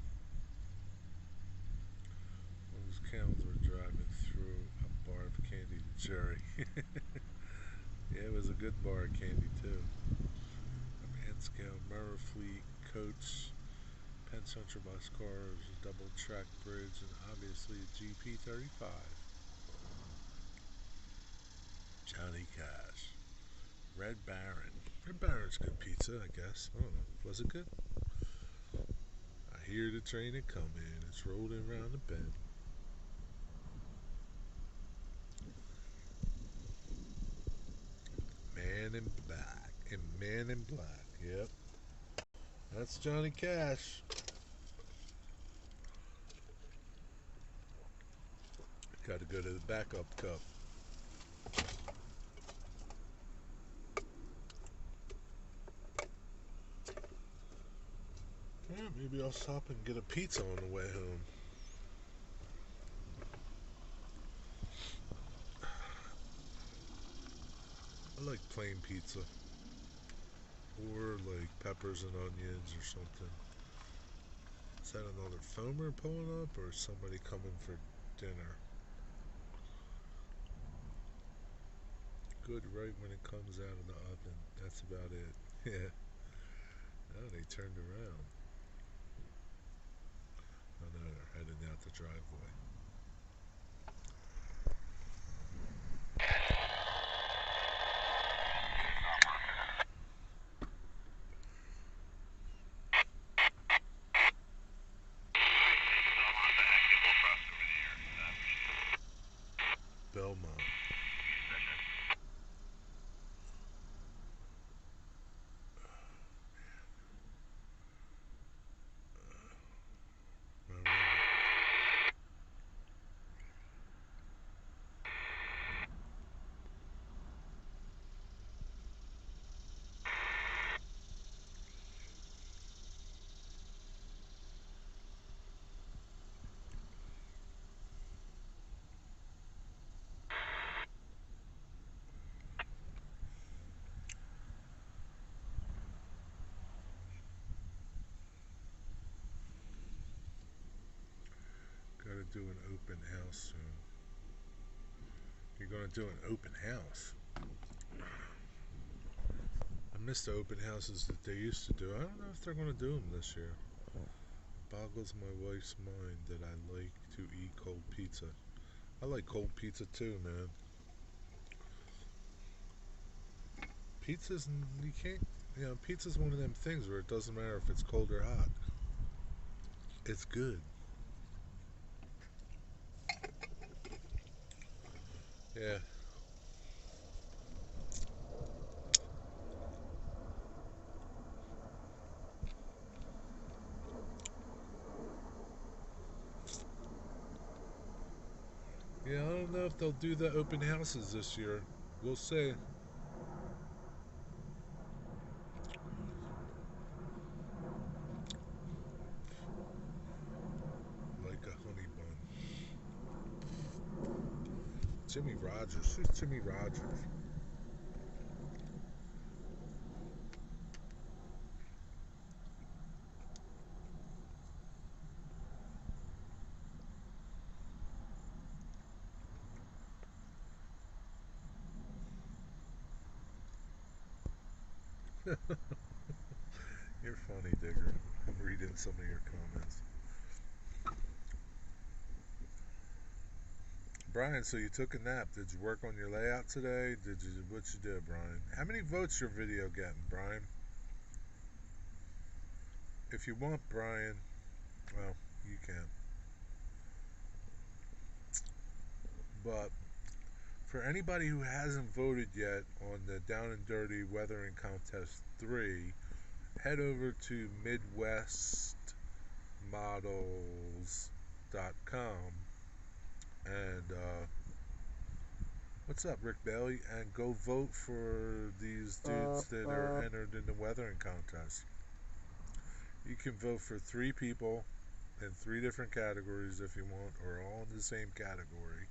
Those cows were driving through a bar of candy to Jerry. Yeah, it was a good bar of candy too. Manscale, Mirror Fleet, Coach, Penn Central bus cars, double track bridge, and obviously a GP35. Johnny Cash. Red Baron. Red Baron's good pizza, I guess. I don't know. Was it good? I hear the train a coming. It's rolling around the bend. Man in Black. And Man in Black. Yep. That's Johnny Cash. Got to go to the backup cup. Yeah, maybe I'll stop and get a pizza on the way home. I like plain pizza. Or like peppers and onions or something. Is that another foamer pulling up or somebody coming for dinner? Good right when it comes out of the oven. That's about it. Yeah. Oh, they turned around. Oh no, they're heading out the driveway. Belmont. All right. Gotta do an open house soon. You're gonna do an open house. I miss the open houses that they used to do. I don't know if they're gonna do them this year. Boggles my wife's mind that I like to eat cold pizza. I like cold pizza too, man. Pizza's you can't pizza's one of them things where it doesn't matter if it's cold or hot. It's good. Yeah. Yeah, I don't know if they'll do the open houses this year. We'll see. Like a honey bun. Jimmy Rogers. Who's Jimmy Rogers? You're funny, Digger. I'm reading some of your comments. Brian, so you took a nap. Did you work on your layout today? Did you what you did, Brian? How many votes your video getting, Brian? If you want, Brian, well, you can. But for anybody who hasn't voted yet on the Down and Dirty Weathering Contest 3, head over to MidwestModels.com and what's up, Rick Bailey? And go vote for these dudes that are entered in the weathering contest. You can vote for three people in three different categories if you want, or all in the same category.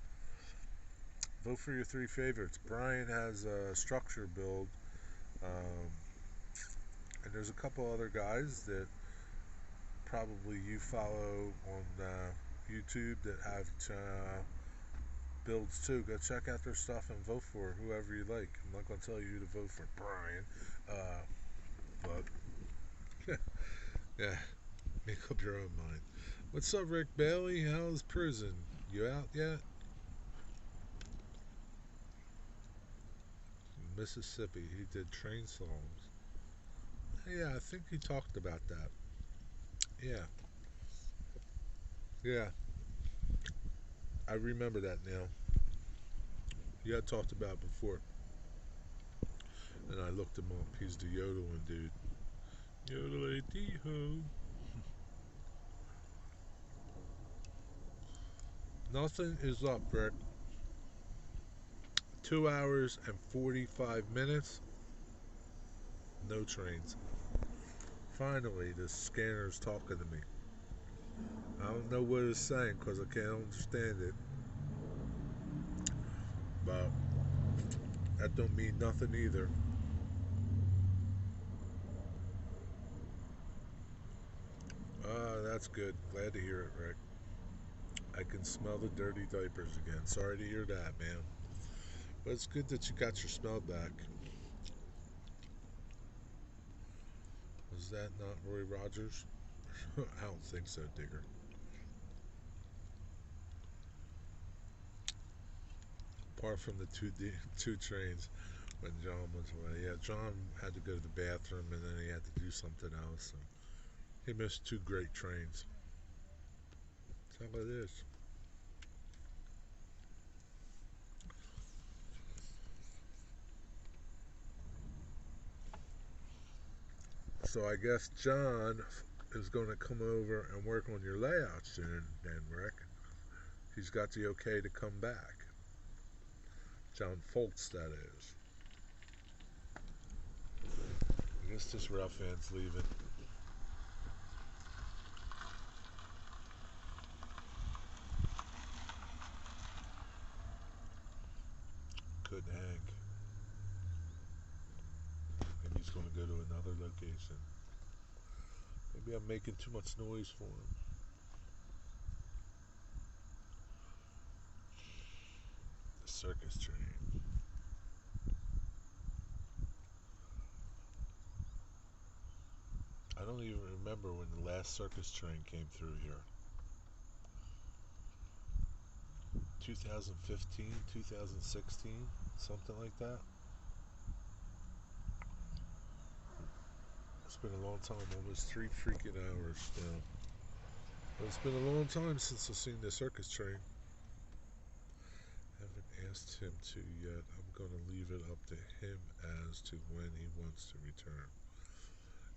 Vote for your three favorites. Brian has a structure build, um, and there's a couple other guys that probably you follow on YouTube that have builds too. Go check out their stuff and vote for whoever you like. I'm not going to tell you who to vote for, Brian, but yeah, make up your own mind. What's up, Rick Bailey? How's prison? You out yet? Mississippi. He did train songs. Yeah, I think he talked about that. Yeah, yeah, I remember that now. You had talked about it before, and I looked him up. He's the yodeling dude. Yodelay dee ho. Nothing is up, Rick. 2 hours and 45 minutes. No trains. Finally, the scanner's talking to me. I don't know what it's saying because I can't understand it. But that don't mean nothing either. That's good. Glad to hear it, Rick. I can smell the dirty diapers again. Sorry to hear that, man. But it's good that you got your smell back. Was that not Roy Rogers? I don't think so, Digger. Apart from the two trains when John was away. Yeah, John had to go to the bathroom and then he had to do something else. And he missed two great trains. That's how it is. So I guess John is going to come over and work on your layout soon, then, Rick. He's got the okay to come back. John Foltz, that is. I guess this rough end's leaving. Couldn't hang. Maybe he's going to go to another location. Maybe I'm making too much noise for him. The circus train. I don't even remember when the last circus train came through here. 2015, 2016, something like that. It's been a long time, almost 3 freaking hours now. But it's been a long time since I've seen the circus train. Haven't asked him to yet. I'm going to leave it up to him as to when he wants to return.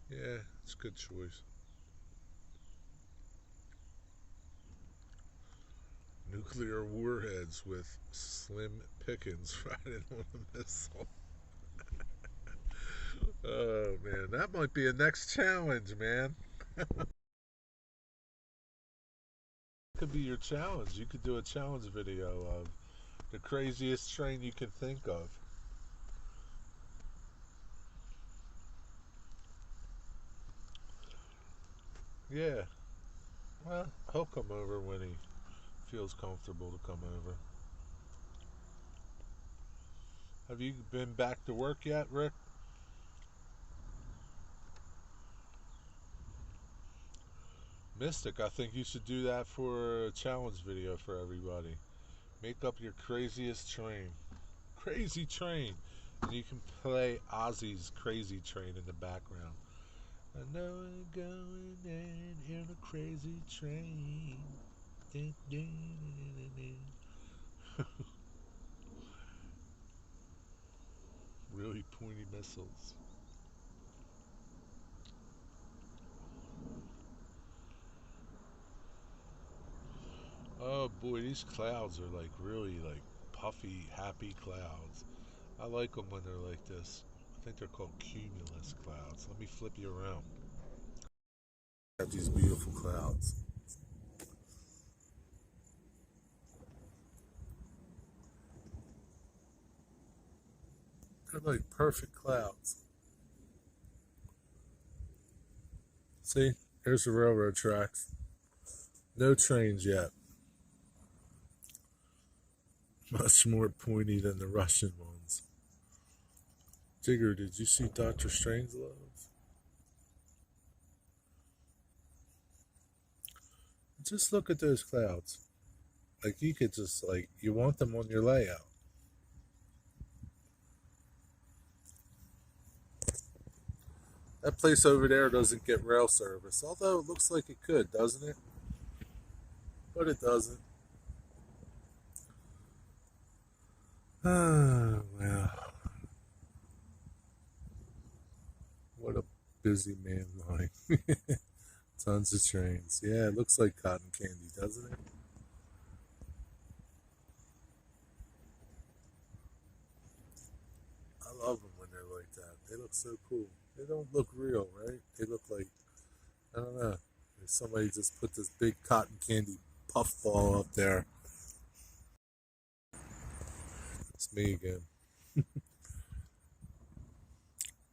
Yeah, it's a good choice. Nuclear warheads with slim pickings riding on a missile. Oh man, that might be a next challenge, man. Could be your challenge. You could do a challenge video of the craziest train you can think of. Yeah. Well, he'll come over when he feels comfortable to come over. Have you been back to work yet, Rick? Mystic, I think you should do that for a challenge video for everybody. Make up your craziest train. Crazy train. And you can play Ozzy's Crazy Train in the background. I know I'm going in a crazy train. Really pointy missiles. Oh boy, these clouds are like really like puffy, happy clouds. I like them when they're like this. I think they're called cumulus clouds. Let me flip you around. Got these beautiful clouds. They're like perfect clouds. See, here's the railroad tracks. No trains yet. Much more pointy than the Russian ones. Digger, did you see Dr. Strangelove? Just look at those clouds. Like you could just like you want them on your layout. That place over there doesn't get rail service, although it looks like it could, doesn't it? But it doesn't. Ah, well. What a busy man line. Tons of trains. Yeah, it looks like cotton candy, doesn't it? I love them when they're like that. They look so cool. They don't look real, right? They look like, I don't know. Somebody just put this big cotton candy puffball up there. It's me again.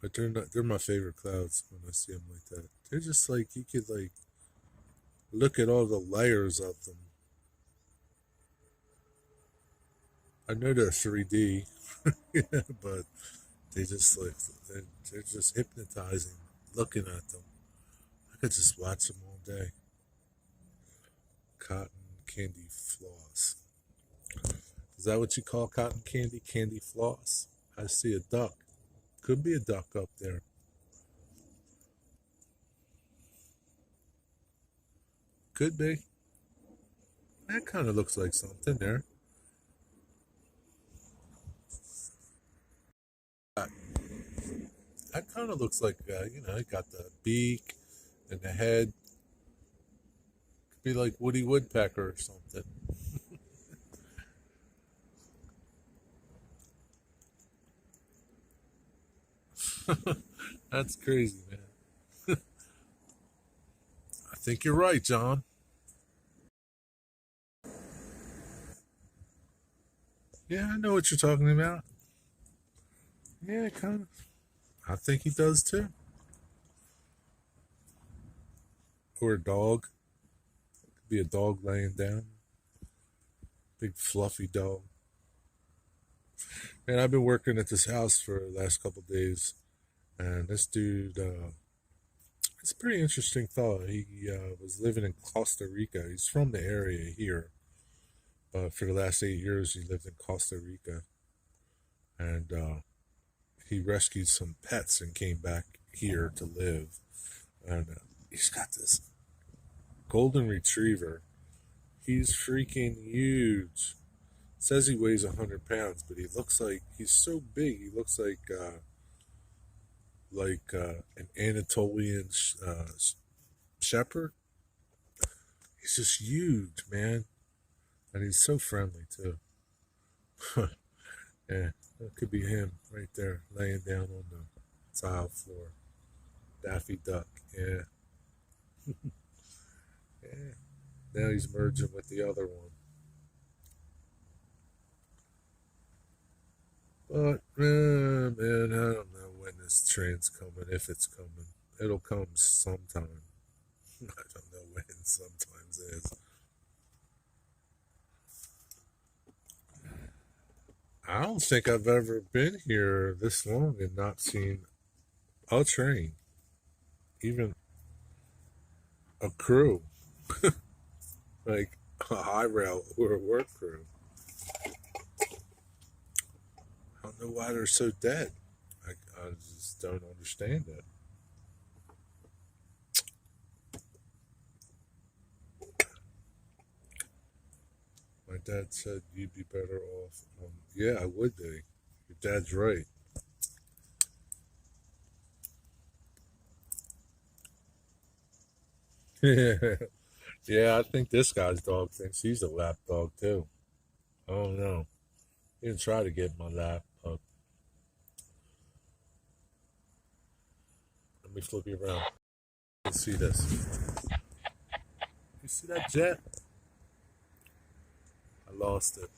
But they're not, they're my favorite clouds when I see them like that. They're just like, you could like, Look at all the layers of them. I know they're 3D, but they just like they're just hypnotizing. Looking at them, I could just watch them all day. Cotton candy floss. Is that what you call cotton candy? Candy floss? I see a duck. Could be a duck up there. Could be. That kind of looks like something there. That, that kind of looks like, it got the beak and the head. Could be like Woody Woodpecker or something. That's crazy, man. I think you're right, John. Yeah, I know what you're talking about. Yeah, kind of. I think he does too. Or a dog. Could be a dog laying down. Big fluffy dog. And I've been working at this house for the last couple of days, and this dude, it's a pretty interesting fellow. He was living in Costa Rica. He's from the area here, but for the last 8 years, he lived in Costa Rica, and he rescued some pets and came back here to live. And he's got this golden retriever. He's freaking huge. Says he weighs 100 pounds, but he looks like he's so big. He looks like an Anatolian shepherd. He's just huge, man, and he's so friendly too. Yeah, that could be him right there, laying down on the tile floor. Daffy Duck. Yeah, yeah. Now he's merging with the other one. But man, I don't know when this train's coming. If it's coming, it'll come sometime. I don't know when. Sometimes is. I don't think I've ever been here this long and not seen a train, even a crew, like a high rail or a work crew. I don't know why they're so dead. I just don't understand it. My dad said you'd be better off. Yeah, I would be. Your dad's right. Yeah, I think this guy's dog thinks he's a lap dog too. I don't know. He didn't try to get in my lap. Let me flip you around. You see this? You see that jet? I lost it.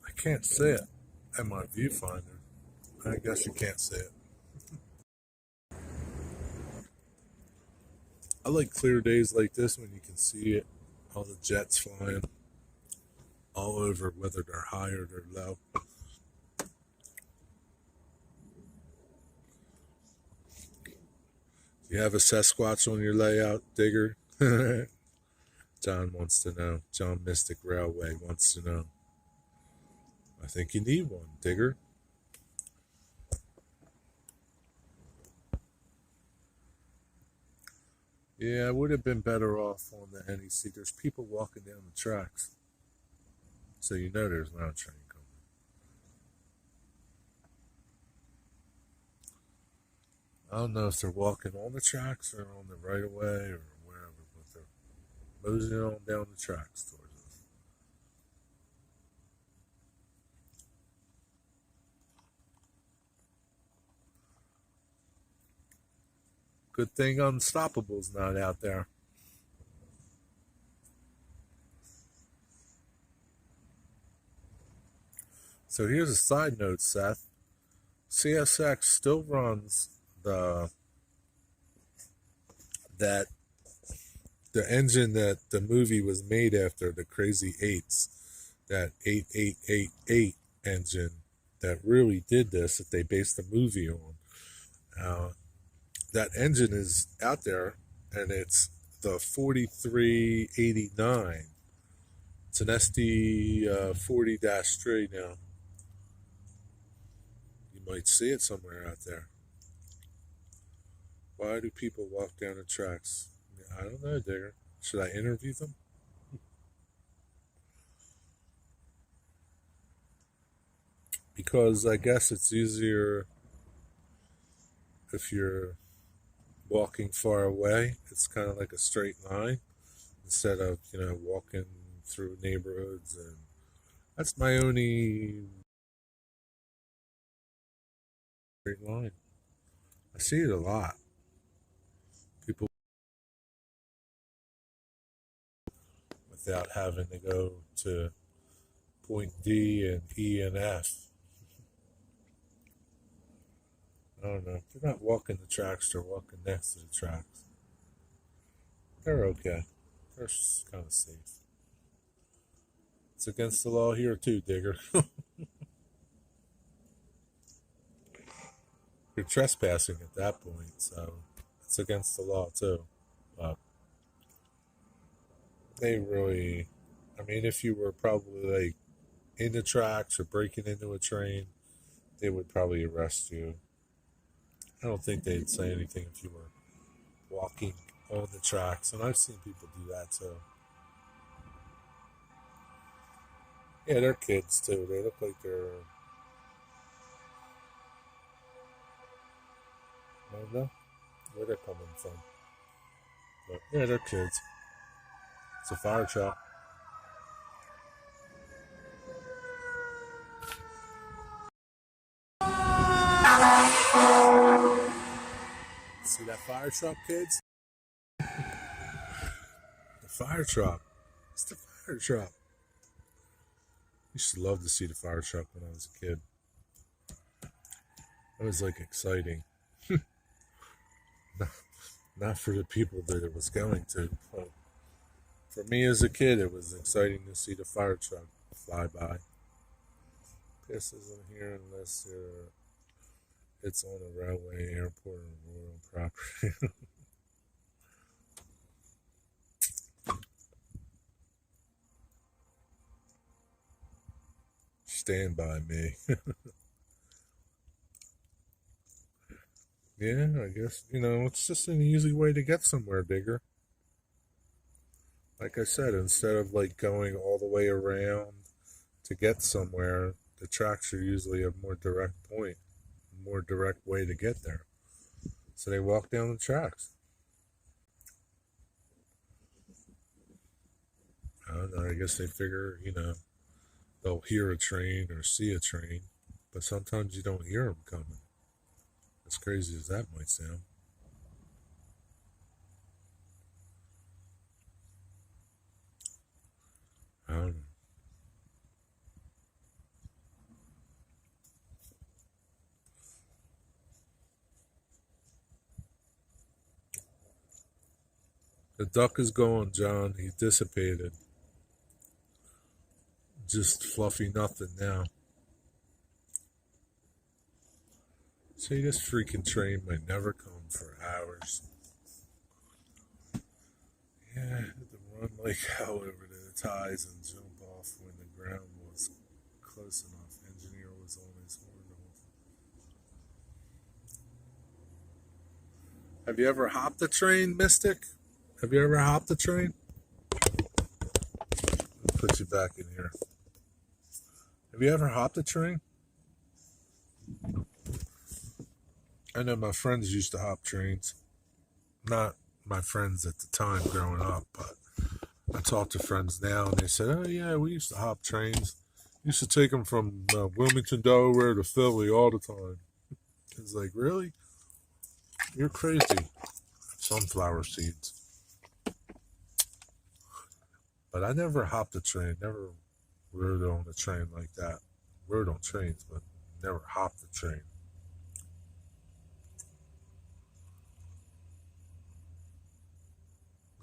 I can't see it in my viewfinder. I guess you can't see it. I like clear days like this when you can see it. All the jets flying all over, whether they're high or they're low. You have a Sasquatch on your layout, Digger? John wants to know. John Mystic Railway wants to know. I think you need one, Digger. Yeah, I would have been better off on the NEC. There's people walking down the tracks, so you know there's not a train coming. I don't know if they're walking on the tracks or on the right of way or wherever, but they're moseying on down the tracks towards us. Good thing Unstoppable's not out there. So here's a side note, Seth. CSX still runs the that the engine that the movie was made after, the Crazy Eights, that 8888 engine that really did this, that they based the movie on. Uh, that engine is out there, and it's the 4389. It's an SD 40-3 now. You might see it somewhere out there. Why do people walk down the tracks? I don't know, Digger. Should I interview them? Because I guess it's easier if you're walking far away. It's kind of like a straight line instead of, walking through neighborhoods. And that's my only straight line. I see it a lot. People without having to go to point D and E and F. I don't know. They're not walking the tracks, they're walking next to the tracks. They're okay. They're kind of safe. It's against the law here too, Digger. You're trespassing at that point, so it's against the law too. But they really, if you were probably like in the tracks or breaking into a train, they would probably arrest you. I don't think they'd say anything if you were walking on the tracks, and I've seen people do that too. Yeah, they're kids too. They look like they're, I don't know where they're coming from. But yeah, they're kids. It's a fire truck. See that fire truck, kids? The fire truck. It's the fire truck. I used to love to see the fire truck when I was a kid. It was like exciting. Not for the people that it was going to, but for me as a kid, it was exciting to see the fire truck fly by. This isn't here unless it's on a railway, airport, or rural property. Stand by me. Yeah, I guess, it's just an easy way to get somewhere, Digger. Like I said, instead of like going all the way around to get somewhere, the tracks are usually a more direct point, a more direct way to get there. So they walk down the tracks. I don't know, I guess they figure, they'll hear a train or see a train, but sometimes you don't hear them coming. As crazy as that might sound. I don't know. The duck is gone, John. He dissipated. Just fluffy nothing now. See, this freaking train might never come for hours. Yeah, I had to run like hell over to the ties and jump off when the ground was close enough. Engineer was on his horn. Have you ever hopped a train, Mystic? Have you ever hopped a train? I'll put you back in here. Have you ever hopped a train? I know my friends used to hop trains. Not my friends at the time growing up, but I talk to friends now and they said, oh yeah, we used to hop trains. Used to take them from Wilmington, Delaware to Philly all the time. It's like, really? You're crazy. Sunflower seeds. But I never hopped a train, never rode on a train like that. rode on trains, but never hopped a train.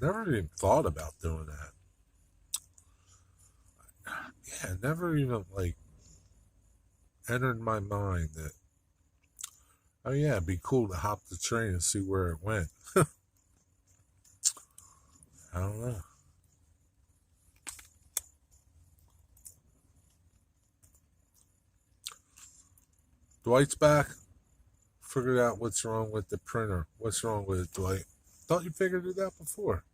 Never even thought about doing that. Yeah, never even like entered my mind that, oh yeah, it'd be cool to hop the train and see where it went. I don't know. Dwight's back. Figured out what's wrong with the printer. What's wrong with it, Dwight? Thought you figured it out before.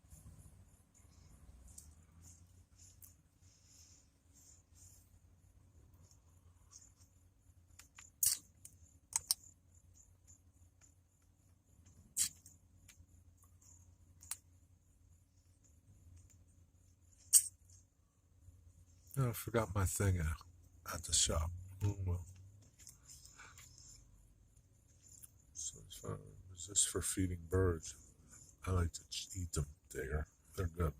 Oh, I forgot my thing at the shop. Oh, well. So, is this for feeding birds? I like to eat them, Digger. They're good.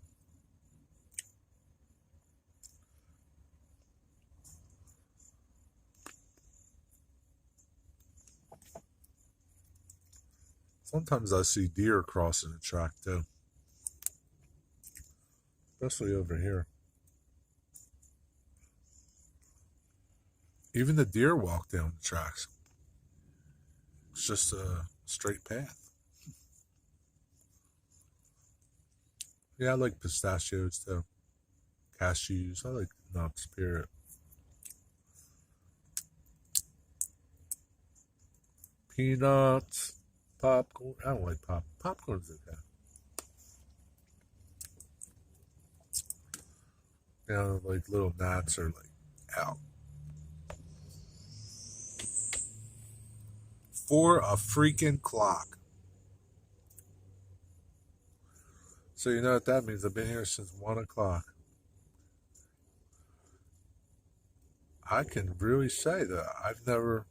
Sometimes I see deer crossing the track too, especially over here. Even the deer walk down the tracks. It's just a straight path. Yeah, I like pistachios too. Cashews. I like nuts, period. Peanuts. Popcorn. I don't like popcorn's okay. You know, like little gnats are like out. For a freaking clock. So you know what that means? I've been here since 1 o'clock. I can really say that I've never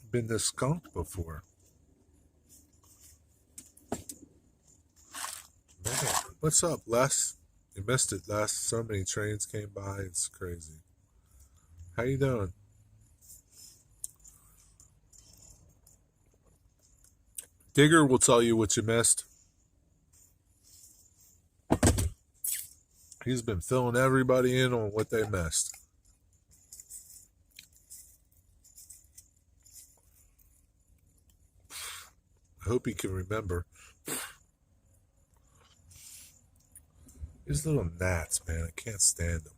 been this skunked before. Man, what's up, Les? You missed it, Les. So many trains came by. It's crazy. How you doing? Digger will tell you what you missed. He's been filling everybody in on what they missed. I hope he can remember. These little gnats, man, I can't stand them.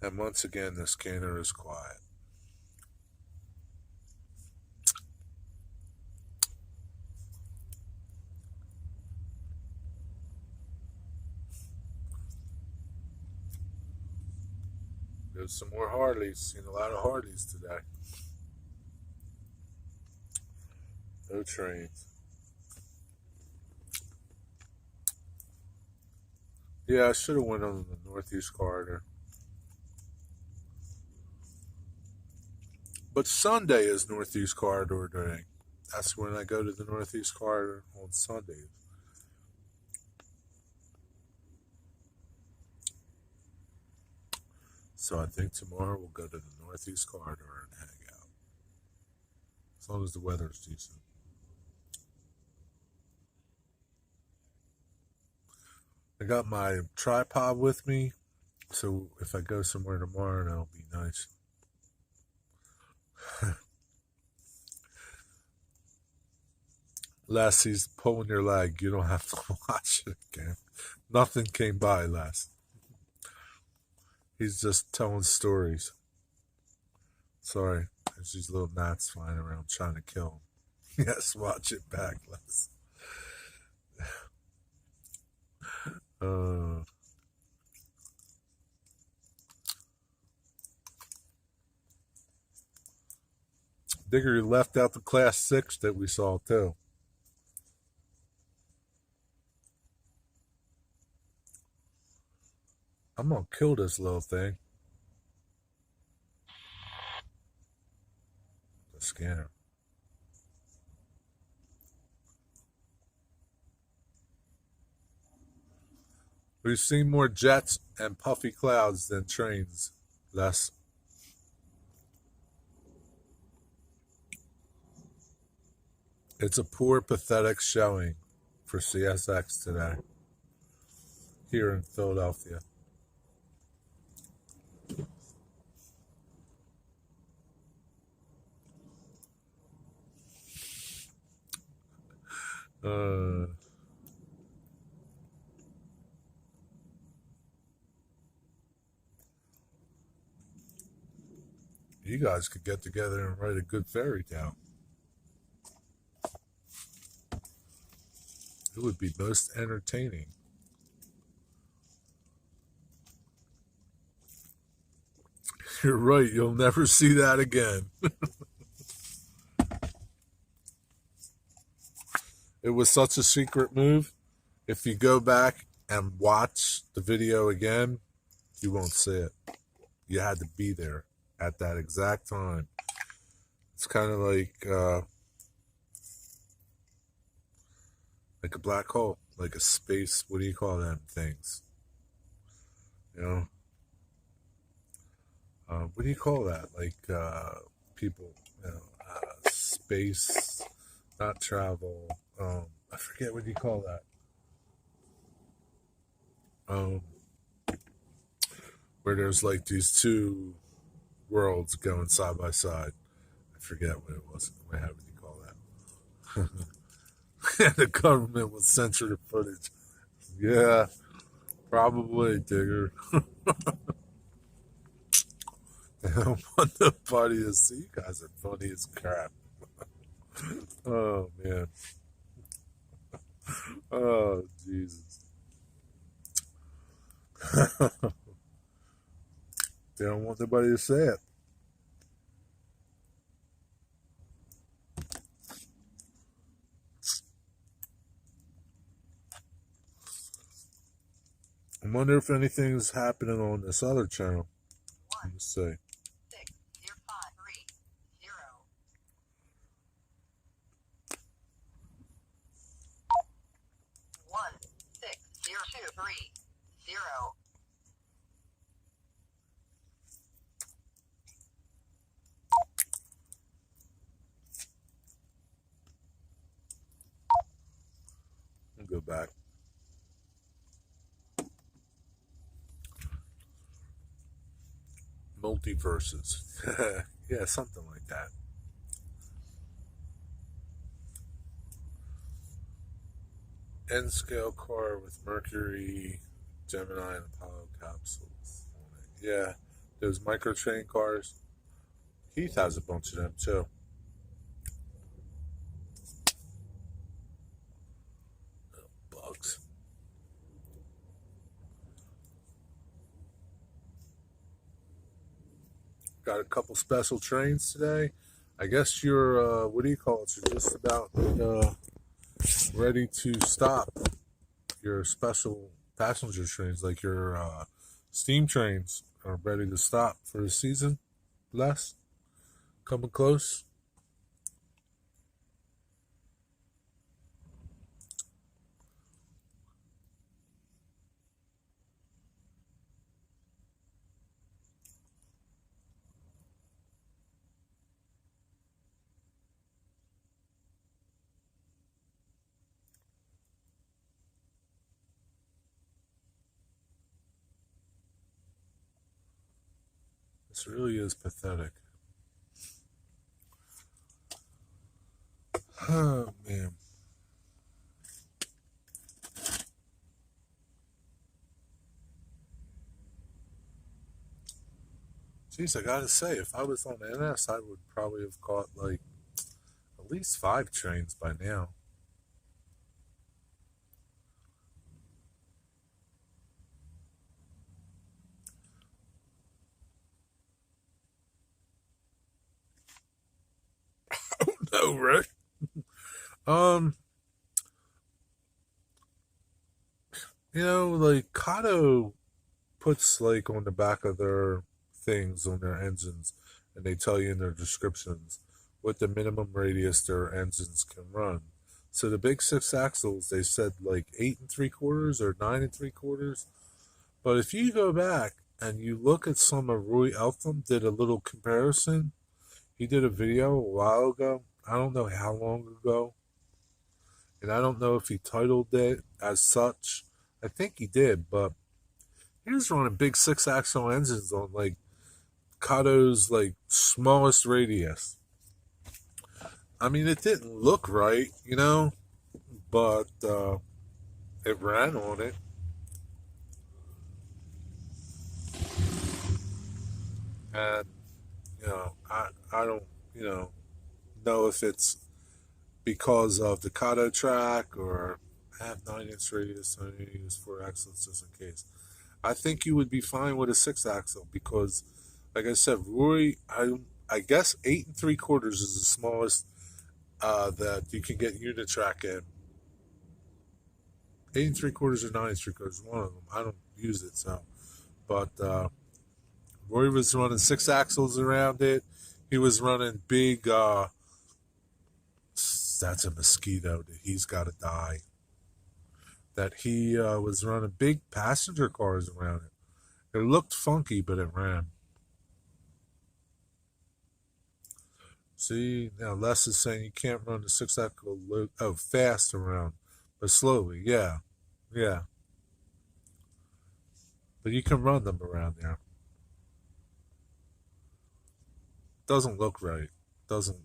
And once again, the scanner is quiet. There's some more Harleys. Seen a lot of Harleys today. No trains. Yeah, I should have went on the Northeast Corridor. But Sunday is Northeast Corridor Day. That's when I go to the Northeast Corridor on Sundays. So I think tomorrow we'll go to the Northeast Corridor and hang out. As long as the weather's decent. I got my tripod with me, so if I go somewhere tomorrow, that'll be nice. Les, he's pulling your leg. You don't have to watch it again. Nothing came by, Les. He's just telling stories. Sorry, there's these little gnats flying around trying to kill him. Yes, watch it back, Les. Uh, Digger left out the class 6 that we saw too. I'm gonna kill this little thing. the scanner. We've seen more jets and puffy clouds than trains. Less. It's a poor, pathetic showing for CSX today here in Philadelphia. Uh, you guys could get together and write a good fairy tale. It would be most entertaining. You're right, you'll never see that again. It was such a secret move. If you go back and watch the video again, you won't see it. You had to be there at that exact time. It's kind of like a black hole, like a space. What do you call them things? You know, what do you call that? Like people, space, not travel. I forget what you call that. Where there's like these two worlds going side by side. I forget what it was. What do you call that? The government will censor the footage. Yeah, probably, Digger. I don't want nobody to see. You guys are funny as crap. Oh, man. Oh, Jesus. They don't want nobody to say it. I wonder if anything's happening on this other channel. Let me see. 1602330. I'll go back. Multiverses. Yeah, something like that. N scale car with Mercury, Gemini, and Apollo capsules on it. Yeah, those micro train cars. Heath has a bunch of them too. Bugs. Got a couple special trains today. I guess you're, what do you call it? You're just about ready to stop your special passenger trains, like your steam trains are ready to stop for the season. Les, coming close. This really is pathetic. Oh, man. Jeez, I gotta say, if I was on NS, I would probably have caught like at least 5 trains by now. No, Rick. Um, like Kato puts like on the back of their things on their engines, and they tell you in their descriptions what the minimum radius their engines can run. So the big six axles, they said like 8 3/4 or 9 3/4. But if you go back and you look at some of Roy Eltham did a little comparison. He did a video a while ago. I don't know how long ago. And I don't know if he titled it as such. I think he did, but he was running big six axle engines on like Cato's like smallest radius. I mean, it didn't look right, but it ran on it. And, I don't, know if it's because of the Cato track or I have 9 inch radius, so I need to use 4 axles just in case. I think you would be fine with a 6 axle because, like I said, Roy, I guess 8 3/4 is the smallest that you can get Unitrack in. 8 3/4 or 9 3/4, one of them. I don't use it, so. But Roy was running 6 axles around it. He was running big. That's a mosquito that he's got to die. That he was running big passenger cars around it. It looked funky, but it ran. See, now Les is saying you can't run the 6 axle fast around, but slowly. Yeah, yeah. But you can run them around there. Doesn't look right. Doesn't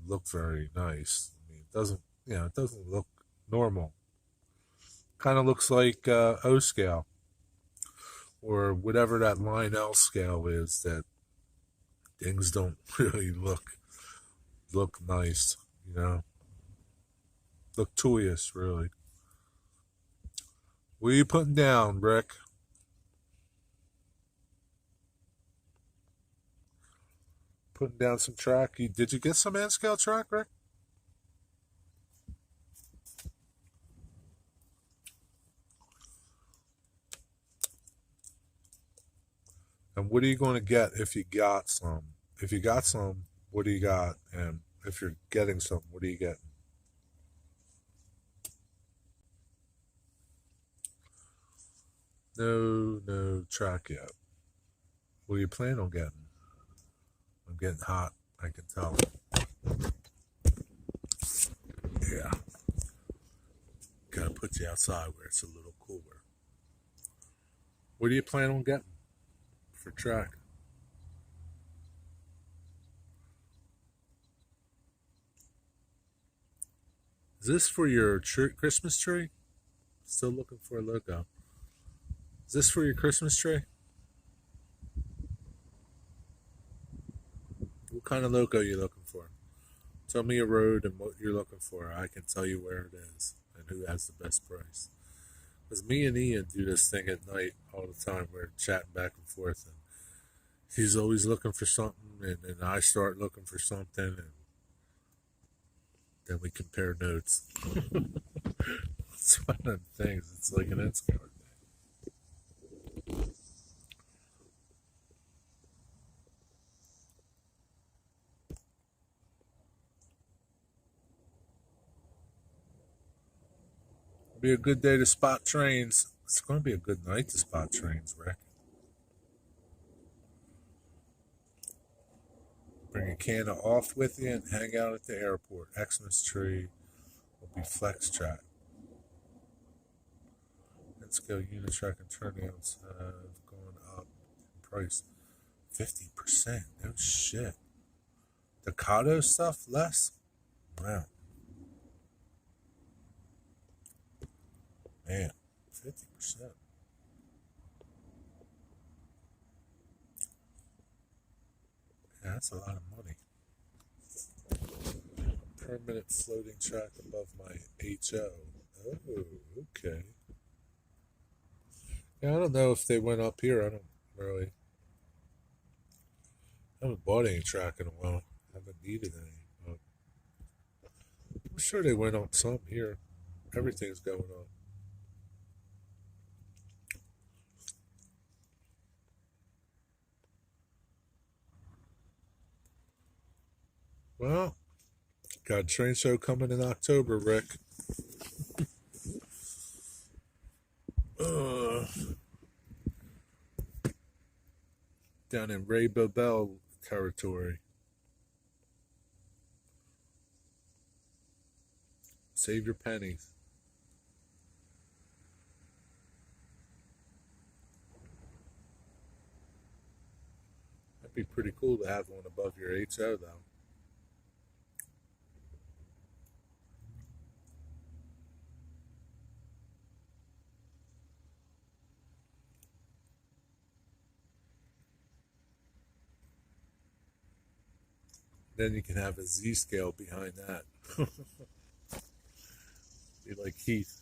look very nice. I mean, it doesn't look normal. Kind of looks like O scale or whatever that line L scale is. That things don't really look nice. Look toyish, really. What are you putting down, Rick? Putting down some track. Did you get some N scale track, Rick? And what are you going to get if you got some? If you got some, what do you got? And if you're getting some, what are you getting? No track yet. What do you plan on getting? I'm getting hot. I can tell. Yeah. Gotta put you outside where it's a little cooler. What do you plan on getting for track? Is this for your Christmas tree? Still looking for a logo. Is this for your Christmas tree? What kind of logo are you looking for? Tell me a road and what you're looking for. I can tell you where it is and who has the best price. Because me and Ian do this thing at night all the time. We're chatting back and forth, and he's always looking for something, and then I start looking for something, and then we compare notes. It's one of the things. It's like an N-Scout thing. It'll be a good day to spot trains. It's going to be a good night to spot trains, Rick. Bring a can of off with you and hang out at the airport. Xmas tree will be flex track. Let's go Unitrack and turnouts have gone up in price 50%. No shit. The Cato stuff less? Wow. Man, 50%. Yeah, that's a lot of money. Permanent floating track above my HO. Oh, okay. Yeah, I don't know if they went up here. I don't really. I haven't bought any track in a while. I haven't needed any. But I'm sure they went up some here. Everything's going on. Well, Got a train show coming in October, Rick. Uh, Down in Ray Bobel territory. Save your pennies. That'd be pretty cool to have one above your HO, though. Then you can have a Z scale behind that. Be like Heath.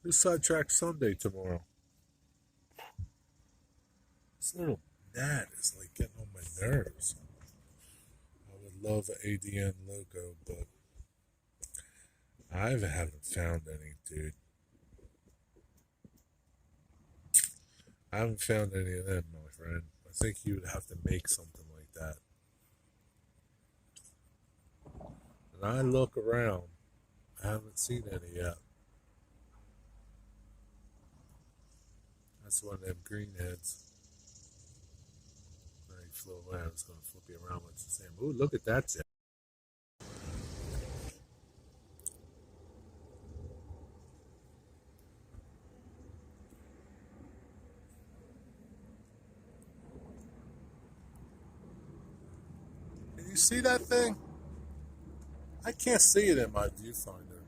Who's Sidetrack Sunday tomorrow? This little gnat is like getting on my nerves. I would love an ADN logo, but I haven't found any, dude. I haven't found any of them, my friend. I think you would have to make something like that. And I look around, I haven't seen any yet. That's one of them greenheads. He flew away. I was going to flip you around with the same. Ooh, look at that. Can you see that thing? I can't see it in my viewfinder.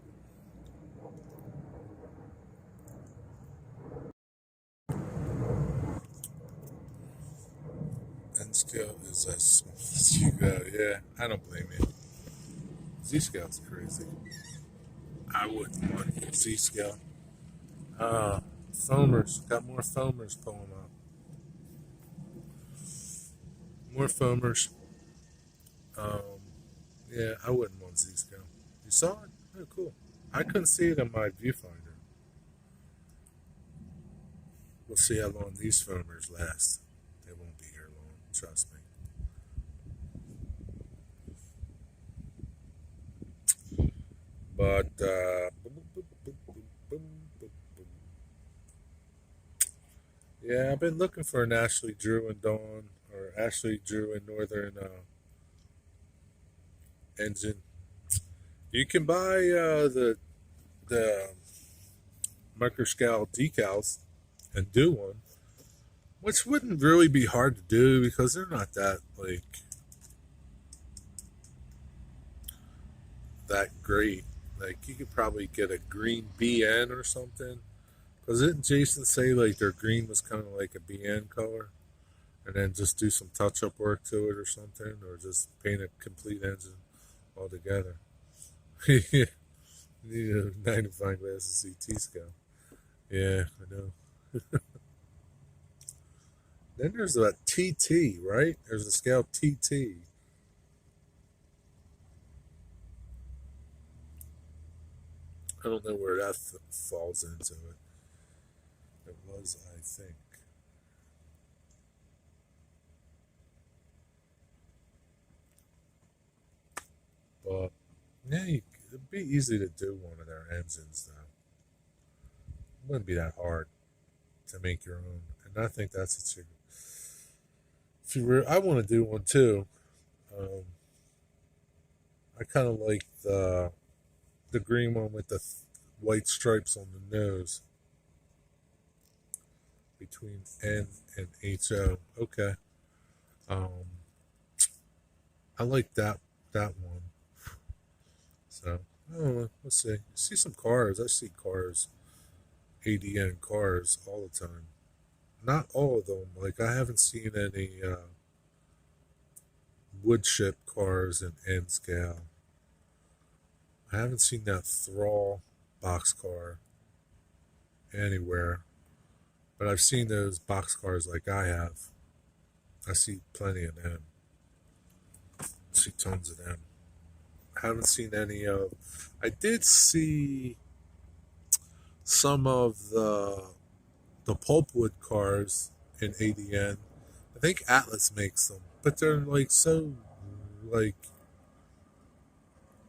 N scale is as small as you go. Yeah, I don't blame you. Z scale's crazy. I wouldn't want Z scale. Foamers. Got more foamers pulling up. More foamers. Um, yeah, I wouldn't want Z scale. You saw it? Oh, cool. I couldn't see it in my viewfinder. We'll see how long these foamers last. They won't be here long, trust me. But yeah, I've been looking for an Ashley Drew and Dawn or Ashley Drew and Northern engine. You can buy the microscale decals and do one, which wouldn't really be hard to do because they're not that that great. Like you could probably get a green BN or something. Because didn't Jason say like their green was kind of like a BN color, and then just do some touch-up work to it or something, or just paint a complete engine altogether? You need a magnifying glass to see T-scale. Yeah, I know. Then there's a TT, right? There's a scale TT. I don't know where that falls into it. It was, I think. But yeah, it'd be easy to do one of their engines though. It wouldn't be that hard to make your own, and I think that's what you. If you were, I want to do one too. Um, I kind of like the green one with the white stripes on the nose between N and HO. Okay. Um, I like that one. So I don't know. Let's see. You see some cars. I see cars, ADN cars all the time. Not all of them. Like I haven't seen any wood chip cars in N scale. I haven't seen that Thrall boxcar anywhere, but I've seen those boxcars like I have. I see plenty of them. I see tons of them. I haven't seen any of. I did see some of the the pulpwood cars in ADN. I think Atlas makes them, but they're like so like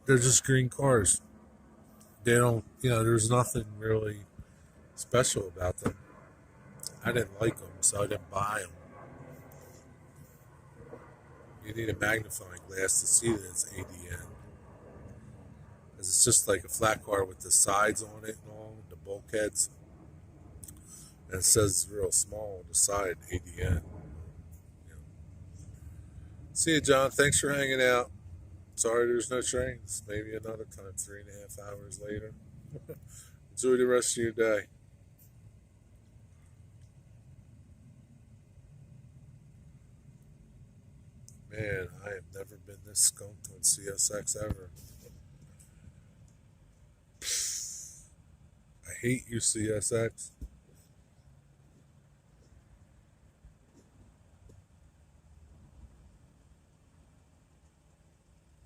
they're just green cars. They don't, there's nothing really special about them. I didn't like them, so I didn't buy them. You need a magnifying glass to see that it's ADN. Because it's just like a flat car with the sides on it and all, the bulkheads. And it says real small on the side, ADN. You know. See you, John. Thanks for hanging out. Sorry there's no trains. Maybe another time, 3.5 hours later. Enjoy the rest of your day. Man, I have never been this skunked on CSX ever. I hate you, CSX.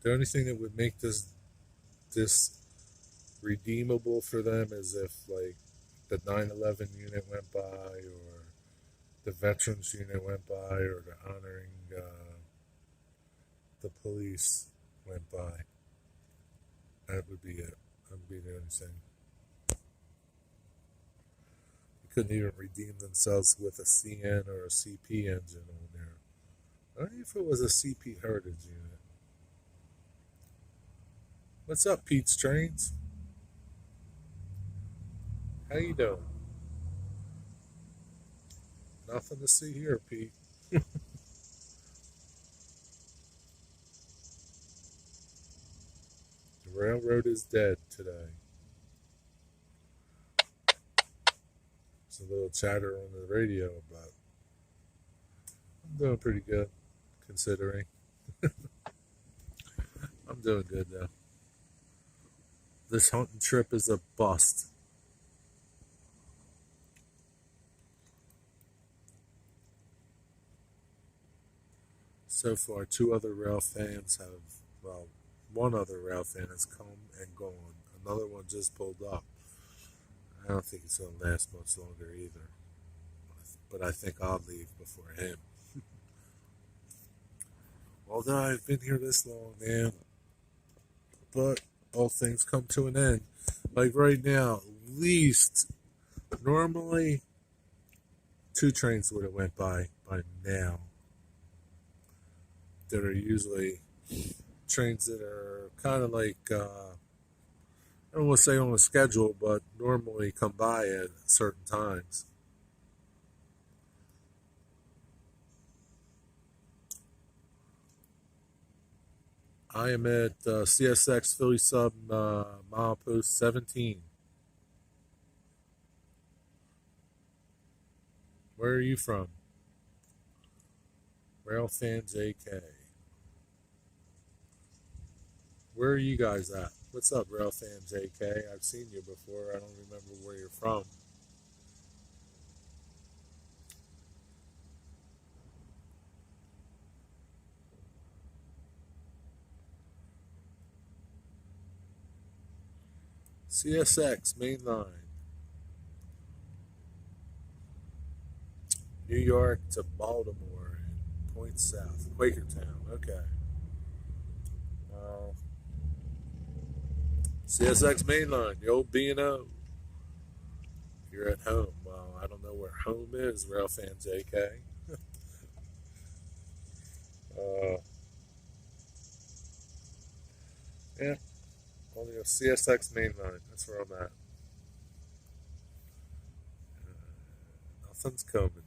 The only thing that would make this redeemable for them is if like the 9/11 unit went by, or the veterans unit went by, or the honoring the police went by. That would be it. That would be the only thing. They couldn't even redeem themselves with a CN or a CP engine on there. I don't know if it was a CP Heritage unit. What's up, Pete's Trains? How you doing? Nothing to see here, Pete. The railroad is dead today. There's a little chatter on the radio, but I'm doing pretty good, considering. I'm doing good, though. This hunting trip is a bust. So far, two other rail fans have, well, one other rail fan has come and gone. Another one just pulled up. I don't think it's going to last much longer either. But I think I'll leave before him. Although I've been here this long, man. But all things come to an end. Like right now, at least normally 2 trains would have went by now. That are usually trains that are kind of like I don't want to say on a schedule, but normally come by at certain times. I am at CSX Philly Sub milepost 17. Where are you from? Railfan JK. Where are you guys at? What's up, Railfan JK? I've seen you before. I don't remember where you're from. CSX Main Line. New York to Baltimore and Point South. Quakertown. Okay. Uh, CSX Main Line, the old B&O. You're at home. Well, I don't know where home is, Railfan JK. uh, yeah, on the CSX Main Line. That's where I'm at. Nothing's coming.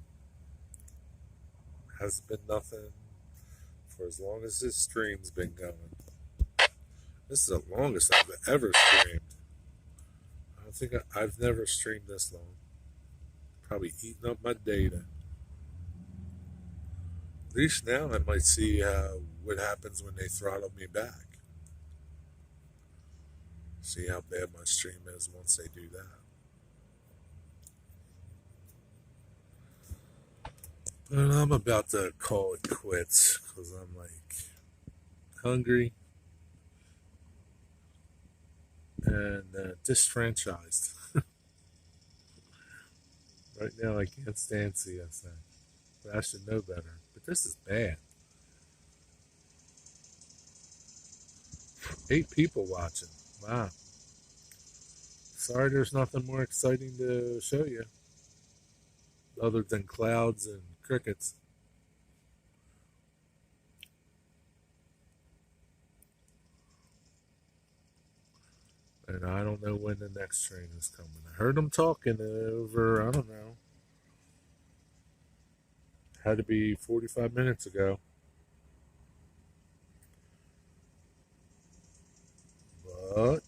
Hasn't been nothing for as long as this stream's been going. This is the longest I've ever streamed. I don't think I've never streamed this long. Probably eating up my data. At least now I might see what happens when they throttle me back. See how bad my stream is once they do that. But I'm about to call it quits because I'm like hungry and disfranchised. Right now, I can't stand CSA, but I should know better. But this is bad. 8 people watching. Wow. Sorry, there's nothing more exciting to show you other than clouds and crickets. And I don't know when the next train is coming. I heard them talking over, I don't know, had to be 45 minutes ago. But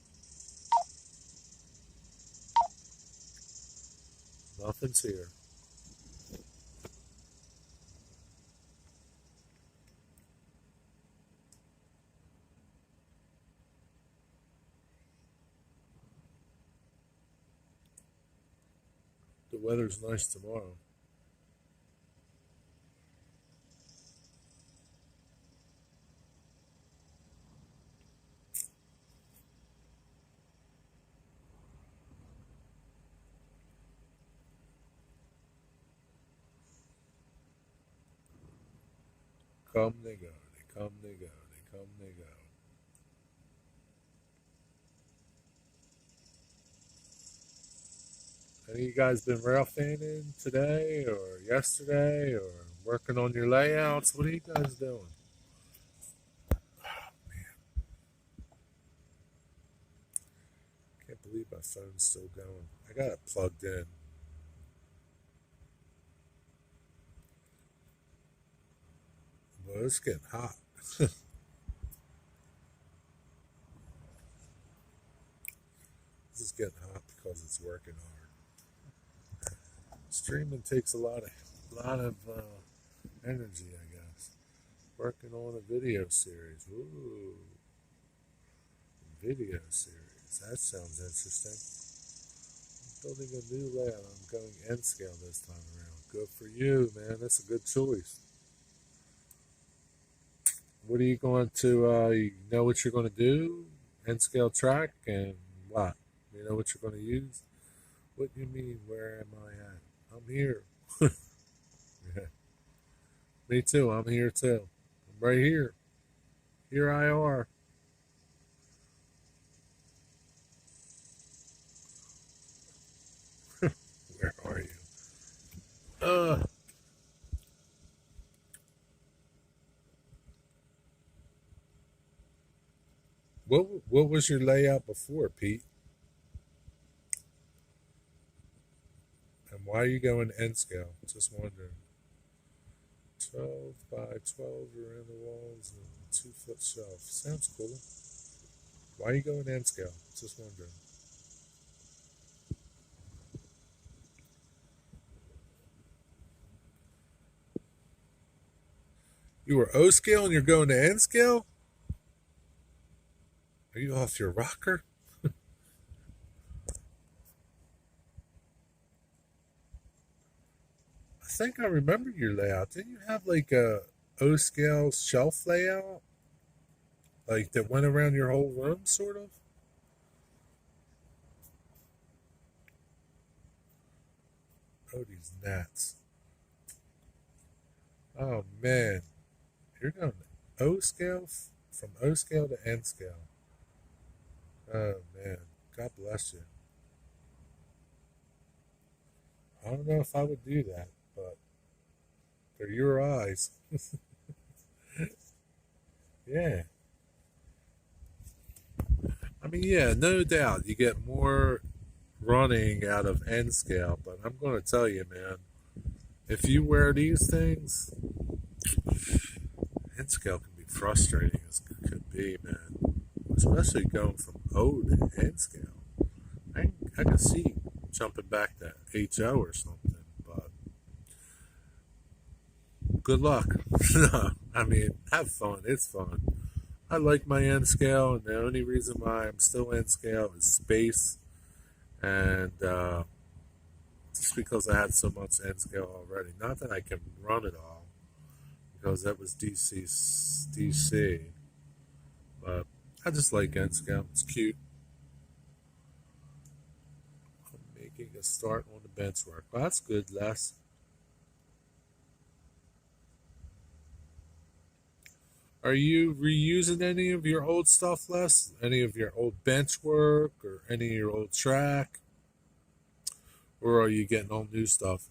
nothing's here. The weather's nice tomorrow. Come they go, they come they go, they come they go. Any of you guys been rail fanning today or yesterday or working on your layouts? What are you guys doing? Can't believe my phone's still going. I got it plugged in. Well, it's getting hot. This is getting hot because it's working hard. Streaming takes a lot of energy, I guess. Working on a video series. Ooh, video series. That sounds interesting. Building a new layout. I'm going N scale this time around. Good for you, man. That's a good choice. What are you going to? You know what you're going to do? N scale track and what? You know what you're going to use? What do you mean? Where am I at? I'm here. Yeah. Me too. I'm here too. I'm right here. Here I are. Where are you? Uh, what was your layout before, Pete? And why are you going N scale? Just wondering. 12 by 12 around the walls and 2 foot shelf. Sounds cool. Why are you going N scale? Just wondering. You were O scale and you're going to N scale? Are you off your rocker? I think I remember your layout. Didn't you have like a O scale shelf layout? Like that went around your whole room, sort of? Oh, these gnats. Oh, man. You're going O scale from O scale to N scale. Oh, man. God bless you. I don't know if I would do that, but they're your eyes. Yeah. I mean, yeah, no doubt you get more running out of N scale, but I'm going to tell you, man, if you wear these things, N scale can be frustrating as it could be, man. Especially going from O to N scale. I can see jumping back to HO or something, but good luck. No, I mean, have fun. It's fun. I like my N scale, and the only reason why I'm still N scale is space, and just because I had so much N scale already. Not that I can run it all, because that was DC, but I just like N scale. It's cute. I'm making a start on the bench work. Well, that's good, Les. Are you reusing any of your old stuff, Les? Any of your old bench work or any of your old track? Or are you getting all new stuff?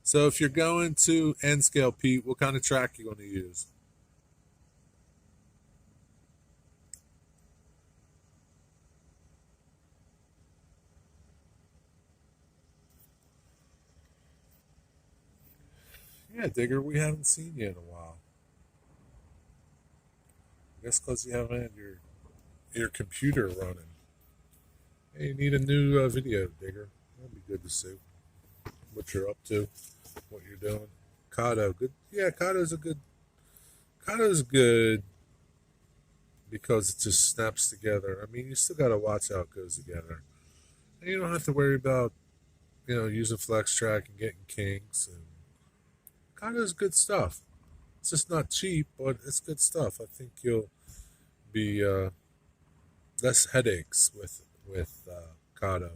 So if you're going to N scale, Pete, what kind of track you going to use? Yeah, Digger, we haven't seen you in a while. I guess because you haven't had your computer running. Hey, you need a new video, Digger. That'd be good to see what you're up to, what you're doing. Kato, good. Yeah, Kato's good because it just snaps together. I mean, you still got to watch how it goes together. And you don't have to worry about, using flex track and getting kinks. And Kato's good stuff. It's just not cheap, but it's good stuff. I think you'll be less headaches with Kato.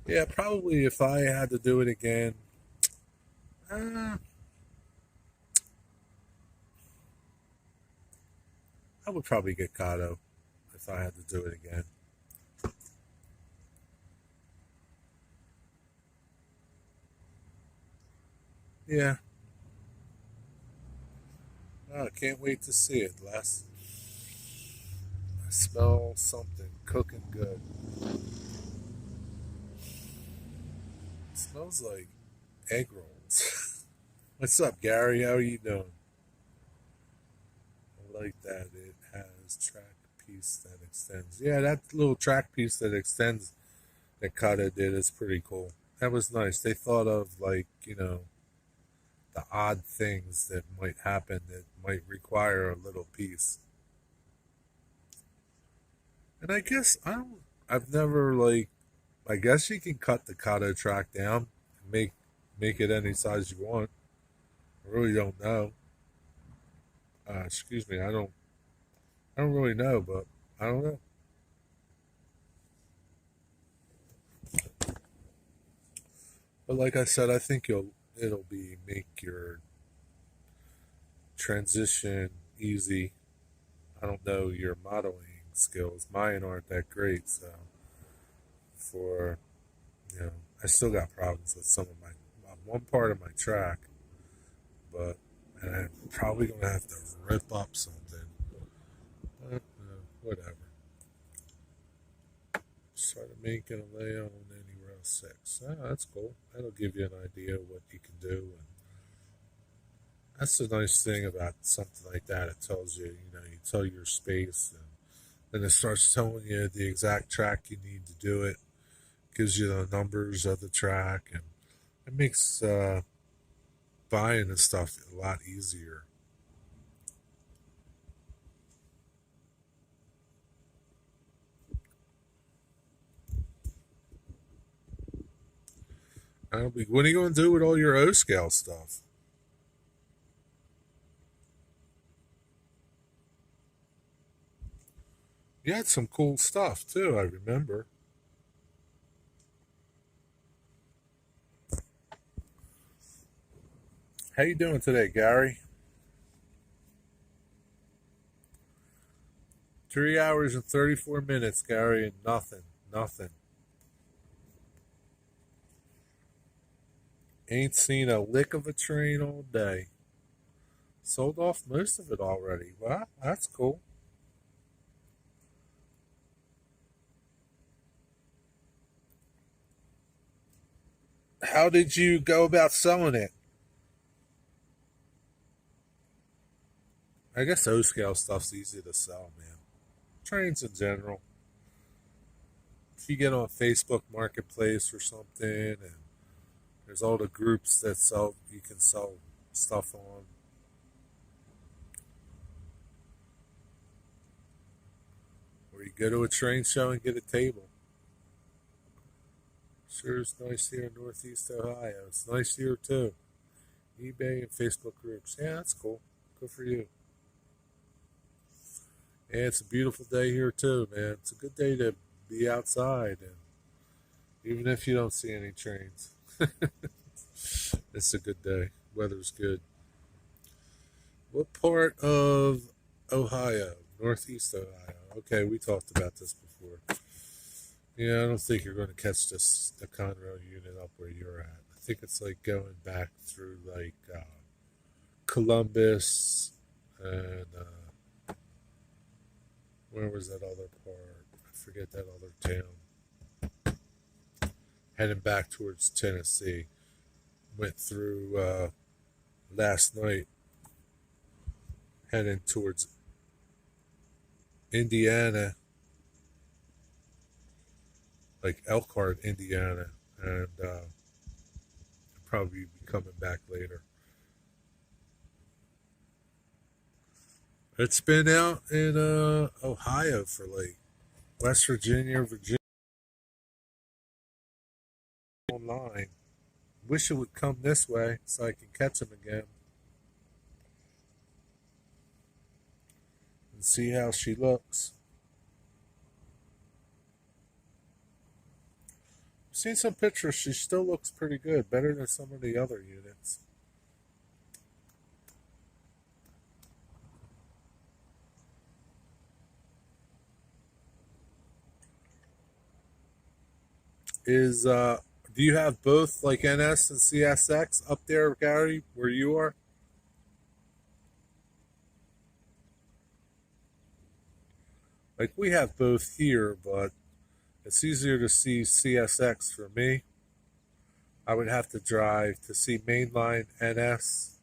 Yeah, probably if I had to do it again, uh, I would probably get Kato if I had to do it again. Yeah, I can't wait to see it, Les. I smell something cooking good. It smells like egg rolls. What's up, Gary? How are you doing? I like that it has track piece that extends. Yeah, that little track piece that extends that Kata did is pretty cool. That was nice. They thought of like, the odd things that might happen that might require a little piece. And I guess I don't I've never like I guess you can cut the Kata track down and make it any size you want. I really don't know. Excuse me, I don't really know, but I don't know. But like I said, I think it'll be make your transition easy. I don't know your modeling skills. Mine aren't that great, so for you know, I still got problems with some of my one part of my track, but and I'm probably gonna have to rip up something. But whatever. Started making a layout on any row six. Ah, that's cool. That'll give you an idea of what you can do, and that's the nice thing about something like that. It tells you, you tell your space, and then it starts telling you the exact track you need to do it. Gives you the numbers of the track, and it makes buying and stuff a lot easier. What are you going to do with all your O scale stuff? You had some cool stuff too. I remember. How you doing today, Gary? 3 hours and 34 minutes, Gary, and nothing, nothing. Ain't seen a lick of a train all day. Sold off most of it already. Wow, that's cool. How did you go about selling it? I guess O scale stuff's easy to sell, man. Trains in general. If you get on Facebook Marketplace or something, and there's all the groups that sell, you can sell stuff on. Or you go to a train show and get a table. Sure is nice here in Northeast Ohio. It's nice here too. eBay and Facebook groups. Yeah, that's cool. Good for you. And it's a beautiful day here too, man. It's a good day to be outside, and even if you don't see any trains, it's a good day. Weather's good. What part of Ohio? Northeast Ohio. Okay, we talked about this before. Yeah, I don't think you're going to catch the Conrail unit up where you're at. I think it's like going back through like Columbus and where was that other part? I forget that other town. Heading back towards Tennessee. Went through last night, heading towards Indiana, like Elkhart, Indiana, and probably be coming back later. It's been out in Ohio for like West Virginia, Virginia online. Wish it would come this way so I can catch them again and see how she looks. I've seen some pictures. She still looks pretty good, better than some of the other units. Is Do you have both like NS and CSX up there, Gary, where you are? Like we have both here, but it's easier to see CSX for me. I would have to drive to see mainline NS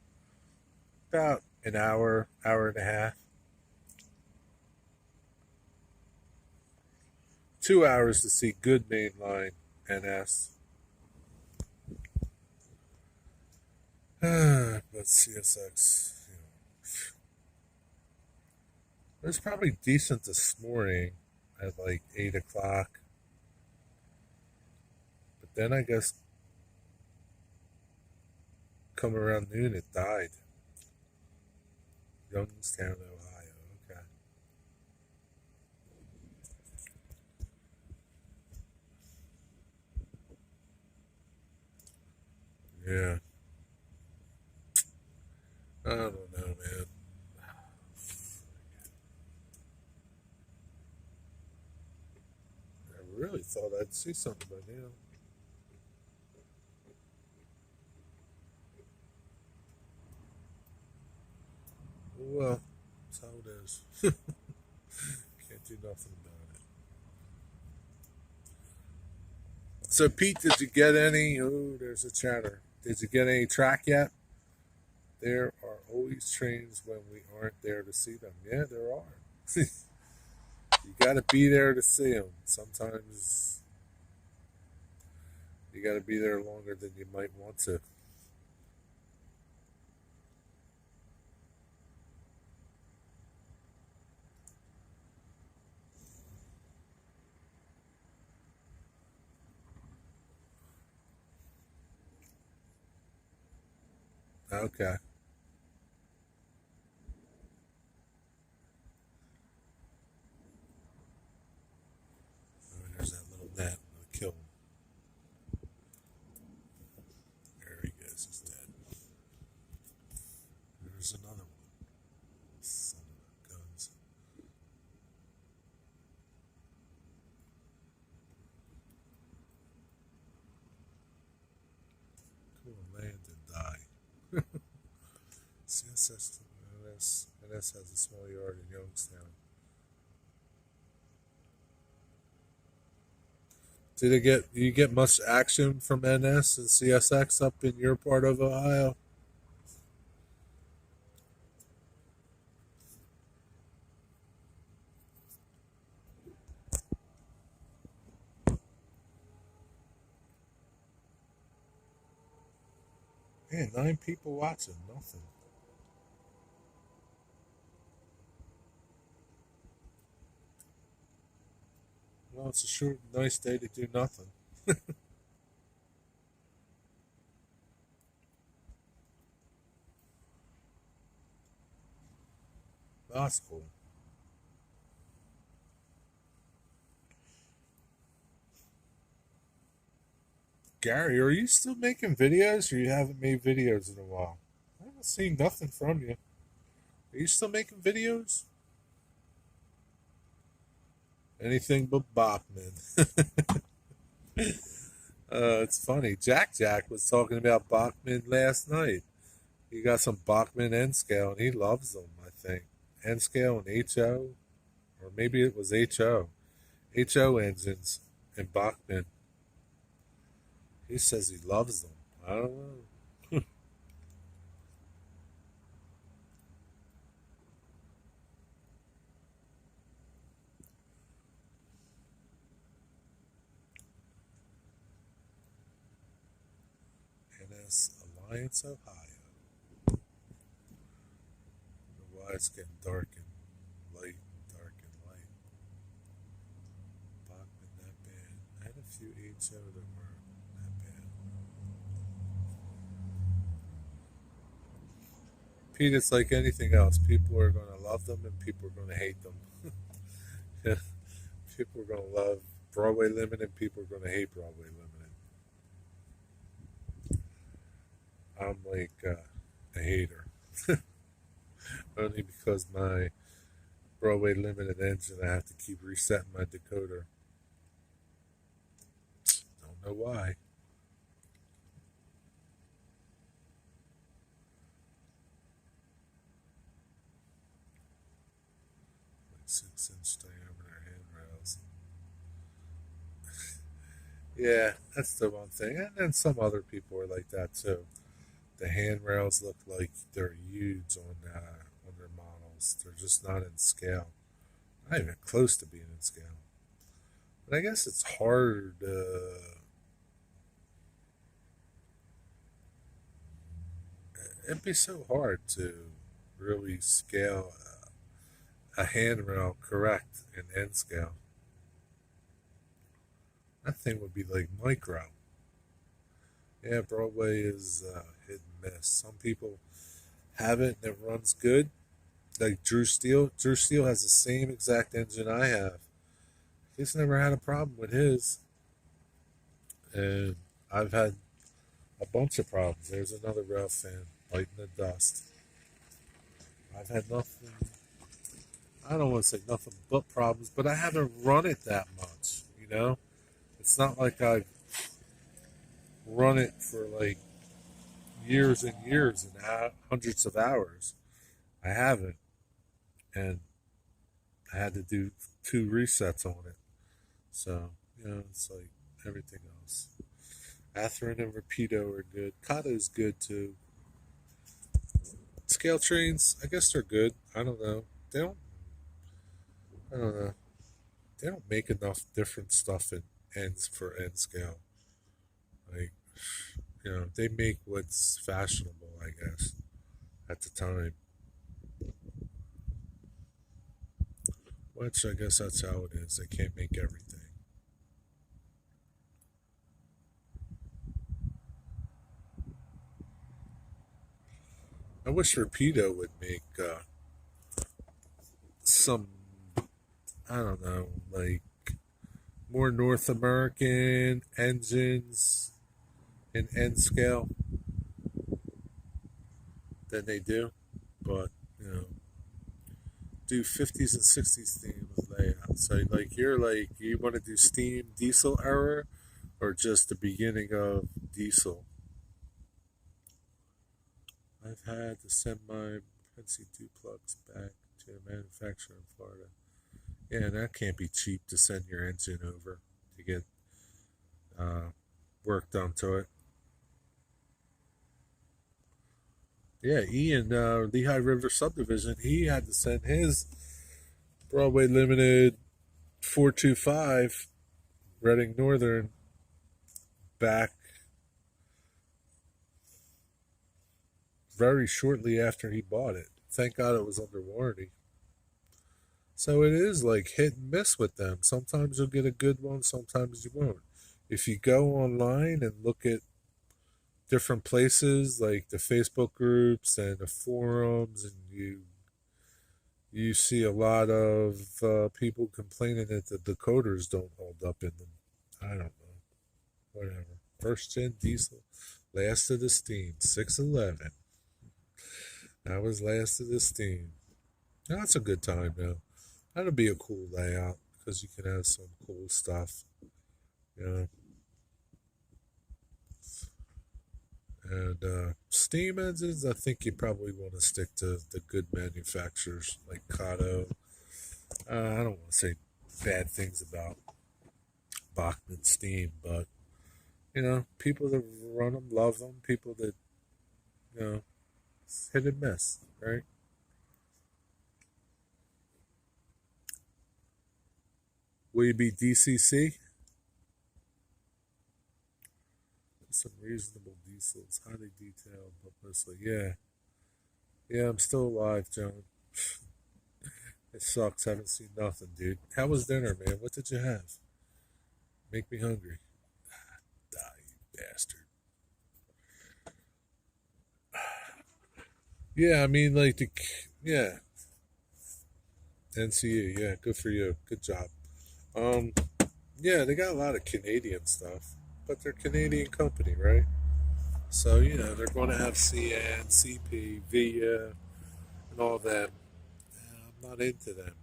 about an hour, hour and a half, 2 hours to see good mainline NS. But CSX, it was probably decent this morning at like 8 o'clock. But then I guess come around noon it died. Youngstown, Ohio. Okay. Yeah. I don't know, man. I really thought I'd see something by now. Well, that's how it is. Can't do nothing about it. So, Pete, did you get any? Oh, there's a chatter. Did you get any track yet? There are always trains when we aren't there to see them. Yeah, there are. You got to be there to see them. Sometimes you got to be there longer than you might want to. Okay. Oh, there's that little gnat. I'm going to kill him. There he goes. He's dead. There's another one. Son of a guns. Cool. Land and die. CSS NS has a small yard in Youngstown. Do you get much action from NS and CSX up in your part of Ohio? Man, 9 people watching, nothing. Well, it's a short, nice day to do nothing. That's cool. Gary, are you still making videos, or you haven't made videos in a while? I haven't seen nothing from you. Are you still making videos? Anything but Bachman. It's funny. Jack was talking about Bachman last night. He got some Bachman N scale, and he loves them. I think N scale and HO, or maybe it was HO engines and Bachman. He says he loves them. I don't know. NS Alliance, Ohio. I don't know why it's getting dark and light, dark and light. Bachman, that band. I had a few HO that were that band. Pete, it's like anything else. People are going to love them and people are going to hate them. Yeah. People are going to love Broadway Limited, people are going to hate Broadway Limited. I'm like a hater. Only because my Broadway Limited engine, I have to keep resetting my decoder. Don't know why. Like 6-inch diameter handrails. Yeah, that's the one thing. And then some other people are like that too. The handrails look like they're huge on their models. They're just not in scale. Not even close to being in scale. But I guess it's hard. It'd be so hard to really scale a handrail correct in N scale. That thing would be like micro. Yeah, Broadway is hit and miss. Some people have it and it runs good. Like Drew Steele. Drew Steele has the same exact engine I have. He's never had a problem with his. And I've had a bunch of problems. There's another rail fan biting the dust. I've had nothing, I don't want to say nothing but problems, but I haven't run it that much, you know? It's not like I've run it for like years and years and hundreds of hours. I haven't. And I had to do 2 resets on it. So, it's like everything else. Atherin and Rapido are good. Kato's good too. Scale trains, I guess they're good. I don't know. They don't. I don't know. They don't make enough different stuff in ends for end scale. Like, they make what's fashionable, I guess, at the time. Which I guess that's how it is. They can't make everything. I wish Rapido would make some, I don't know, like more North American engines in end scale than they do. But, do 50s and 60s themes layout. So, like, you want to do steam diesel era or just the beginning of diesel? I've had to send my Pensy 2 plugs back to the manufacturer in Florida. Yeah, and that can't be cheap to send your engine over to get uh, work done to it. Yeah, Ian, Lehigh River Subdivision, he had to send his Broadway Limited 425 Reading Northern back very shortly after he bought it. Thank God it was under warranty. So it is like hit and miss with them. Sometimes you'll get a good one, sometimes you won't. If you go online and look at different places like the Facebook groups and the forums, and you You see a lot of people complaining that the decoders don't hold up in them. I don't know. Whatever. First gen diesel, last of the steam, 611. That was last of the steam. That's a good time though. That'll be a cool layout because you can have some cool stuff. You know, and steam engines, I think you probably want to stick to the good manufacturers like Kato. I don't want to say bad things about Bachman Steam, but people that run them love them. People that it's hit and miss, right? Will you be DCC? Some reasonable diesels, highly detailed, but mostly, yeah. Yeah, I'm still alive, John. It sucks. Haven't seen nothing, dude. How was dinner, man? What did you have? Make me hungry. Die, you bastard. Yeah, I mean, like, yeah. NCU, yeah, good for you. Good job. Um, yeah, they got a lot of Canadian stuff, but they're a Canadian company, right? So, they're going to have CN, CP, VIA, and all that. I'm not into them.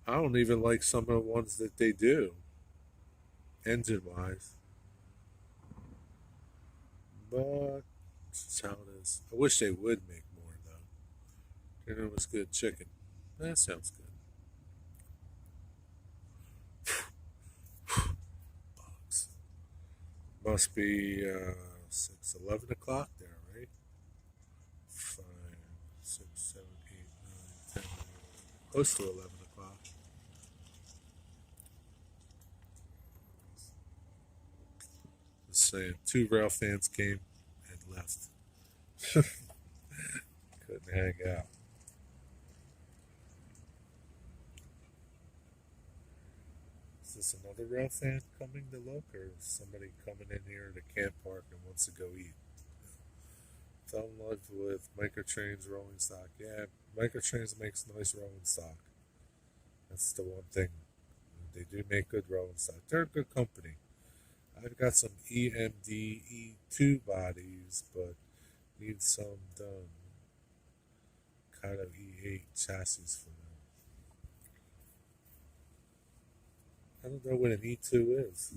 I don't even like some of the ones that they do, engine wise. But that's how it is. I wish they would make more, though. Dinner was good. Chicken. That sounds good. Bugs. Must be 6, 11 o'clock there, right? 5, 6, 7, 8, 9, 10. Close to 11 o'clock. Just saying. Two rail fans came and left. Couldn't hang out. Is this another rail fan coming to look, or is somebody coming in here to Camp Park and wants to go eat? Fell in love with Microtrains rolling stock. Yeah, Microtrains makes nice rolling stock. That's the one thing. They do make good rolling stock. They're a good company. I've got some EMD E2 bodies, but need some done. Kind of E8 chassis for them. I don't know what an E2 is.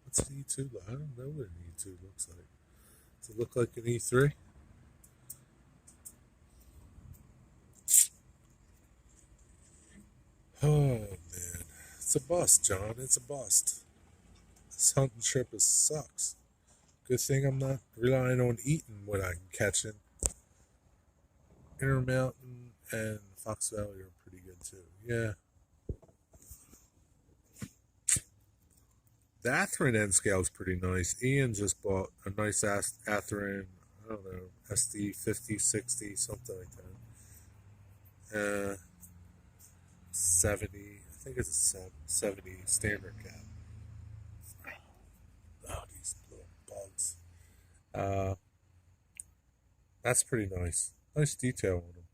What's an E2 look? I don't know what an E2 looks like. Does it look like an E3? Oh man, it's a bust, John. It's a bust. This hunting trip sucks. Good thing I'm not relying on eating what I'm catching. Intermountain and Fox Valley are pretty good too. Yeah. The Atherin end scale is pretty nice. Ian just bought a nice Atherin, I don't know, SD 50, 60, something like that. 70, I think it's a 70 standard cap. Oh, these little bugs. Uh, that's pretty nice. Nice detail on them.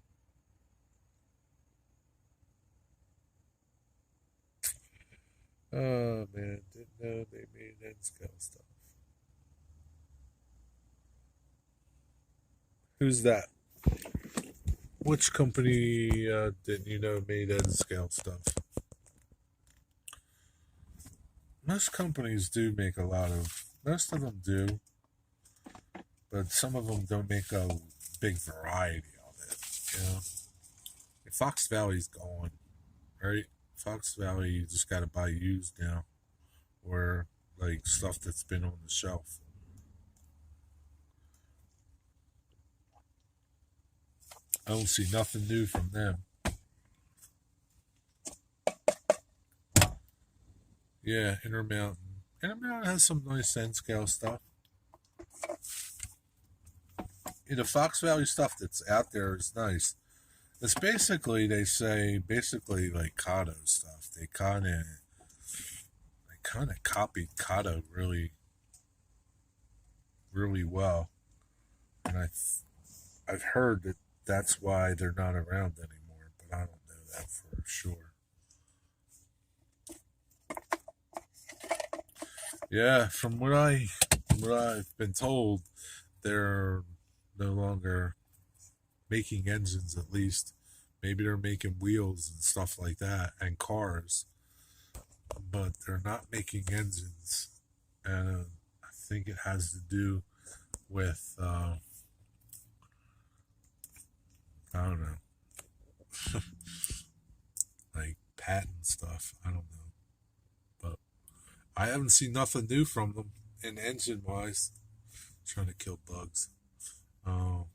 Oh man, didn't know they made end scale stuff. Who's that? Which company didn't you know made end scale stuff? Most companies do make a lot of. Most of them do, but some of them don't make a big variety of it. Fox Valley's gone, right? Fox Valley, you just got to buy used now, or like stuff that's been on the shelf. I don't see nothing new from them. Yeah, Intermountain. Intermountain has some nice end scale stuff. The Fox Valley stuff that's out there is nice. It's basically they say basically like Kato stuff. They kind of copied Kato really really well, and I've heard that that's why they're not around anymore, but I don't know that for sure. Yeah, from what I've been told, they're no longer making engines. At least, maybe they're making wheels and stuff like that, and cars, but they're not making engines. And I think it has to do with I don't know, like patent stuff. I don't know, but I haven't seen nothing new from them in engine wise. Trying to kill bugs. Um,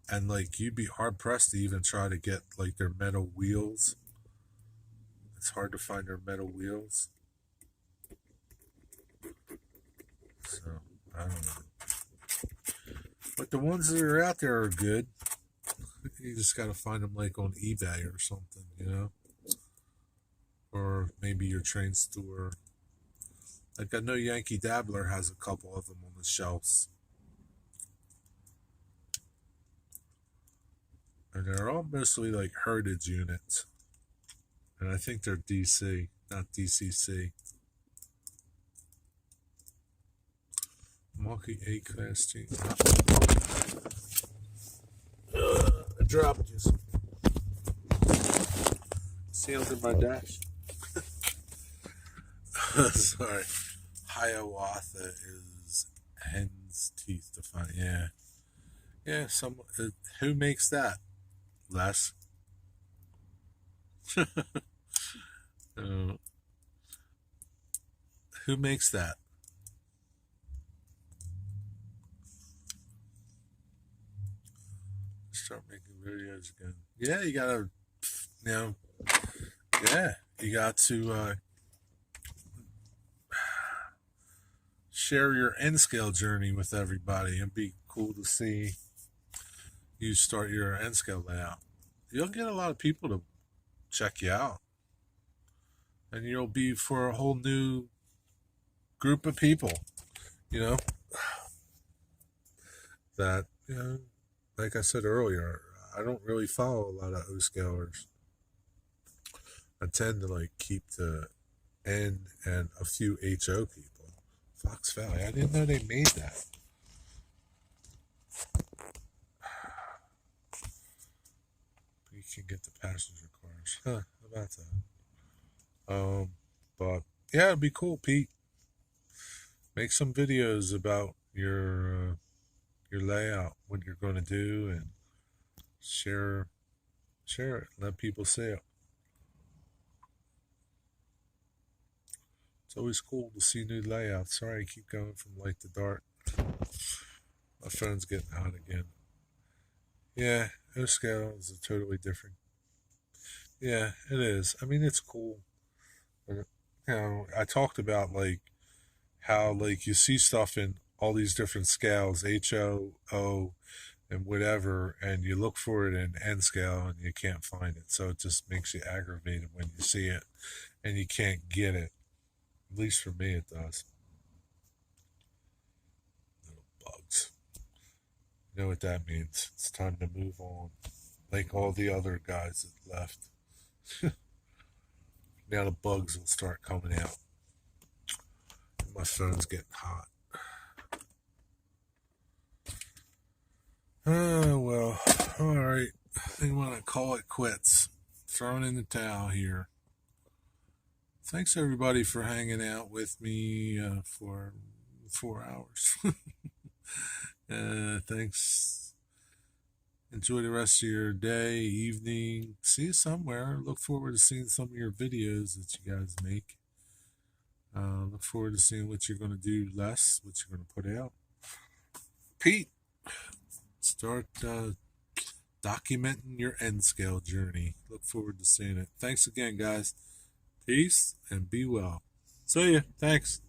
and like you'd be hard pressed to even try to get like their metal wheels. It's hard to find their metal wheels. So I don't know. But the ones that are out there are good. You just gotta find them like on eBay or something, you know? Or maybe your train store. Like I know Yankee Dabbler has a couple of them on the shelves. And they're all mostly like heritage units. And I think they're DC, not DCC. Monkey A-Class team. I dropped you. See under my dash? Sorry. Hiawatha is hen's teeth to find. Yeah. Yeah, who makes that? Les? Who makes that? Start making videos again. Yeah, you gotta, you know, yeah, you got to share your N scale journey with everybody. It'd be cool to see you start your N scale layout. You'll get a lot of people to check you out, and you'll be for a whole new group of people, you know, that, you know, like I said earlier, I don't really follow a lot of O-scalers. I tend to like keep the N and a few HO people. Fox Valley, I didn't know they made that. You can get the passenger cars. Huh, how about that? But yeah, it'd be cool, Pete. Make some videos about your layout, what you're going to do, and share it. Let people see it. It's always cool to see new layouts. Sorry, I keep going from light to dark. My phone's getting hot again. Yeah, O-scale is a totally different. Yeah, it is. I mean, it's cool. But, you know, I talked about like how like you see stuff in all these different scales, HO, O, and whatever, and you look for it in N scale and you can't find it. So it just makes you aggravated when you see it and you can't get it. At least for me, it does. Little bugs. You know what that means? It's time to move on. Like all the other guys that left. Now the bugs will start coming out. My phone's getting hot. Oh, well. Alright. I think I'm going to call it quits. Throwing in the towel here. Thanks, everybody, for hanging out with me for 4 hours. Thanks. Enjoy the rest of your day, evening. See you somewhere. Look forward to seeing some of your videos that you guys make. Look forward to seeing what you're going to do less, what you're going to put out. Pete, start documenting your N scale journey. Look forward to seeing it. Thanks again, guys. Peace and be well. See ya. Thanks.